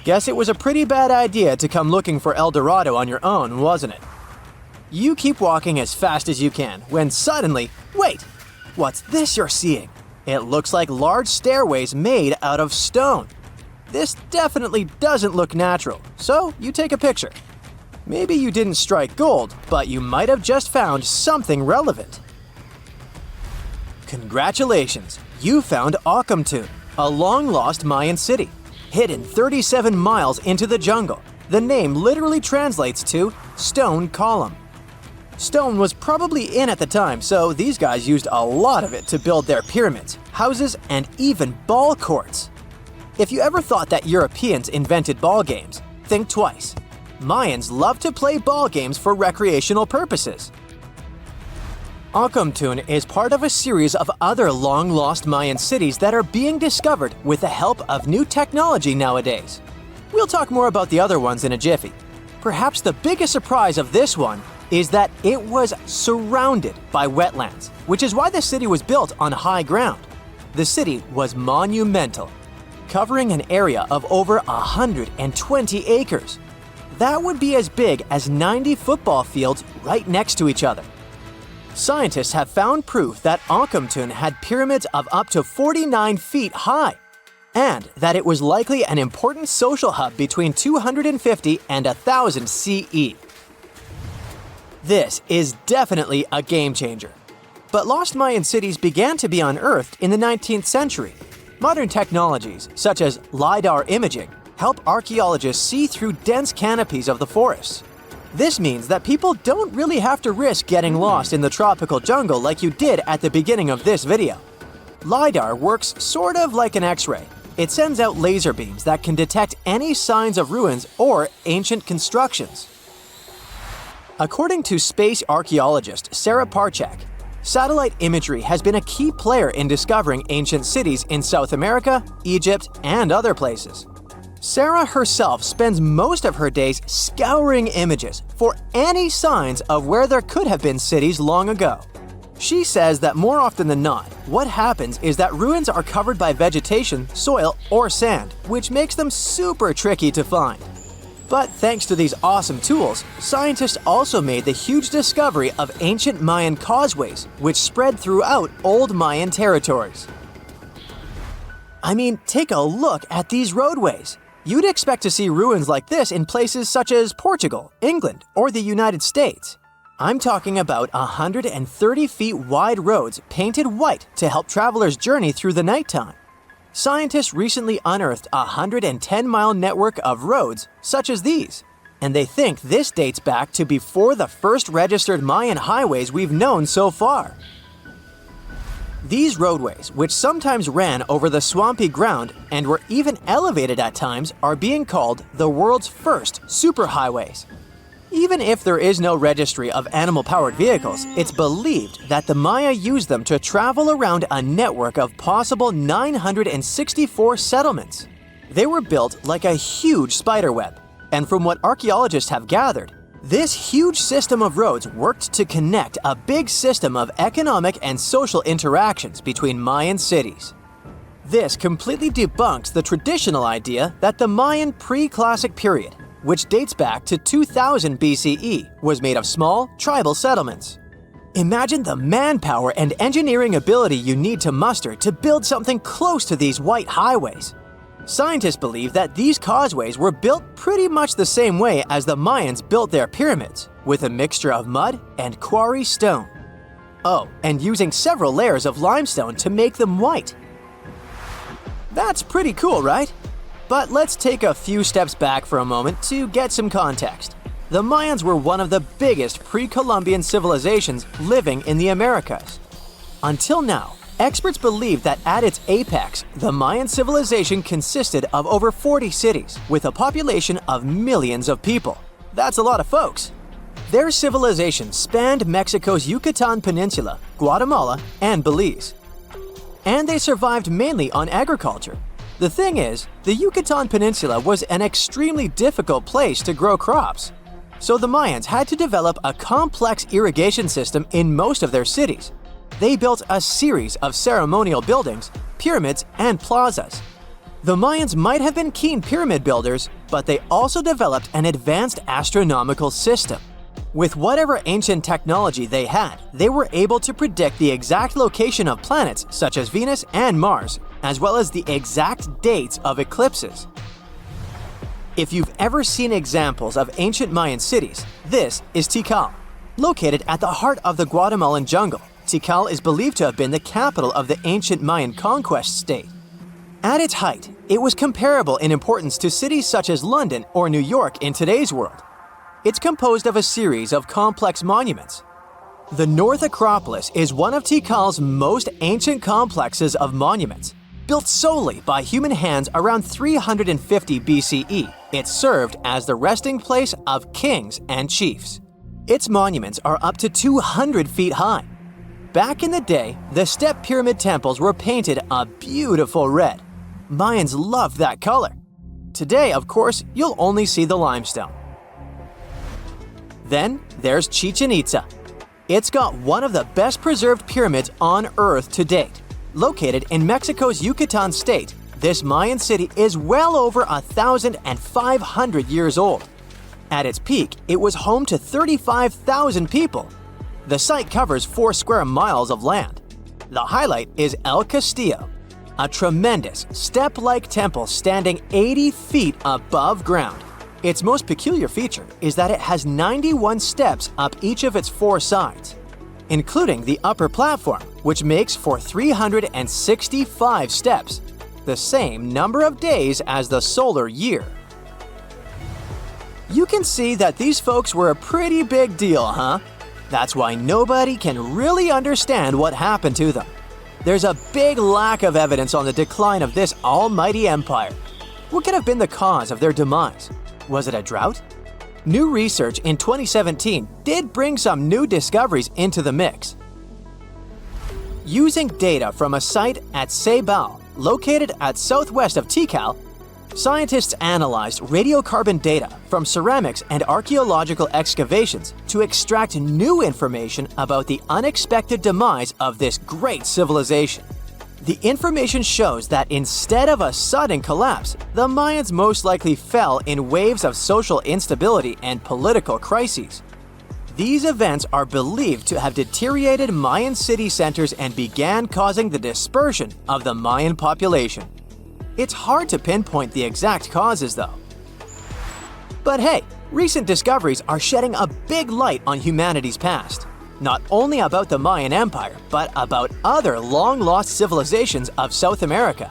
Guess it was a pretty bad idea to come looking for El Dorado on your own, wasn't it? You keep walking as fast as you can, when suddenly, wait! What's this you're seeing? It looks like large stairways made out of stone. This definitely doesn't look natural, so you take a picture. Maybe you didn't strike gold, but you might have just found something relevant. Congratulations! You found Akamtun, a long-lost Mayan city, hidden 37 miles into the jungle. The name literally translates to stone column. Stone was probably in at the time, so these guys used a lot of it to build their pyramids, houses, and even ball courts. If you ever thought that Europeans invented ball games, think twice. Mayans loved to play ball games for recreational purposes. Akhumtun is part of a series of other long-lost Mayan cities that are being discovered with the help of new technology nowadays. We'll talk more about the other ones in a jiffy. Perhaps the biggest surprise of this one is that it was surrounded by wetlands, which is why the city was built on high ground. The city was monumental, covering an area of over 120 acres. That would be as big as 90 football fields right next to each other. Scientists have found proof that Akhumtun had pyramids of up to 49 feet high, and that it was likely an important social hub between 250 and 1000 CE. This is definitely a game changer. But lost Mayan cities began to be unearthed in the 19th century. Modern technologies, such as LiDAR imaging, help archaeologists see through dense canopies of the forests. This means that people don't really have to risk getting lost in the tropical jungle like you did at the beginning of this video. LiDAR works sort of like an X-ray. It sends out laser beams that can detect any signs of ruins or ancient constructions. According to space archaeologist Serapeum, satellite imagery has been a key player in discovering ancient cities in South America, Egypt, and other places. Sarah herself spends most of her days scouring images for any signs of where there could have been cities long ago. She says that more often than not, what happens is that ruins are covered by vegetation, soil, or sand, which makes them super tricky to find. But thanks to these awesome tools, scientists also made the huge discovery of ancient Mayan causeways, which spread throughout old Mayan territories. I mean, take a look at these roadways. You'd expect to see ruins like this in places such as Portugal, England, or the United States. I'm talking about 130 feet wide roads painted white to help travelers journey through the nighttime. Scientists recently unearthed a 110-mile network of roads such as these, and they think this dates back to before the first registered Mayan highways we've known so far. These roadways, which sometimes ran over the swampy ground and were even elevated at times, are being called the world's first superhighways. Even if there is no registry of animal-powered vehicles, it's believed that the Maya used them to travel around a network of possible 964 settlements. They were built like a huge spiderweb, and from what archaeologists have gathered, this huge system of roads worked to connect a big system of economic and social interactions between Mayan cities. This completely debunks the traditional idea that the Mayan pre-classic period, which dates back to 2000 BCE, was made of small, tribal settlements. Imagine the manpower and engineering ability you need to muster to build something close to these white highways. Scientists believe that these causeways were built pretty much the same way as the Mayans built their pyramids, with a mixture of mud and quarry stone. Oh, and using several layers of limestone to make them white. That's pretty cool, right? But let's take a few steps back for a moment to get some context. The Mayans were one of the biggest pre-Columbian civilizations living in the Americas. Until now, experts believe that at its apex, the Mayan civilization consisted of over 40 cities with a population of millions of people. That's a lot of folks. Their civilization spanned Mexico's Yucatan Peninsula, Guatemala, and Belize. And they survived mainly on agriculture. The thing is, the Yucatan Peninsula was an extremely difficult place to grow crops. So the Mayans had to develop a complex irrigation system in most of their cities. They built a series of ceremonial buildings, pyramids, and plazas. The Mayans might have been keen pyramid builders, but they also developed an advanced astronomical system. With whatever ancient technology they had, they were able to predict the exact location of planets such as Venus and Mars, as well as the exact dates of eclipses. If you've ever seen examples of ancient Mayan cities, this is Tikal. Located at the heart of the Guatemalan jungle, Tikal is believed to have been the capital of the ancient Mayan conquest state. At its height, it was comparable in importance to cities such as London or New York in today's world. It's composed of a series of complex monuments, The North Acropolis is one of Tikal's most ancient complexes of monuments. Built solely by human hands around 350 BCE, it served as the resting place of kings and chiefs. Its monuments are up to 200 feet high. Back in the day, the step pyramid temples were painted a beautiful red. Mayans loved that color. Today, of course, you'll only see the limestone. Then there's Chichen Itza. It's got one of the best preserved pyramids on Earth to date. Located in Mexico's Yucatan state, this Mayan city is well over 1,500 years old. At its peak, it was home to 35,000 people. The site covers 4 square miles of land. The highlight is El Castillo, a tremendous step-like temple standing 80 feet above ground. Its most peculiar feature is that it has 91 steps up each of its 4 sides, including the upper platform, which makes for 365 steps, the same number of days as the solar year. You can see that these folks were a pretty big deal, huh? That's why nobody can really understand what happened to them. There's a big lack of evidence on the decline of this almighty empire. What could have been the cause of their demise? Was it a drought? New research in 2017 did bring some new discoveries into the mix. Using data from a site at Ceibal, located at southwest of Tikal, scientists analyzed radiocarbon data from ceramics and archaeological excavations to extract new information about the unexpected demise of this great civilization. The information shows that instead of a sudden collapse, the Mayans most likely fell in waves of social instability and political crises. These events are believed to have deteriorated Mayan city centers and began causing the dispersion of the Mayan population. It's hard to pinpoint the exact causes, though. But hey, recent discoveries are shedding a big light on humanity's past. Not only about the Mayan Empire, but about other long-lost civilizations of South America.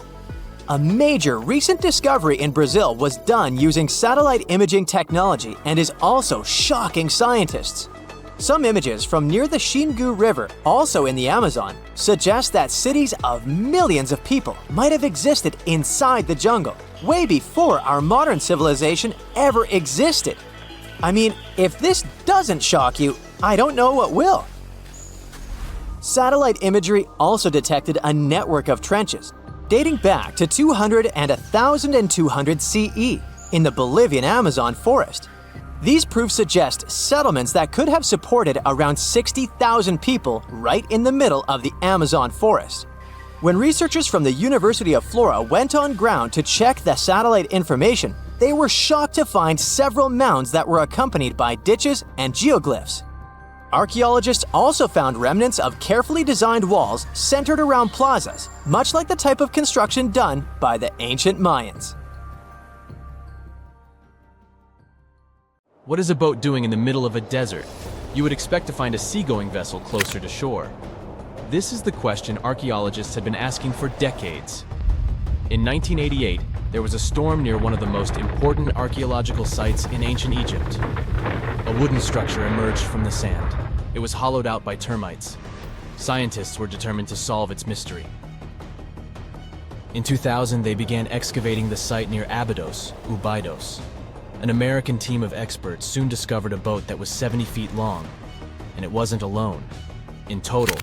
A major recent discovery in Brazil was done using satellite imaging technology and is also shocking scientists. Some images from near the Xingu River, also in the Amazon, suggest that cities of millions of people might have existed inside the jungle, way before our modern civilization ever existed. I mean, if this doesn't shock you, I don't know what will. Satellite imagery also detected a network of trenches dating back to 200 and 1200 CE in the Bolivian Amazon forest. These proofs suggest settlements that could have supported around 60,000 people right in the middle of the Amazon forest. When researchers from the University of Florida went on ground to check the satellite information, they were shocked to find several mounds that were accompanied by ditches and geoglyphs. Archaeologists also found remnants of carefully designed walls centered around plazas, much like the type of construction done by the ancient Mayans. What is a boat doing in the middle of a desert? You would expect to find a seagoing vessel closer to shore. This is the question archaeologists had been asking for decades. In 1988, there was a storm near one of the most important archaeological sites in ancient Egypt. A wooden structure emerged from the sand. It was hollowed out by termites. Scientists were determined to solve its mystery. In 2000, they began excavating the site near Abydos, Ubidos. An American team of experts soon discovered a boat that was 70 feet long, and it wasn't alone. In total,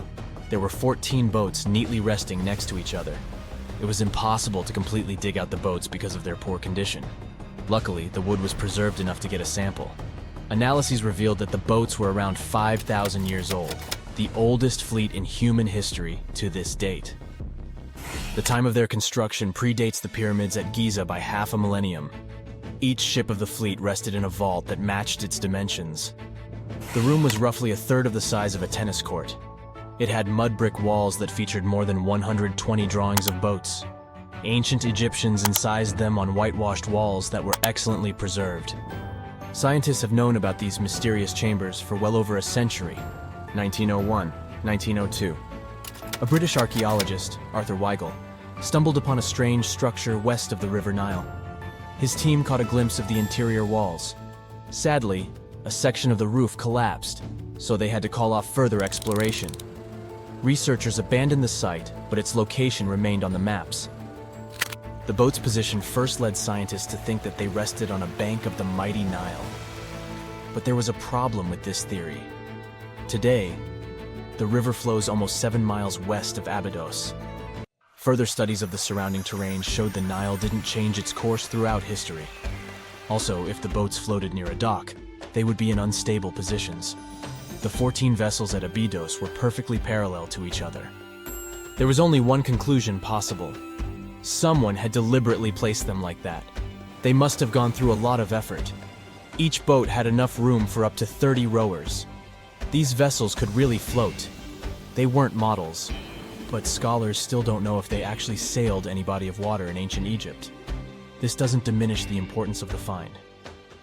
there were 14 boats neatly resting next to each other. It was impossible to completely dig out the boats because of their poor condition. Luckily, the wood was preserved enough to get a sample. Analyses revealed that the boats were around 5,000 years old, the oldest fleet in human history to this date. The time of their construction predates the pyramids at Giza by half a millennium. Each ship of the fleet rested in a vault that matched its dimensions. The room was roughly a third of the size of a tennis court. It had mud brick walls that featured more than 120 drawings of boats. Ancient Egyptians incised them on whitewashed walls that were excellently preserved. Scientists have known about these mysterious chambers for well over a century. 1901, 1902. A British archaeologist, Arthur Weigel, stumbled upon a strange structure west of the River Nile. His team caught a glimpse of the interior walls. Sadly, a section of the roof collapsed, so they had to call off further exploration. Researchers abandoned the site, but its location remained on the maps. The boat's position first led scientists to think that they rested on a bank of the mighty Nile. But there was a problem with this theory. Today, the river flows almost 7 miles west of Abydos. Further studies of the surrounding terrain showed the Nile didn't change its course throughout history. Also, if the boats floated near a dock, they would be in unstable positions. The 14 vessels at Abydos were perfectly parallel to each other. There was only one conclusion possible. Someone had deliberately placed them like that. They must have gone through a lot of effort. Each boat had enough room for up to 30 rowers. These vessels could really float. They weren't models, but scholars still don't know if they actually sailed any body of water in ancient Egypt. This doesn't diminish the importance of the find.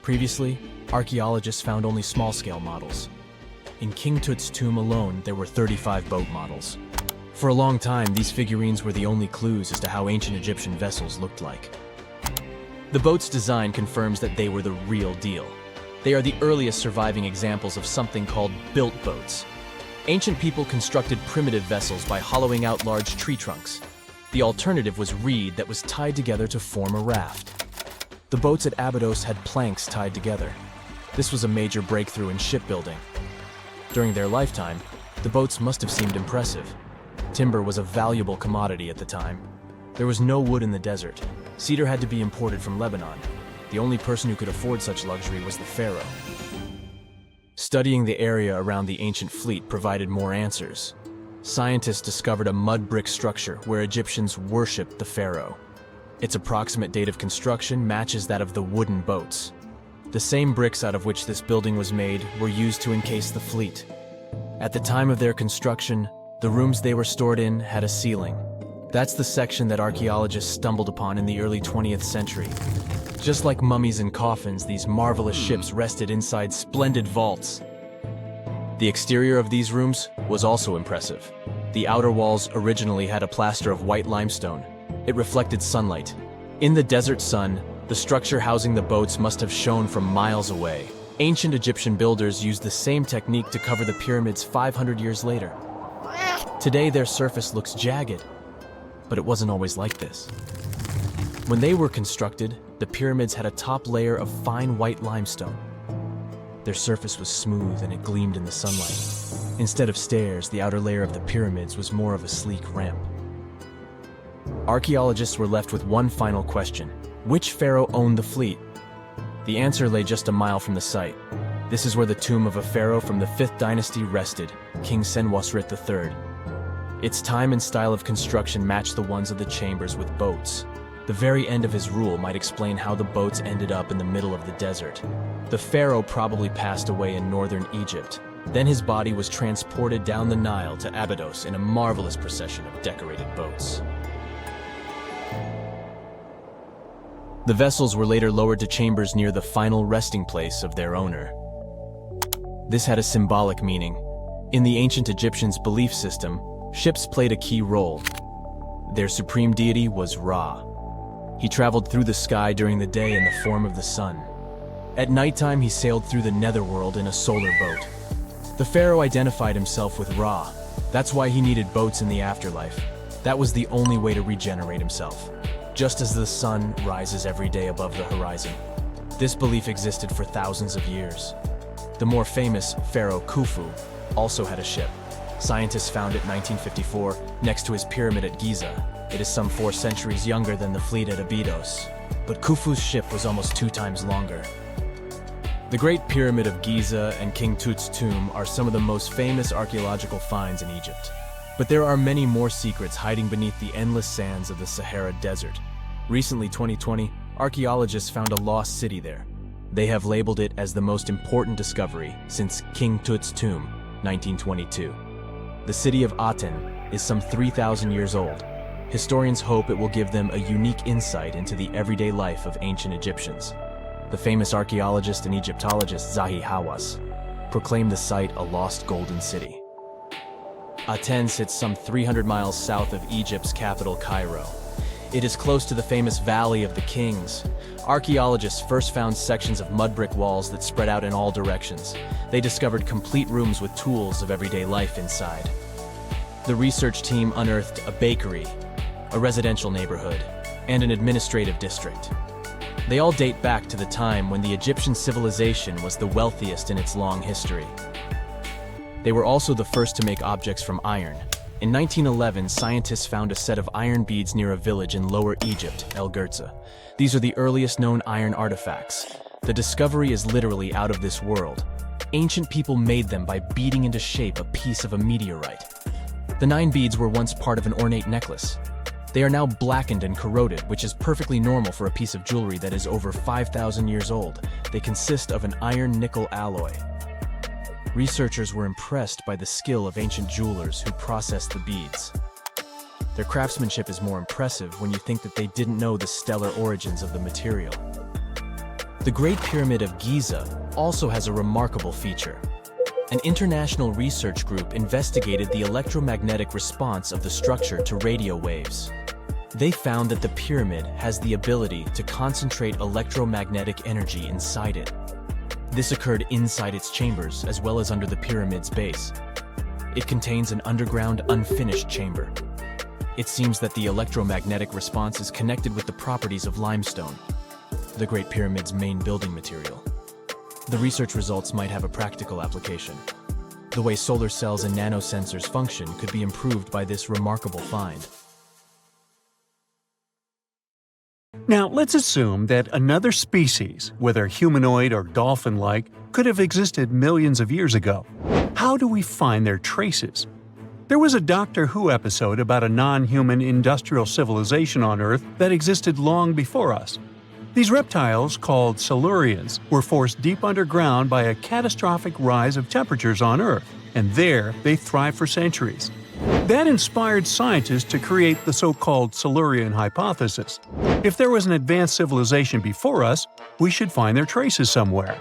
Previously, archaeologists found only small-scale models. In King Tut's tomb alone, there were 35 boat models. For a long time, these figurines were the only clues as to how ancient Egyptian vessels looked like. The boat's design confirms that they were the real deal. They are the earliest surviving examples of something called built boats. Ancient people constructed primitive vessels by hollowing out large tree trunks. The alternative was reed that was tied together to form a raft. The boats at Abydos had planks tied together. This was a major breakthrough in shipbuilding. During their lifetime, the boats must have seemed impressive. Timber was a valuable commodity at the time. There was no wood in the desert. Cedar had to be imported from Lebanon. The only person who could afford such luxury was the pharaoh. Studying the area around the ancient fleet provided more answers. Scientists discovered a mud brick structure where Egyptians worshipped the pharaoh. Its approximate date of construction matches that of the wooden boats. The same bricks out of which this building was made were used to encase the fleet. At the time of their construction, the rooms they were stored in had a ceiling. That's the section that archaeologists stumbled upon in the early 20th century. Just like mummies and coffins, these marvelous ships rested inside splendid vaults. The exterior of these rooms was also impressive. The outer walls originally had a plaster of white limestone. It reflected sunlight. In the desert sun, the structure housing the boats must have shone from miles away. Ancient Egyptian builders used the same technique to cover the pyramids 500 years later. Today, their surface looks jagged, but it wasn't always like this. When they were constructed, the pyramids had a top layer of fine white limestone. Their surface was smooth and it gleamed in the sunlight. Instead of stairs, the outer layer of the pyramids was more of a sleek ramp. Archaeologists were left with one final question. Which pharaoh owned the fleet? The answer lay just a mile from the site. This is where the tomb of a pharaoh from the 5th dynasty rested, King Senwosret III. Its time and style of construction matched the ones of the chambers with boats. The very end of his rule might explain how the boats ended up in the middle of the desert. The pharaoh probably passed away in northern Egypt. Then his body was transported down the Nile to Abydos in a marvelous procession of decorated boats. The vessels were later lowered to chambers near the final resting place of their owner. This had a symbolic meaning. In the ancient Egyptians' belief system, ships played a key role. Their supreme deity was Ra. He traveled through the sky during the day in the form of the sun. At nighttime, he sailed through the netherworld in a solar boat. The pharaoh identified himself with Ra. That's why he needed boats in the afterlife. That was the only way to regenerate himself. Just as the sun rises every day above the horizon. This belief existed for thousands of years. The more famous Pharaoh Khufu also had a ship. Scientists found it in 1954 next to his pyramid at Giza. It is some 4 centuries younger than the fleet at Abydos, but Khufu's ship was almost 2 times longer. The Great Pyramid of Giza and King Tut's tomb are some of the most famous archaeological finds in Egypt. But there are many more secrets hiding beneath the endless sands of the Sahara Desert. Recently, 2020, archaeologists found a lost city there. They have labeled it as the most important discovery since King Tut's tomb, 1922. The city of Aten is some 3,000 years old. Historians hope it will give them a unique insight into the everyday life of ancient Egyptians. The famous archaeologist and Egyptologist Zahi Hawass proclaimed the site a lost golden city. Aten sits some 300 miles south of Egypt's capital, Cairo. It is close to the famous Valley of the Kings. Archaeologists first found sections of mud brick walls that spread out in all directions. They discovered complete rooms with tools of everyday life inside. The research team unearthed a bakery, a residential neighborhood, and an administrative district. They all date back to the time when the Egyptian civilization was the wealthiest in its long history. They were also the first to make objects from iron. In 1911, scientists found a set of iron beads near a village in Lower Egypt, El Girza. These are the earliest known iron artifacts. The discovery is literally out of this world. Ancient people made them by beating into shape a piece of a meteorite. The 9 beads were once part of an ornate necklace. They are now blackened and corroded, which is perfectly normal for a piece of jewelry that is over 5,000 years old. They consist of an iron-nickel alloy. Researchers were impressed by the skill of ancient jewelers who processed the beads. Their craftsmanship is more impressive when you think that they didn't know the stellar origins of the material. The Great Pyramid of Giza also has a remarkable feature. An international research group investigated the electromagnetic response of the structure to radio waves. They found that the pyramid has the ability to concentrate electromagnetic energy inside it. This occurred inside its chambers as well as under the pyramid's base. It contains an underground, unfinished chamber. It seems that the electromagnetic response is connected with the properties of limestone, the Great Pyramid's main building material. The research results might have a practical application. The way solar cells and nanosensors function could be improved by this remarkable find. Now, let's assume that another species, whether humanoid or dolphin-like, could have existed millions of years ago. How do we find their traces? There was a Doctor Who episode about a non-human industrial civilization on Earth that existed long before us. These reptiles, called Silurians, were forced deep underground by a catastrophic rise of temperatures on Earth, and there they thrived for centuries. That inspired scientists to create the so-called Silurian Hypothesis. If there was an advanced civilization before us, we should find their traces somewhere.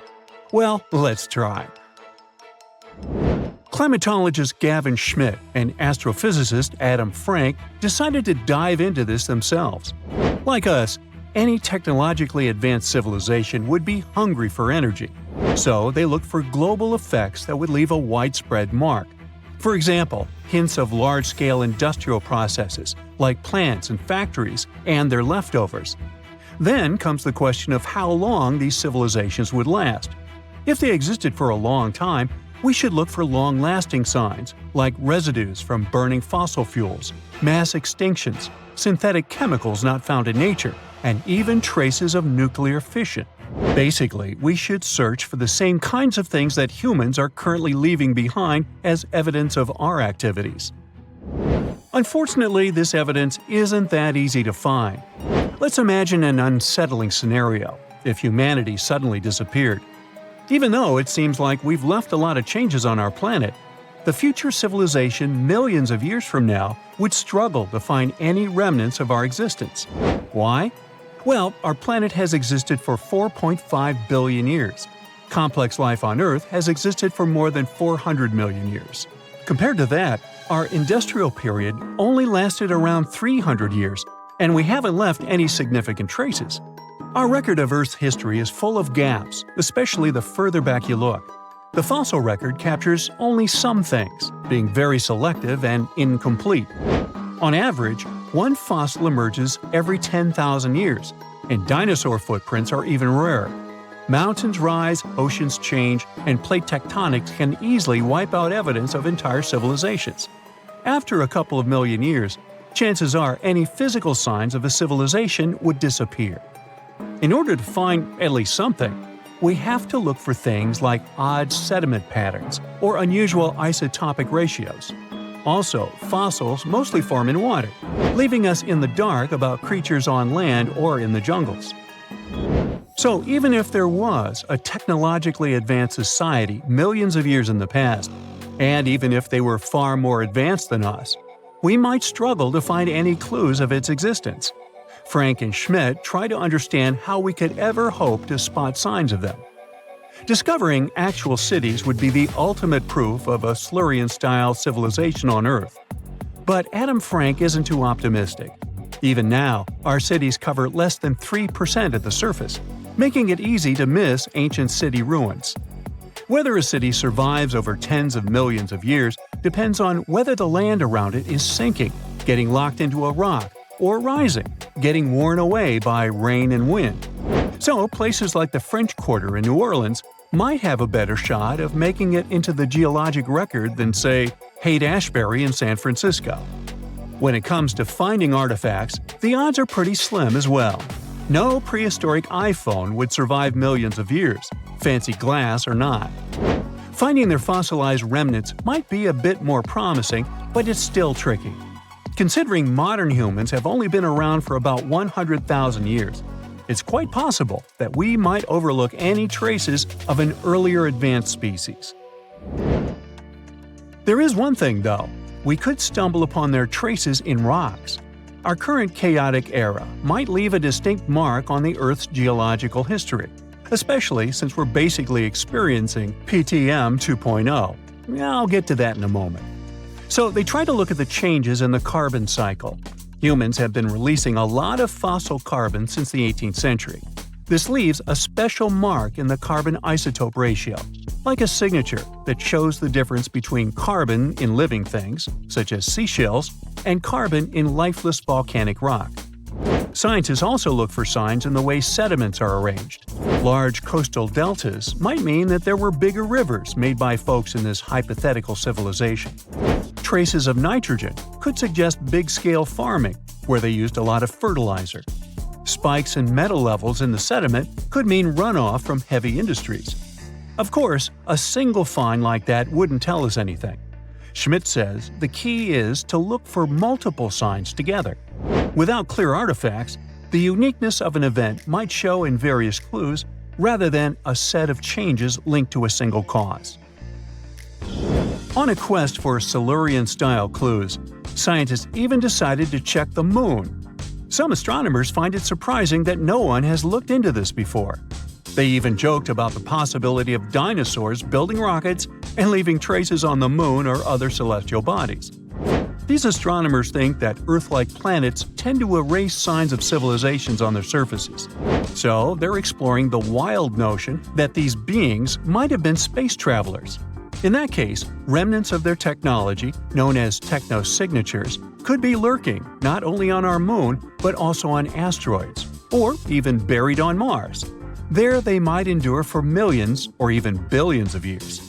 Well, let's try. Climatologist Gavin Schmidt and astrophysicist Adam Frank decided to dive into this themselves. Like us, any technologically advanced civilization would be hungry for energy. So they looked for global effects that would leave a widespread mark. For example, hints of large-scale industrial processes, like plants and factories, and their leftovers. Then comes the question of how long these civilizations would last. If they existed for a long time, we should look for long-lasting signs, like residues from burning fossil fuels, mass extinctions, synthetic chemicals not found in nature, and even traces of nuclear fission. Basically, we should search for the same kinds of things that humans are currently leaving behind as evidence of our activities. Unfortunately, this evidence isn't that easy to find. Let's imagine an unsettling scenario if humanity suddenly disappeared. Even though it seems like we've left a lot of changes on our planet, the future civilization millions of years from now would struggle to find any remnants of our existence. Why? Well, our planet has existed for 4.5 billion years. Complex life on Earth has existed for more than 400 million years. Compared to that, our industrial period only lasted around 300 years, and we haven't left any significant traces. Our record of Earth's history is full of gaps, especially the further back you look. The fossil record captures only some things, being very selective and incomplete. On average, one fossil emerges every 10,000 years, and dinosaur footprints are even rarer. Mountains rise, oceans change, and plate tectonics can easily wipe out evidence of entire civilizations. After a couple of million years, chances are any physical signs of a civilization would disappear. In order to find at least something, we have to look for things like odd sediment patterns or unusual isotopic ratios. Also, fossils mostly form in water, leaving us in the dark about creatures on land or in the jungles. So even if there was a technologically advanced society millions of years in the past, and even if they were far more advanced than us, we might struggle to find any clues of its existence. Frank and Schmidt try to understand how we could ever hope to spot signs of them. Discovering actual cities would be the ultimate proof of a Silurian-style civilization on Earth. But Adam Frank isn't too optimistic. Even now, our cities cover less than 3% of the surface, making it easy to miss ancient city ruins. Whether a city survives over tens of millions of years depends on whether the land around it is sinking, getting locked into a rock, or rising, getting worn away by rain and wind. So, places like the French Quarter in New Orleans might have a better shot of making it into the geologic record than, say, Haight-Ashbury in San Francisco. When it comes to finding artifacts, the odds are pretty slim as well. No prehistoric iPhone would survive millions of years, fancy glass or not. Finding their fossilized remnants might be a bit more promising, but it's still tricky. Considering modern humans have only been around for about 100,000 years, it's quite possible that we might overlook any traces of an earlier advanced species. There is one thing, though. We could stumble upon their traces in rocks. Our current chaotic era might leave a distinct mark on the Earth's geological history, especially since we're basically experiencing PTM 2.0. I'll get to that in a moment. So they try to look at the changes in the carbon cycle. Humans have been releasing a lot of fossil carbon since the 18th century. This leaves a special mark in the carbon isotope ratio, like a signature that shows the difference between carbon in living things, such as seashells, and carbon in lifeless volcanic rock. Scientists also look for signs in the way sediments are arranged. Large coastal deltas might mean that there were bigger rivers made by folks in this hypothetical civilization. Traces of nitrogen could suggest big-scale farming, where they used a lot of fertilizer. Spikes in metal levels in the sediment could mean runoff from heavy industries. Of course, a single find like that wouldn't tell us anything. Schmidt says the key is to look for multiple signs together. Without clear artifacts, the uniqueness of an event might show in various clues rather than a set of changes linked to a single cause. On a quest for Silurian-style clues, scientists even decided to check the Moon. Some astronomers find it surprising that no one has looked into this before. They even joked about the possibility of dinosaurs building rockets and leaving traces on the Moon or other celestial bodies. These astronomers think that Earth-like planets tend to erase signs of civilizations on their surfaces. So they're exploring the wild notion that these beings might have been space travelers. In that case, remnants of their technology, known as technosignatures, could be lurking not only on our Moon, but also on asteroids, or even buried on Mars. There they might endure for millions or even billions of years.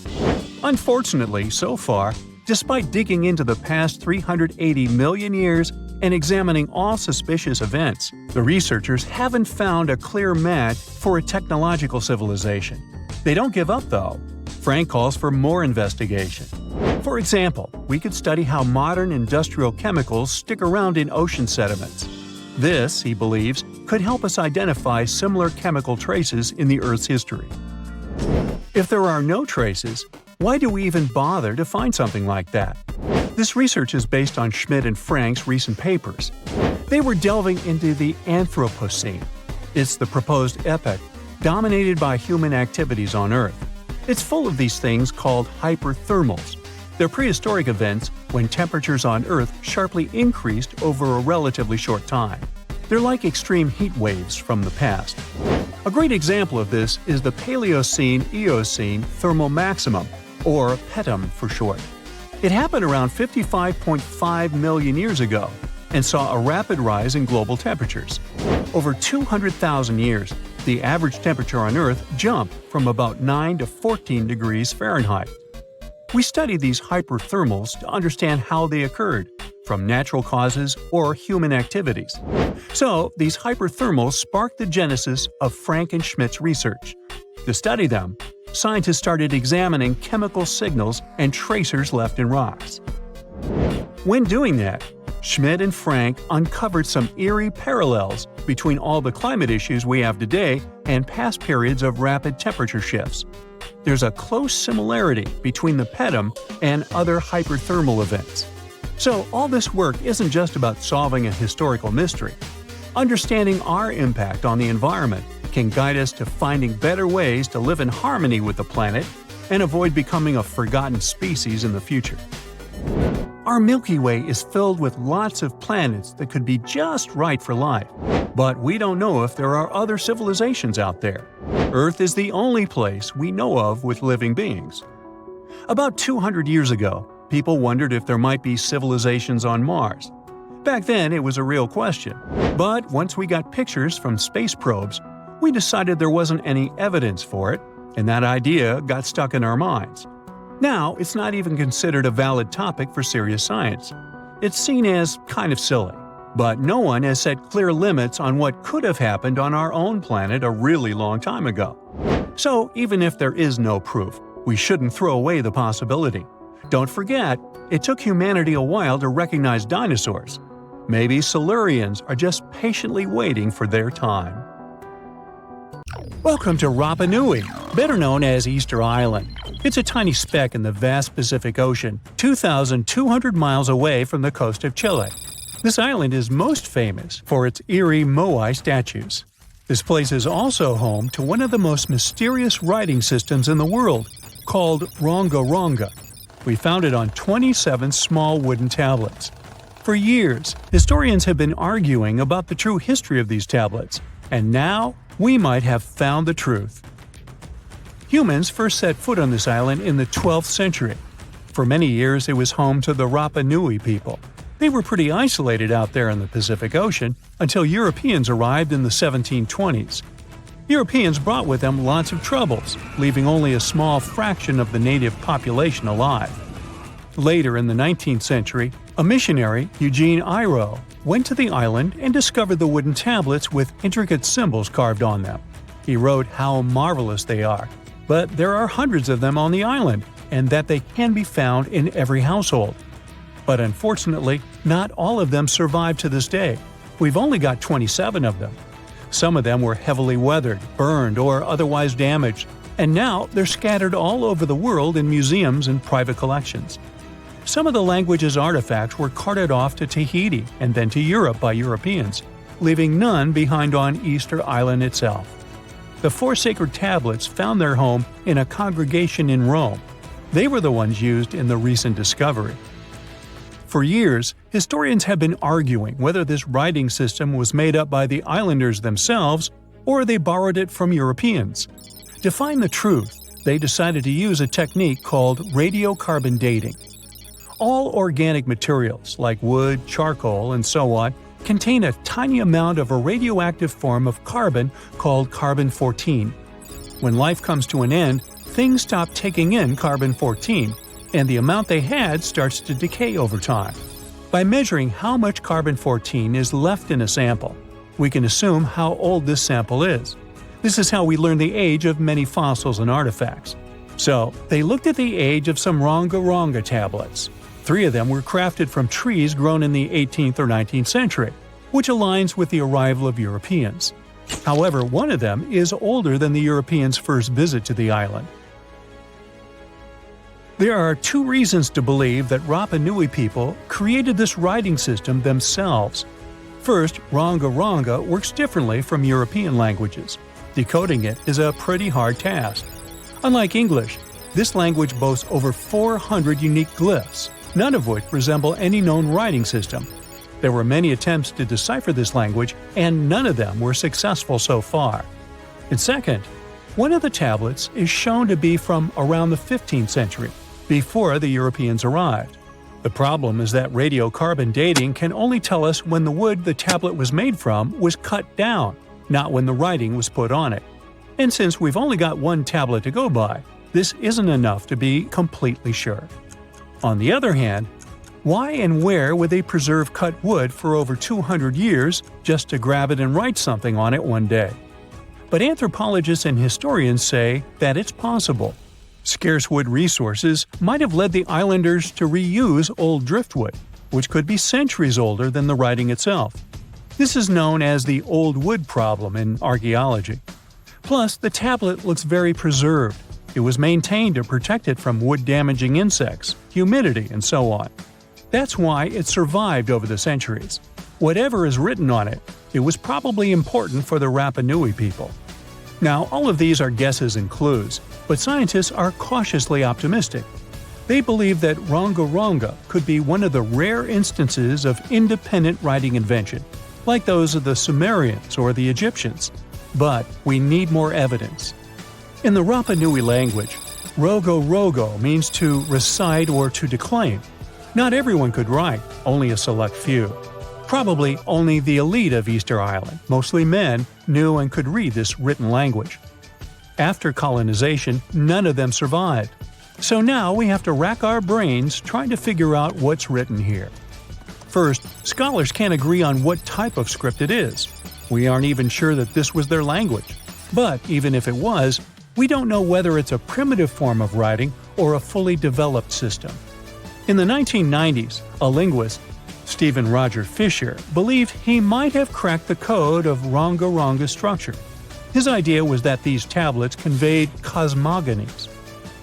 Unfortunately, so far, despite digging into the past 380 million years and examining all suspicious events, the researchers haven't found a clear match for a technological civilization. They don't give up, though. Frank calls for more investigation. For example, we could study how modern industrial chemicals stick around in ocean sediments. This, he believes, could help us identify similar chemical traces in the Earth's history. If there are no traces, why do we even bother to find something like that? This research is based on Schmidt and Frank's recent papers. They were delving into the Anthropocene. It's the proposed epoch, dominated by human activities on Earth. It's full of these things called hyperthermals. They're prehistoric events when temperatures on Earth sharply increased over a relatively short time. They're like extreme heat waves from the past. A great example of this is the Paleocene-Eocene thermal maximum, or PETM for short. It happened around 55.5 million years ago and saw a rapid rise in global temperatures. Over 200,000 years, the average temperature on Earth jumped from about 9 to 14 degrees Fahrenheit. We studied these hyperthermals to understand how they occurred, from natural causes or human activities. So, these hyperthermals sparked the genesis of Frank and Schmidt's research. To study them, scientists started examining chemical signals and tracers left in rocks. When doing that, Schmidt and Frank uncovered some eerie parallels between all the climate issues we have today and past periods of rapid temperature shifts. There's a close similarity between the PETM and other hyperthermal events. So all this work isn't just about solving a historical mystery. Understanding our impact on the environment can guide us to finding better ways to live in harmony with the planet and avoid becoming a forgotten species in the future. Our Milky Way is filled with lots of planets that could be just right for life, but we don't know if there are other civilizations out there. Earth is the only place we know of with living beings. About 200 years ago, people wondered if there might be civilizations on Mars. Back then, it was a real question. But once we got pictures from space probes, we decided there wasn't any evidence for it, and that idea got stuck in our minds. Now, it's not even considered a valid topic for serious science. It's seen as kind of silly. But no one has set clear limits on what could have happened on our own planet a really long time ago. So, even if there is no proof, we shouldn't throw away the possibility. Don't forget, it took humanity a while to recognize dinosaurs. Maybe Silurians are just patiently waiting for their time. Welcome to Rapa Nui, better known as Easter Island. It's a tiny speck in the vast Pacific Ocean, 2,200 miles away from the coast of Chile. This island is most famous for its eerie moai statues. This place is also home to one of the most mysterious writing systems in the world, called Ronga Ronga. We found it on 27 small wooden tablets. For years, historians have been arguing about the true history of these tablets, and now we might have found the truth. Humans first set foot on this island in the 12th century. For many years, it was home to the Rapa Nui people. They were pretty isolated out there in the Pacific Ocean until Europeans arrived in the 1720s. Europeans brought with them lots of troubles, leaving only a small fraction of the native population alive. Later in the 19th century, a missionary, Eugene Iro, went to the island and discovered the wooden tablets with intricate symbols carved on them. He wrote how marvelous they are, but there are hundreds of them on the island, and that they can be found in every household. But unfortunately, not all of them survive to this day. We've only got 27 of them. Some of them were heavily weathered, burned, or otherwise damaged, and now they're scattered all over the world in museums and private collections. Some of the language's artifacts were carted off to Tahiti and then to Europe by Europeans, leaving none behind on Easter Island itself. The 4 sacred tablets found their home in a congregation in Rome. They were the ones used in the recent discovery. For years, historians have been arguing whether this writing system was made up by the islanders themselves or they borrowed it from Europeans. To find the truth, they decided to use a technique called radiocarbon dating. All organic materials like wood, charcoal, and so on contain a tiny amount of a radioactive form of carbon called carbon-14. When life comes to an end, things stop taking in carbon-14, and the amount they had starts to decay over time. By measuring how much carbon-14 is left in a sample, we can assume how old this sample is. This is how we learn the age of many fossils and artifacts. So, they looked at the age of some Ronga Ronga tablets. 3 of them were crafted from trees grown in the 18th or 19th century, which aligns with the arrival of Europeans. However, one of them is older than the Europeans' first visit to the island. There are 2 reasons to believe that Rapa Nui people created this writing system themselves. First, Ronga Ronga works differently from European languages. Decoding it is a pretty hard task. Unlike English, this language boasts over 400 unique glyphs, none of which resemble any known writing system. There were many attempts to decipher this language, and none of them were successful so far. And second, one of the tablets is shown to be from around the 15th century, before the Europeans arrived. The problem is that radiocarbon dating can only tell us when the wood the tablet was made from was cut down, not when the writing was put on it. And since we've only got one tablet to go by, this isn't enough to be completely sure. On the other hand, why and where would they preserve cut wood for over 200 years just to grab it and write something on it one day? But anthropologists and historians say that it's possible. Scarce wood resources might have led the islanders to reuse old driftwood, which could be centuries older than the writing itself. This is known as the old wood problem in archaeology. Plus, the tablet looks very preserved. It was maintained to protect it from wood-damaging insects, humidity, and so on. That's why it survived over the centuries. Whatever is written on it, it was probably important for the Rapa Nui people. Now, all of these are guesses and clues, but scientists are cautiously optimistic. They believe that ronga-ronga could be one of the rare instances of independent writing invention, like those of the Sumerians or the Egyptians. But we need more evidence. In the Rapa Nui language, rogo-rogo means to recite or to declaim. Not everyone could write, only a select few. Probably only the elite of Easter Island, mostly men, knew and could read this written language. After colonization, none of them survived. So now we have to rack our brains trying to figure out what's written here. First, scholars can't agree on what type of script it is. We aren't even sure that this was their language. But even if it was, we don't know whether it's a primitive form of writing or a fully developed system. In the 1990s, a linguist, Stephen Roger Fisher, believed he might have cracked the code of ronga-ronga structure. His idea was that these tablets conveyed cosmogonies.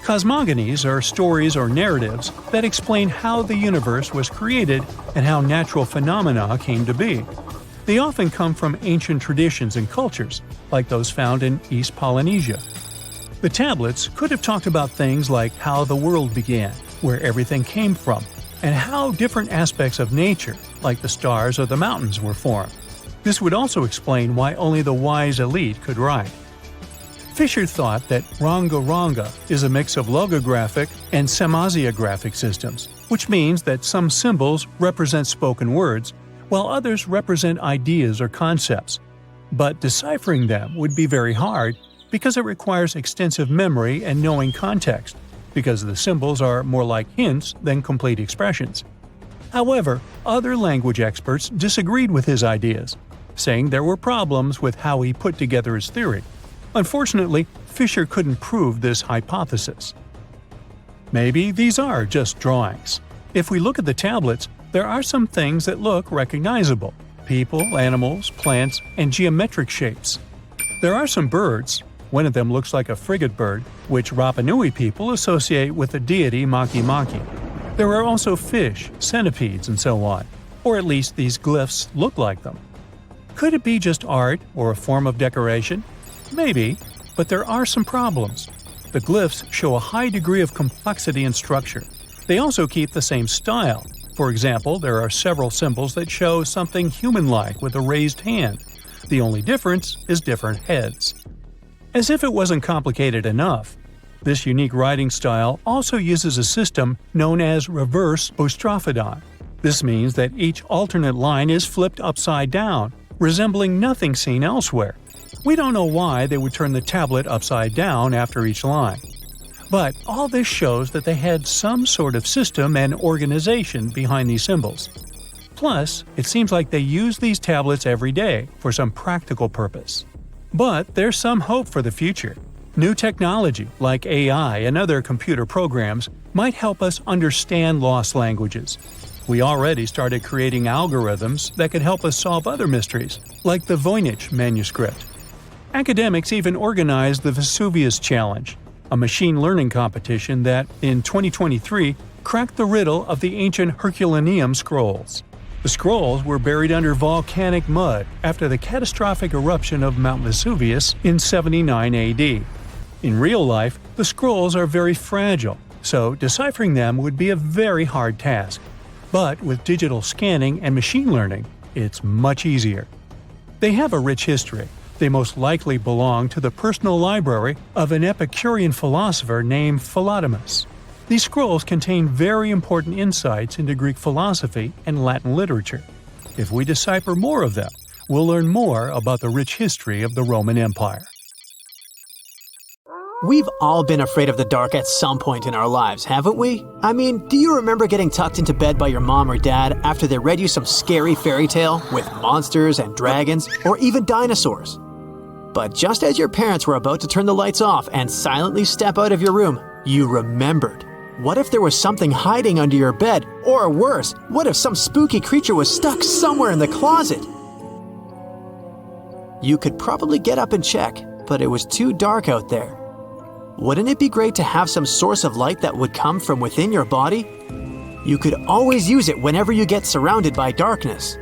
Cosmogonies are stories or narratives that explain how the universe was created and how natural phenomena came to be. They often come from ancient traditions and cultures, like those found in East Polynesia. The tablets could have talked about things like how the world began, where everything came from, and how different aspects of nature, like the stars or the mountains, were formed. This would also explain why only the wise elite could write. Fisher thought that ronga-ronga is a mix of logographic and semasiographic systems, which means that some symbols represent spoken words, while others represent ideas or concepts. But deciphering them would be very hard because it requires extensive memory and knowing context, because the symbols are more like hints than complete expressions. However, other language experts disagreed with his ideas, saying there were problems with how he put together his theory. Unfortunately, Fisher couldn't prove this hypothesis. Maybe these are just drawings. If we look at the tablets, there are some things that look recognizable: people, animals, plants, and geometric shapes. There are some birds. One of them looks like a frigate bird, which Rapa Nui people associate with the deity Maki Maki. There are also fish, centipedes, and so on, or at least these glyphs look like them. Could it be just art or a form of decoration? Maybe, but there are some problems. The glyphs show a high degree of complexity and structure. They also keep the same style. For example, there are several symbols that show something human-like with a raised hand. The only difference is different heads. As if it wasn't complicated enough, this unique writing style also uses a system known as reverse boustrophodon. This means that each alternate line is flipped upside down, resembling nothing seen elsewhere. We don't know why they would turn the tablet upside down after each line. But all this shows that they had some sort of system and organization behind these symbols. Plus, it seems like they use these tablets every day for some practical purpose. But there's some hope for the future. New technology, like AI and other computer programs, might help us understand lost languages. We already started creating algorithms that could help us solve other mysteries, like the Voynich manuscript. Academics even organized the Vesuvius Challenge, a machine learning competition that, in 2023, cracked the riddle of the ancient Herculaneum scrolls. The scrolls were buried under volcanic mud after the catastrophic eruption of Mount Vesuvius in 79 AD. In real life, the scrolls are very fragile, so deciphering them would be a very hard task. But with digital scanning and machine learning, it's much easier. They have a rich history. They most likely belong to the personal library of an Epicurean philosopher named Philodemus. These scrolls contain very important insights into Greek philosophy and Latin literature. If we decipher more of them, we'll learn more about the rich history of the Roman Empire. We've all been afraid of the dark at some point in our lives, haven't we? I mean, do you remember getting tucked into bed by your mom or dad after they read you some scary fairy tale with monsters and dragons or even dinosaurs? But just as your parents were about to turn the lights off and silently step out of your room, you remembered. What if there was something hiding under your bed? Or worse, what if some spooky creature was stuck somewhere in the closet? You could probably get up and check, but it was too dark out there. Wouldn't it be great to have some source of light that would come from within your body? You could always use it whenever you get surrounded by darkness.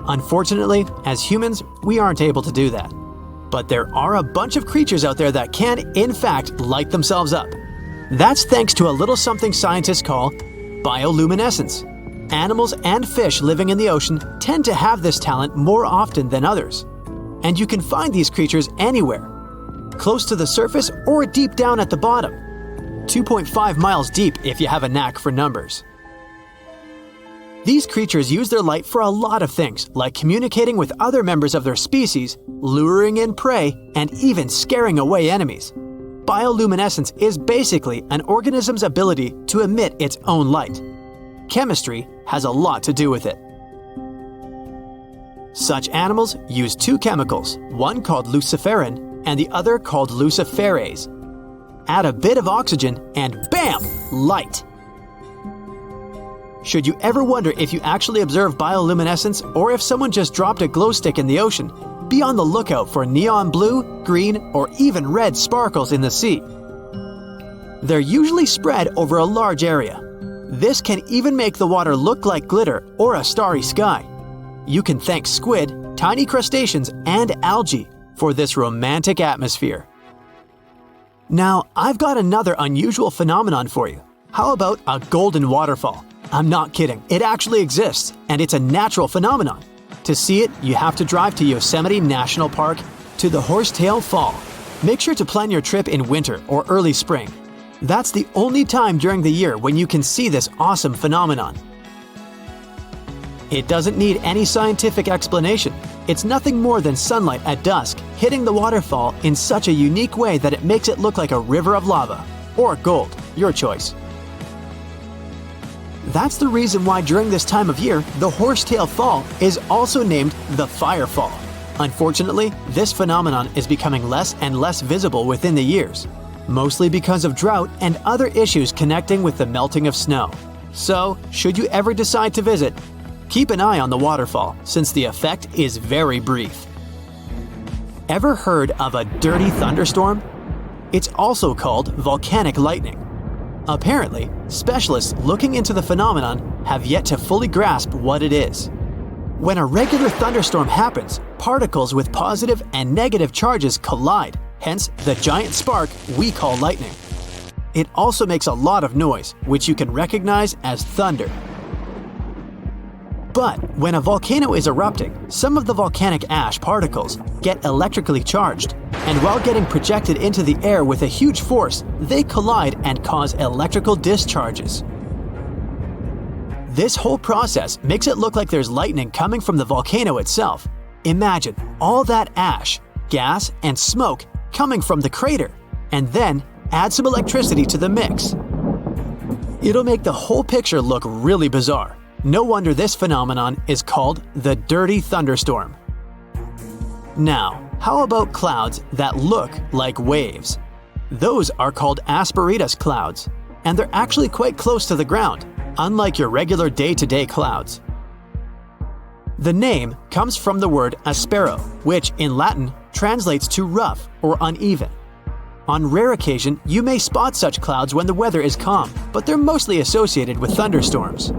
Unfortunately, as humans, we aren't able to do that. But there are a bunch of creatures out there that can, in fact, light themselves up. That's thanks to a little something scientists call bioluminescence. Animals and fish living in the ocean tend to have this talent more often than others. And you can find these creatures anywhere, close to the surface or deep down at the bottom, 2.5 miles deep if you have a knack for numbers. These creatures use their light for a lot of things, like communicating with other members of their species, luring in prey, and even scaring away enemies. Bioluminescence is basically an organism's ability to emit its own light. Chemistry has a lot to do with it. Such animals use two chemicals, one called luciferin and the other called luciferase. Add a bit of oxygen and bam! Light! Should you ever wonder if you actually observe bioluminescence or if someone just dropped a glow stick in the ocean, be on the lookout for neon blue, green, or even red sparkles in the sea. They're usually spread over a large area. This can even make the water look like glitter or a starry sky. You can thank squid, tiny crustaceans, and algae for this romantic atmosphere. Now, I've got another unusual phenomenon for you. How about a golden waterfall? I'm not kidding, it actually exists, and it's a natural phenomenon. To see it, you have to drive to Yosemite National Park to the Horsetail Fall. Make sure to plan your trip in winter or early spring. That's the only time during the year when you can see this awesome phenomenon. It doesn't need any scientific explanation. It's nothing more than sunlight at dusk hitting the waterfall in such a unique way that it makes it look like a river of lava. Or gold, your choice. That's the reason why during this time of year, the Horsetail Fall is also named the Fire Fall. Unfortunately, this phenomenon is becoming less and less visible within the years, mostly because of drought and other issues connecting with the melting of snow. So, should you ever decide to visit, keep an eye on the waterfall since the effect is very brief. Ever heard of a dirty thunderstorm? It's also called volcanic lightning. Apparently, specialists looking into the phenomenon have yet to fully grasp what it is. When a regular thunderstorm happens, particles with positive and negative charges collide, hence the giant spark we call lightning. It also makes a lot of noise, which you can recognize as thunder. But when a volcano is erupting, some of the volcanic ash particles get electrically charged, and while getting projected into the air with a huge force, they collide and cause electrical discharges. This whole process makes it look like there's lightning coming from the volcano itself. Imagine all that ash, gas, and smoke coming from the crater, and then add some electricity to the mix. It'll make the whole picture look really bizarre. No wonder this phenomenon is called the dirty thunderstorm. Now, how about clouds that look like waves? Those are called asperitas clouds, and they're actually quite close to the ground, unlike your regular day-to-day clouds. The name comes from the word aspero, which in Latin translates to rough or uneven. On rare occasion, you may spot such clouds when the weather is calm, but they're mostly associated with thunderstorms.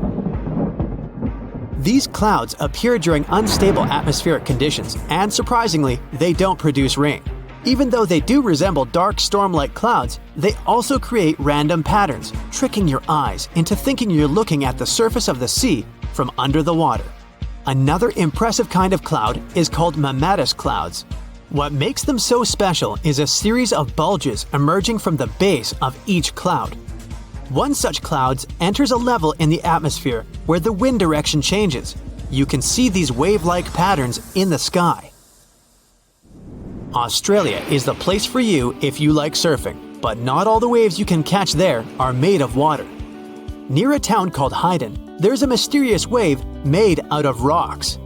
These clouds appear during unstable atmospheric conditions, and surprisingly, they don't produce rain. Even though they do resemble dark storm-like clouds, they also create random patterns, tricking your eyes into thinking you're looking at the surface of the sea from under the water. Another impressive kind of cloud is called mammatus clouds. What makes them so special is a series of bulges emerging from the base of each cloud. One such cloud enters a level in the atmosphere where the wind direction changes. You can see these wave-like patterns in the sky. Australia is the place for you if you like surfing, but not all the waves you can catch there are made of water. Near a town called Hayden, there's a mysterious wave made out of rocks.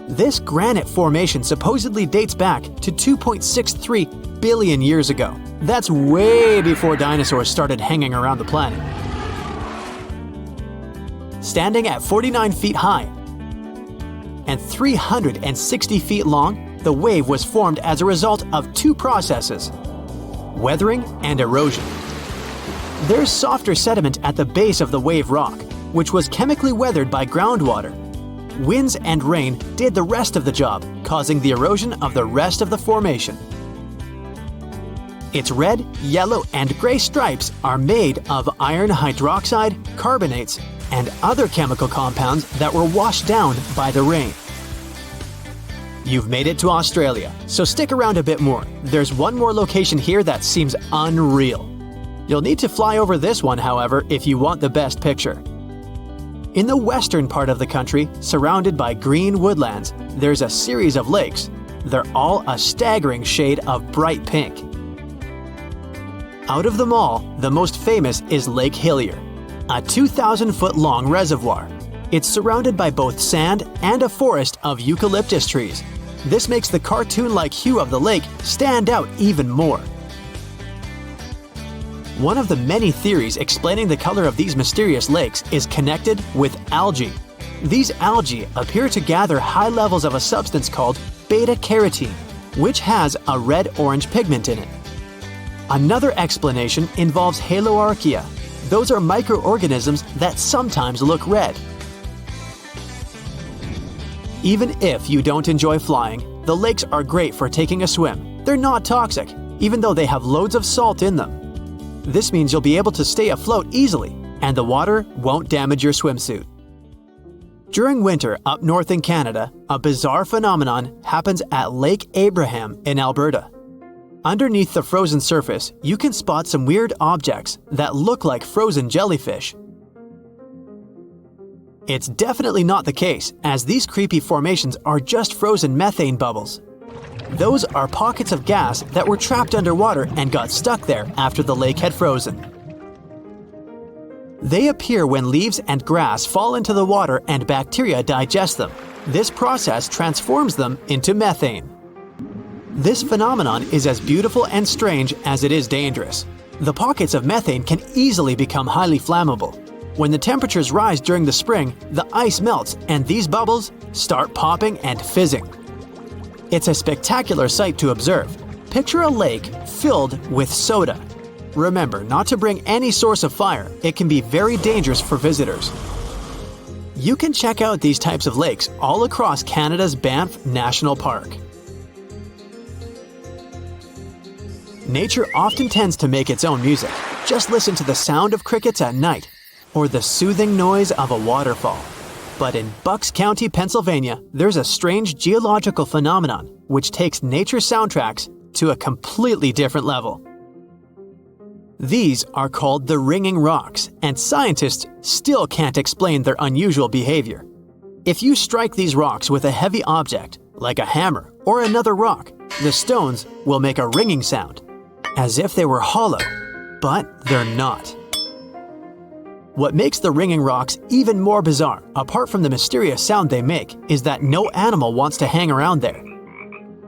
This granite formation supposedly dates back to 2.63 billion years ago. That's way before dinosaurs started hanging around the planet. Standing at 49 feet high and 360 feet long, the wave was formed as a result of two processes: weathering and erosion. There's softer sediment at the base of the wave rock, which was chemically weathered by groundwater. Winds and rain did the rest of the job, causing the erosion of the rest of the formation. Its red, yellow, and gray stripes are made of iron hydroxide, carbonates, and other chemical compounds that were washed down by the rain. You've made it to Australia, so stick around a bit more. There's one more location here that seems unreal. You'll need to fly over this one, however, if you want the best picture. In the western part of the country, surrounded by green woodlands, there's a series of lakes. They're all a staggering shade of bright pink. Out of them all, the most famous is Lake Hillier, a 2,000-foot-long reservoir. It's surrounded by both sand and a forest of eucalyptus trees. This makes the cartoon-like hue of the lake stand out even more. One of the many theories explaining the color of these mysterious lakes is connected with algae. These algae appear to gather high levels of a substance called beta-carotene, which has a red-orange pigment in it. Another explanation involves haloarchaea. Those are microorganisms that sometimes look red. Even if you don't enjoy flying, the lakes are great for taking a swim. They're not toxic, even though they have loads of salt in them. This means you'll be able to stay afloat easily, and the water won't damage your swimsuit. During winter up north in Canada, a bizarre phenomenon happens at Lake Abraham in Alberta. Underneath the frozen surface, you can spot some weird objects that look like frozen jellyfish. It's definitely not the case, as these creepy formations are just frozen methane bubbles. Those are pockets of gas that were trapped underwater and got stuck there after the lake had frozen. They appear when leaves and grass fall into the water and bacteria digest them. This process transforms them into methane. This phenomenon is as beautiful and strange as it is dangerous. The pockets of methane can easily become highly flammable. When the temperatures rise during the spring, the ice melts and these bubbles start popping and fizzing. It's a spectacular sight to observe. Picture a lake filled with soda. Remember not to bring any source of fire. It can be very dangerous for visitors. You can check out these types of lakes all across Canada's Banff National Park. Nature often tends to make its own music. Just listen to the sound of crickets at night, or the soothing noise of a waterfall. But in Bucks County, Pennsylvania, there's a strange geological phenomenon which takes nature soundtracks to a completely different level. These are called the ringing rocks, and scientists still can't explain their unusual behavior. If you strike these rocks with a heavy object, like a hammer or another rock, the stones will make a ringing sound, as if they were hollow, but they're not. What makes the ringing rocks even more bizarre, apart from the mysterious sound they make, is that no animal wants to hang around there.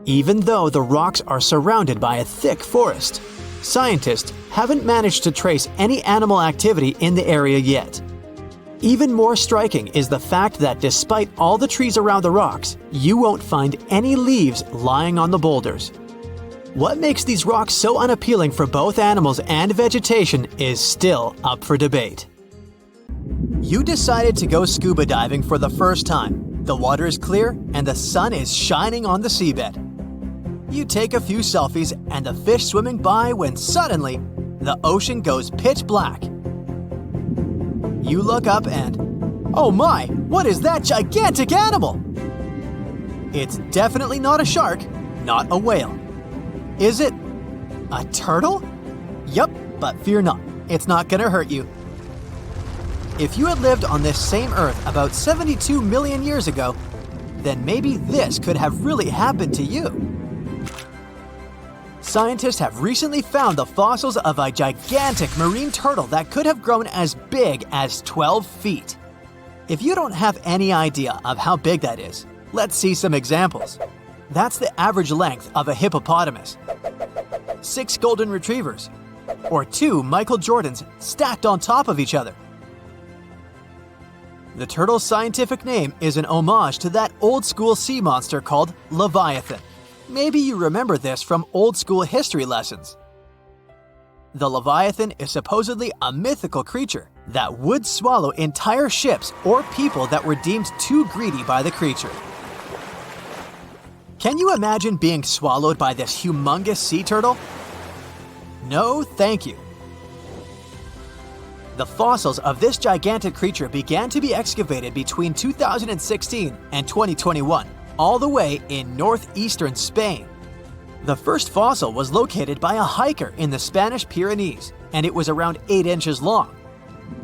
Even though the rocks are surrounded by a thick forest, scientists haven't managed to trace any animal activity in the area yet. Even more striking is the fact that despite all the trees around the rocks, you won't find any leaves lying on the boulders. What makes these rocks so unappealing for both animals and vegetation is still up for debate. You decided to go scuba diving for the first time. The water is clear and the sun is shining on the seabed. You take a few selfies and the fish swimming by when suddenly the ocean goes pitch black. You look up and, oh my, what is that gigantic animal? It's definitely not a shark, not a whale. Is it a turtle? Yup, but fear not, it's not gonna hurt you. If you had lived on this same Earth about 72 million years ago, then maybe this could have really happened to you. Scientists have recently found the fossils of a gigantic marine turtle that could have grown as big as 12 feet. If you don't have any idea of how big that is, let's see some examples. That's the average length of a hippopotamus, 6 golden retrievers, or 2 Michael Jordans stacked on top of each other. The turtle's scientific name is an homage to that old-school sea monster called Leviathan. Maybe you remember this from old-school history lessons. The Leviathan is supposedly a mythical creature that would swallow entire ships or people that were deemed too greedy by the creature. Can you imagine being swallowed by this humongous sea turtle? No, thank you. The fossils of this gigantic creature began to be excavated between 2016 and 2021, all the way in northeastern Spain. The first fossil was located by a hiker in the Spanish Pyrenees, and it was around 8 inches long.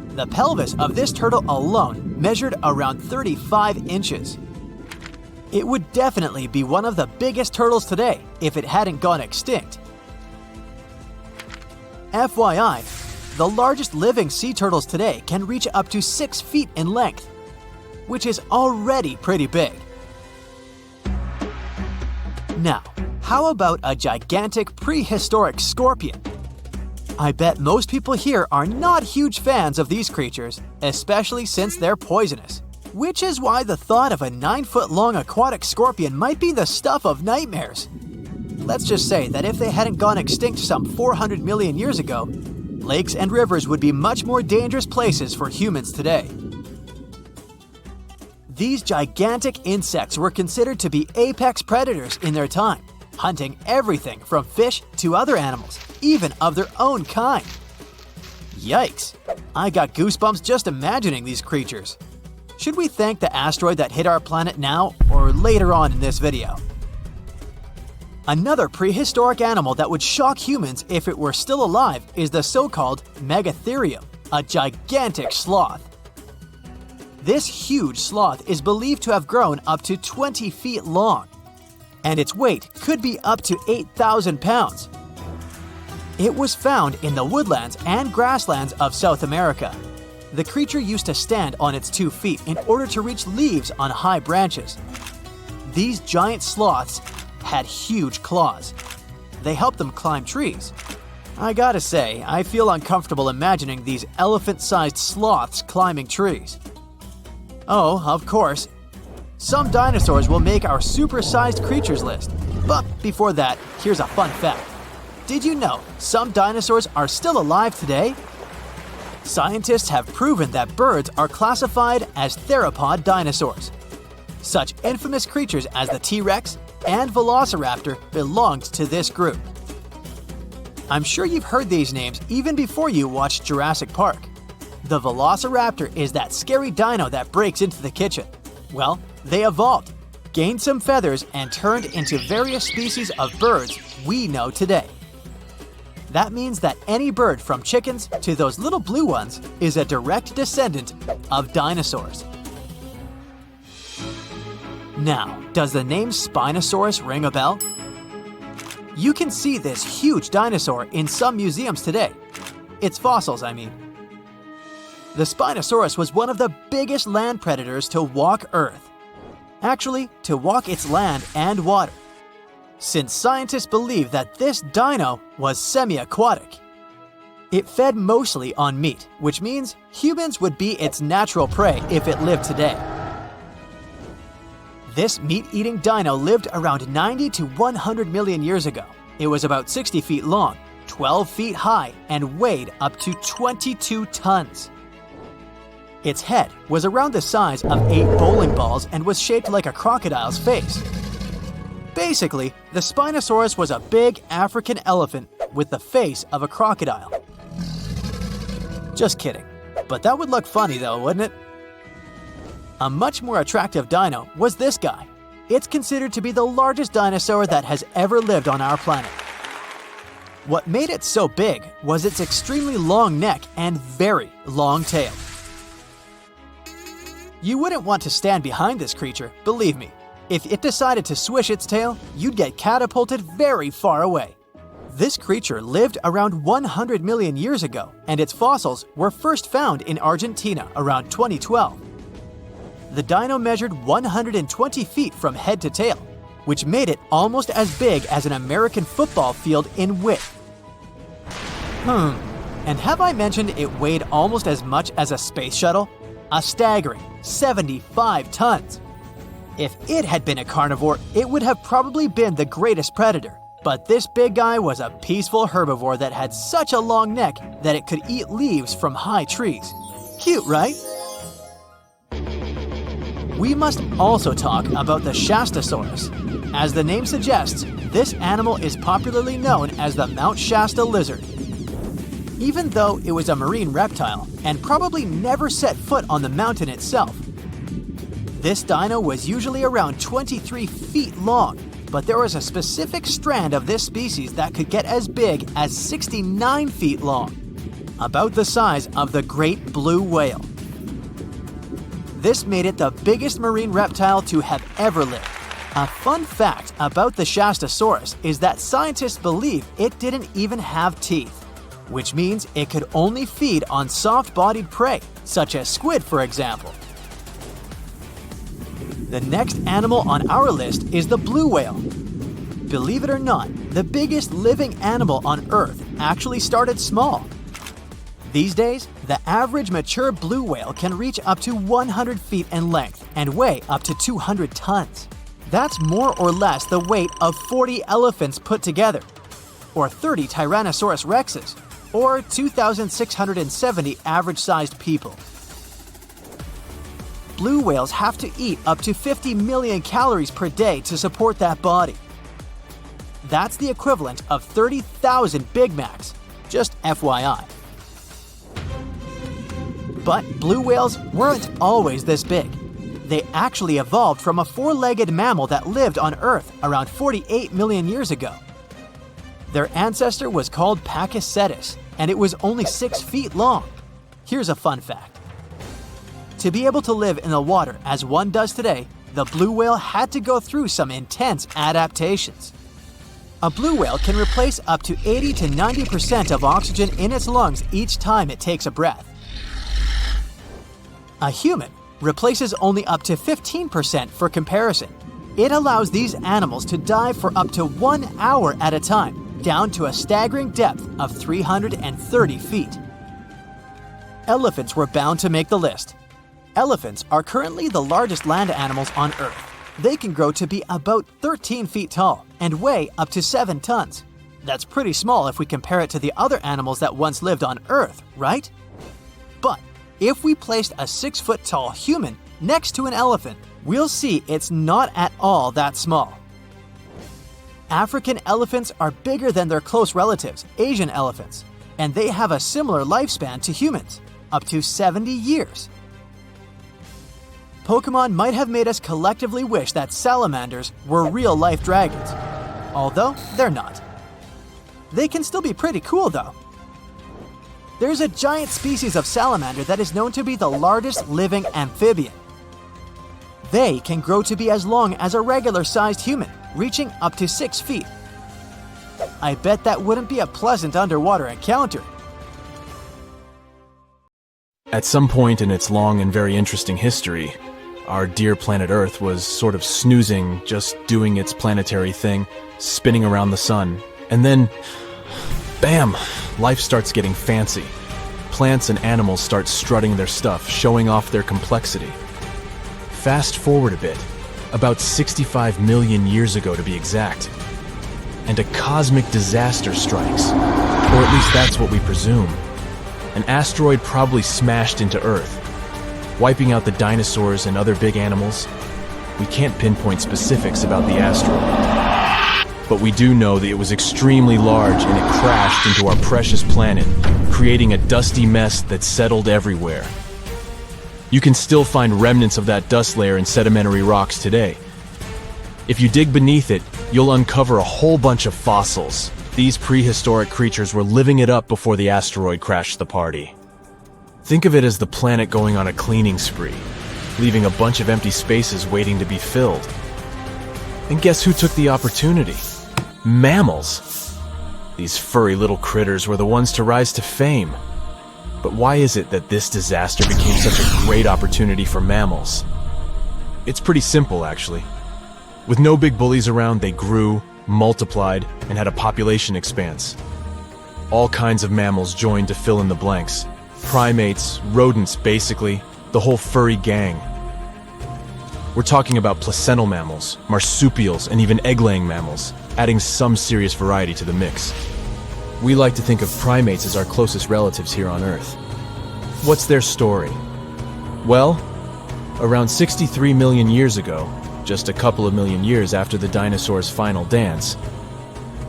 The pelvis of this turtle alone measured around 35 inches. It would definitely be one of the biggest turtles today if it hadn't gone extinct. FYI, the largest living sea turtles today can reach up to 6 feet in length, which is already pretty big. Now, how about a gigantic prehistoric scorpion? I bet most people here are not huge fans of these creatures, especially since they're poisonous, which is why the thought of a 9-foot-long aquatic scorpion might be the stuff of nightmares. Let's just say that if they hadn't gone extinct some 400 million years ago, lakes and rivers would be much more dangerous places for humans today. These gigantic insects were considered to be apex predators in their time, hunting everything from fish to other animals, even of their own kind. Yikes! I got goosebumps just imagining these creatures. Should we thank the asteroid that hit our planet now or later on in this video? Another prehistoric animal that would shock humans if it were still alive is the so-called Megatherium, a gigantic sloth. This huge sloth is believed to have grown up to 20 feet long, and its weight could be up to 8,000 pounds. It was found in the woodlands and grasslands of South America. The creature used to stand on its 2 feet in order to reach leaves on high branches. These giant sloths had huge claws. They helped them climb trees. I gotta say, I feel uncomfortable imagining these elephant-sized sloths climbing trees. Oh, of course, some dinosaurs will make our super-sized creatures list. But before that, here's a fun fact. Did you know some dinosaurs are still alive today? Scientists have proven that birds are classified as theropod dinosaurs. Such infamous creatures as the T-Rex and Velociraptor belonged to this group. I'm sure you've heard these names even before you watched Jurassic Park. The Velociraptor is that scary dino that breaks into the kitchen. Well, they evolved, gained some feathers, and turned into various species of birds we know today. That means that any bird from chickens to those little blue ones is a direct descendant of dinosaurs. Now, does the name Spinosaurus ring a bell? You can see this huge dinosaur in some museums today. Its fossils, I mean. The Spinosaurus was one of the biggest land predators to walk Earth. Actually, to walk its land and water, since scientists believe that this dino was semi-aquatic. It fed mostly on meat, which means humans would be its natural prey if it lived today. This meat-eating dino lived around 90 to 100 million years ago. It was about 60 feet long, 12 feet high, and weighed up to 22 tons. Its head was around the size of 8 bowling balls and was shaped like a crocodile's face. Basically, the Spinosaurus was a big African elephant with the face of a crocodile. Just kidding. But that would look funny though, wouldn't it? A much more attractive dino was this guy. It's considered to be the largest dinosaur that has ever lived on our planet. What made it so big was its extremely long neck and very long tail. You wouldn't want to stand behind this creature, believe me. If it decided to swish its tail, you'd get catapulted very far away. This creature lived around 100 million years ago, and its fossils were first found in Argentina around 2012. The dino measured 120 feet from head to tail, which made it almost as big as an American football field in width. And have I mentioned it weighed almost as much as a space shuttle? A staggering 75 tons. If it had been a carnivore, it would have probably been the greatest predator. But this big guy was a peaceful herbivore that had such a long neck that it could eat leaves from high trees. Cute, right? We must also talk about the Shastasaurus. As the name suggests, this animal is popularly known as the Mount Shasta lizard. even though it was a marine reptile and probably never set foot on the mountain itself. This dino was usually around 23 feet long, but there was a specific strand of this species that could get as big as 69 feet long, about the size of the great blue whale. This made it the biggest marine reptile to have ever lived. A fun fact about the Shastasaurus is that scientists believe it didn't even have teeth, which means it could only feed on soft-bodied prey, such as squid, for example. The next animal on our list is the blue whale. Believe it or not, the biggest living animal on Earth actually started small. These days, the average mature blue whale can reach up to 100 feet in length and weigh up to 200 tons. That's more or less the weight of 40 elephants put together, or 30 Tyrannosaurus rexes, or 2,670 average-sized people. Blue whales have to eat up to 50 million calories per day to support that body. That's the equivalent of 30,000 Big Macs, just FYI. But blue whales weren't always this big. They actually evolved from a four-legged mammal that lived on Earth around 48 million years ago. Their ancestor was called Pakicetus, and it was only 6 feet long. Here's a fun fact. To be able to live in the water as one does today, the blue whale had to go through some intense adaptations. A blue whale can replace up to 80 to 90% of oxygen in its lungs each time it takes a breath. A human replaces only up to 15% for comparison. It allows these animals to dive for up to 1 hour at a time, down to a staggering depth of 330 feet. Elephants were bound to make the list. Elephants are currently the largest land animals on Earth. They can grow to be about 13 feet tall and weigh up to 7 tons. That's pretty small if we compare it to the other animals that once lived on Earth, right? But if we placed a 6-foot-tall human next to an elephant, we'll see it's not at all that small. African elephants are bigger than their close relatives, Asian elephants, and they have a similar lifespan to humans, up to 70 years. Pokemon might have made us collectively wish that salamanders were real-life dragons, although they're not. They can still be pretty cool, though. There's a giant species of salamander that is known to be the largest living amphibian. They can grow to be as long as a regular-sized human, reaching up to 6 feet. I bet that wouldn't be a pleasant underwater encounter. At some point in its long and very interesting history, our dear planet Earth was sort of snoozing, just doing its planetary thing, spinning around the sun. And then, bam! Life starts getting fancy. Plants and animals start strutting their stuff, showing off their complexity. Fast forward a bit, about 65 million years ago to be exact, and a cosmic disaster strikes. Or at least that's what we presume. An asteroid probably smashed into Earth, wiping out the dinosaurs and other big animals. We can't pinpoint specifics about the asteroid, but we do know that it was extremely large and it crashed into our precious planet, creating a dusty mess that settled everywhere. You can still find remnants of that dust layer in sedimentary rocks today. If you dig beneath it, you'll uncover a whole bunch of fossils. These prehistoric creatures were living it up before the asteroid crashed the party. Think of it as the planet going on a cleaning spree, leaving a bunch of empty spaces waiting to be filled. And guess who took the opportunity? Mammals! These furry little critters were the ones to rise to fame. But why is it that this disaster became such a great opportunity for mammals? It's pretty simple, actually. With no big bullies around, they grew, multiplied, and had a population expanse. All kinds of mammals joined to fill in the blanks. Primates, rodents, basically, the whole furry gang. We're talking about placental mammals, marsupials, and even egg-laying mammals, adding some serious variety to the mix. We like to think of primates as our closest relatives here on Earth. What's their story? Well, around 63 million years ago, just a couple of million years after the dinosaurs' final dance,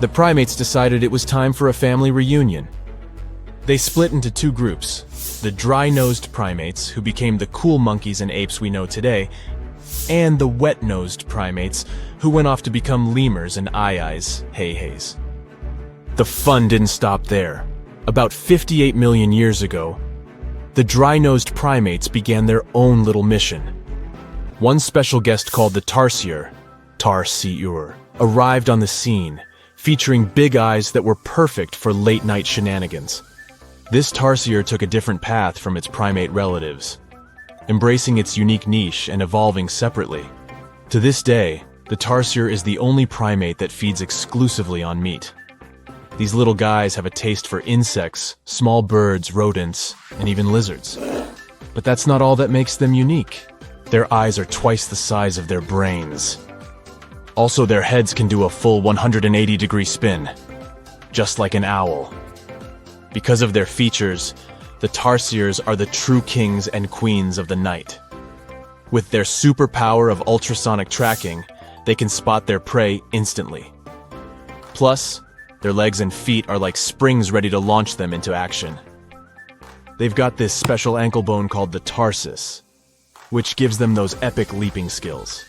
the primates decided it was time for a family reunion. They split into two groups: the dry-nosed primates, who became the cool monkeys and apes we know today, and the wet-nosed primates, who went off to become lemurs and aye-ayes, hey-hays. The fun didn't stop there. About 58 million years ago, the dry-nosed primates began their own little mission. One special guest called the tarsier, arrived on the scene, featuring big eyes that were perfect for late-night shenanigans. This tarsier took a different path from its primate relatives, embracing its unique niche and evolving separately. To this day, the tarsier is the only primate that feeds exclusively on meat. These little guys have a taste for insects, small birds, rodents, and even lizards. But that's not all that makes them unique. Their eyes are twice the size of their brains. Also, their heads can do a full 180-degree spin, just like an owl. Because of their features, the tarsiers are the true kings and queens of the night. With their superpower of ultrasonic tracking, they can spot their prey instantly. Plus, their legs and feet are like springs ready to launch them into action. They've got this special ankle bone called the tarsus, which gives them those epic leaping skills.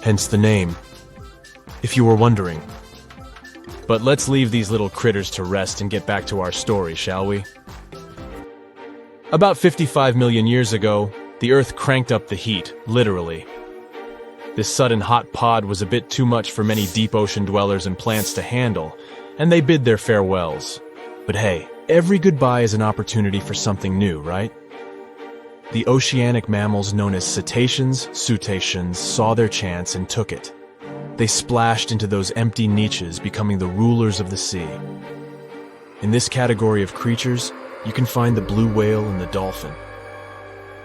Hence the name, if you were wondering. But let's leave these little critters to rest and get back to our story, shall we? About 55 million years ago, the Earth cranked up the heat, literally. This sudden hot pod was a bit too much for many deep ocean dwellers and plants to handle, and they bid their farewells. But hey, every goodbye is an opportunity for something new, right? The oceanic mammals known as cetaceans, saw their chance and took it. They splashed into those empty niches, becoming the rulers of the sea. In this category of creatures, you can find the blue whale and the dolphin.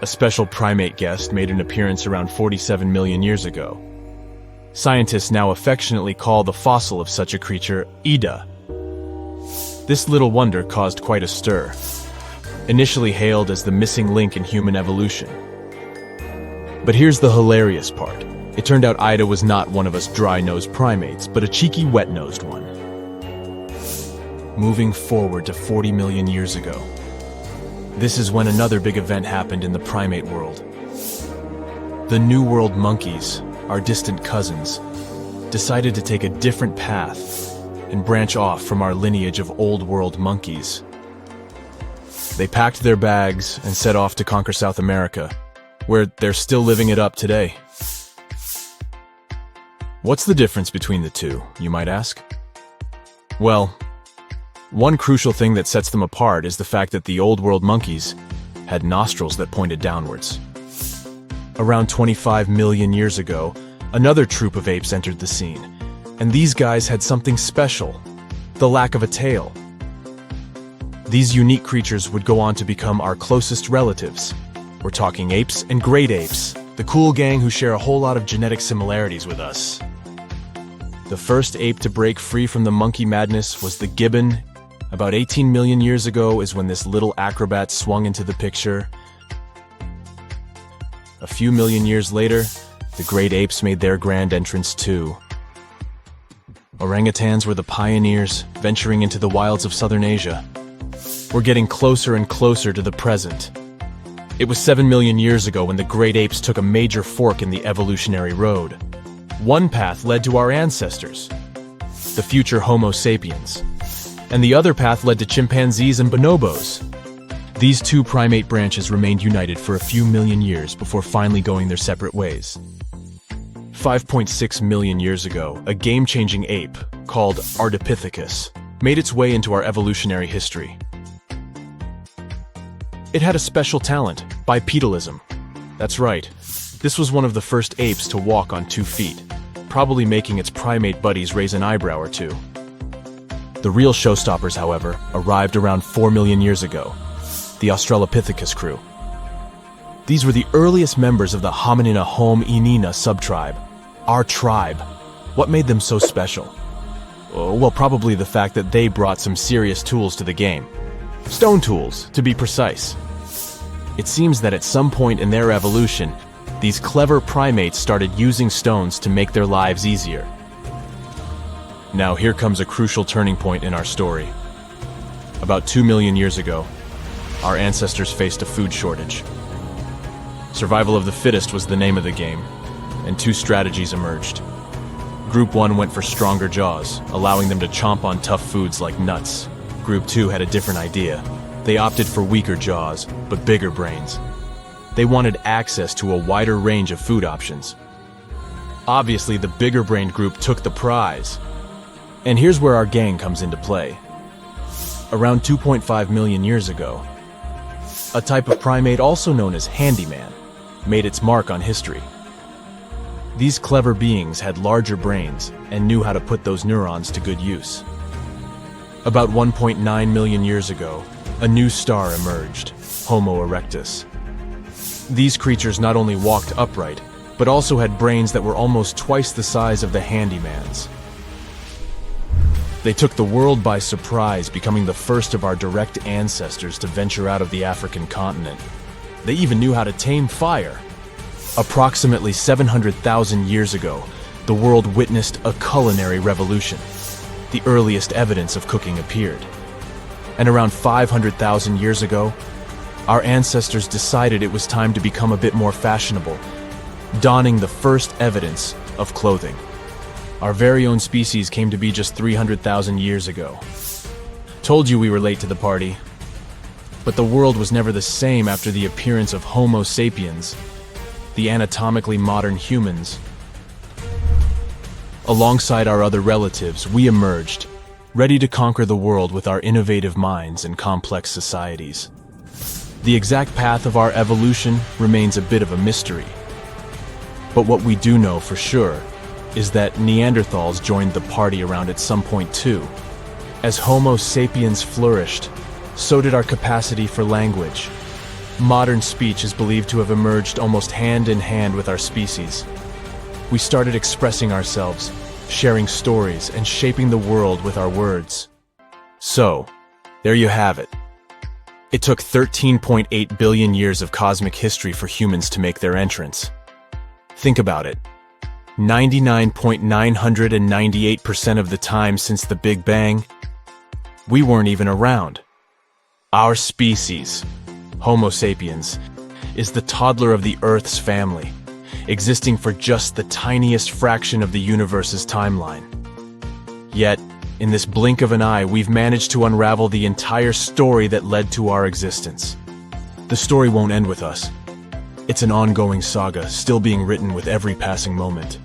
A special primate guest made an appearance around 47 million years ago. Scientists now affectionately call the fossil of such a creature Ida. This little wonder caused quite a stir, initially hailed as the missing link in human evolution. But here's the hilarious part. It turned out Ida was not one of us dry-nosed primates, but a cheeky wet-nosed one. Moving forward to 40 million years ago. This is when another big event happened in the primate world. The New World monkeys, our distant cousins, decided to take a different path and branch off from our lineage of Old World monkeys. They packed their bags and set off to conquer South America, where they're still living it up today. What's the difference between the two, you might ask? Well, one crucial thing that sets them apart is the fact that the Old World monkeys had nostrils that pointed downwards. Around 25 million years ago, another troop of apes entered the scene, and these guys had something special: the lack of a tail. These unique creatures would go on to become our closest relatives. We're talking apes and great apes, the cool gang who share a whole lot of genetic similarities with us. The first ape to break free from the monkey madness was the gibbon. About 18 million years ago is when this little acrobat swung into the picture. A few million years later, the great apes made their grand entrance too. Orangutans were the pioneers, venturing into the wilds of southern Asia. We're getting closer and closer to the present. It was 7 million years ago when the great apes took a major fork in the evolutionary road. One path led to our ancestors, the future Homo sapiens, and the other path led to chimpanzees and bonobos. These two primate branches remained united for a few million years before finally going their separate ways. 5.6 million years ago, a game-changing ape called Ardipithecus made its way into our evolutionary history. It had a special talent, bipedalism. That's right, this was one of the first apes to walk on 2 feet, probably making its primate buddies raise an eyebrow or two. The real showstoppers, however, arrived around 4 million years ago, the Australopithecus crew. These were the earliest members of the Hominina hominina subtribe, our tribe. What made them so special? Well, probably the fact that they brought some serious tools to the game. Stone tools, to be precise. It seems that at some point in their evolution, these clever primates started using stones to make their lives easier. Now here comes a crucial turning point in our story. About 2 million years ago, our ancestors faced a food shortage. Survival of the fittest was the name of the game, and two strategies emerged. Group 1 went for stronger jaws, allowing them to chomp on tough foods like nuts. Group 2 had a different idea. They opted for weaker jaws, but bigger brains. They wanted access to a wider range of food options. Obviously, the bigger-brained group took the prize. And here's where our gang comes into play. Around 2.5 million years ago, a type of primate also known as handyman made its mark on history. These clever beings had larger brains and knew how to put those neurons to good use. About 1.9 million years ago, a new star emerged, Homo erectus. These creatures not only walked upright, but also had brains that were almost twice the size of the handyman's. They took the world by surprise, becoming the first of our direct ancestors to venture out of the African continent. They even knew how to tame fire. Approximately 700,000 years ago, the world witnessed a culinary revolution. The earliest evidence of cooking appeared. And around 500,000 years ago, our ancestors decided it was time to become a bit more fashionable, donning the first evidence of clothing. Our very own species came to be just 300,000 years ago. Told you we were late to the party. But the world was never the same after the appearance of Homo sapiens, the anatomically modern humans. Alongside our other relatives, we emerged, ready to conquer the world with our innovative minds and complex societies. The exact path of our evolution remains a bit of a mystery. But what we do know for sure is that Neanderthals joined the party around at some point too. As Homo sapiens flourished, so did our capacity for language. Modern speech is believed to have emerged almost hand in hand with our species. We started expressing ourselves, sharing stories, and shaping the world with our words. So, there you have it. It took 13.8 billion years of cosmic history for humans to make their entrance. Think about it. 99.998% of the time since the Big Bang, we weren't even around. Our species, Homo sapiens, is the toddler of the Earth's family, existing for just the tiniest fraction of the universe's timeline. Yet, in this blink of an eye, we've managed to unravel the entire story that led to our existence. The story won't end with us. It's an ongoing saga, still being written with every passing moment.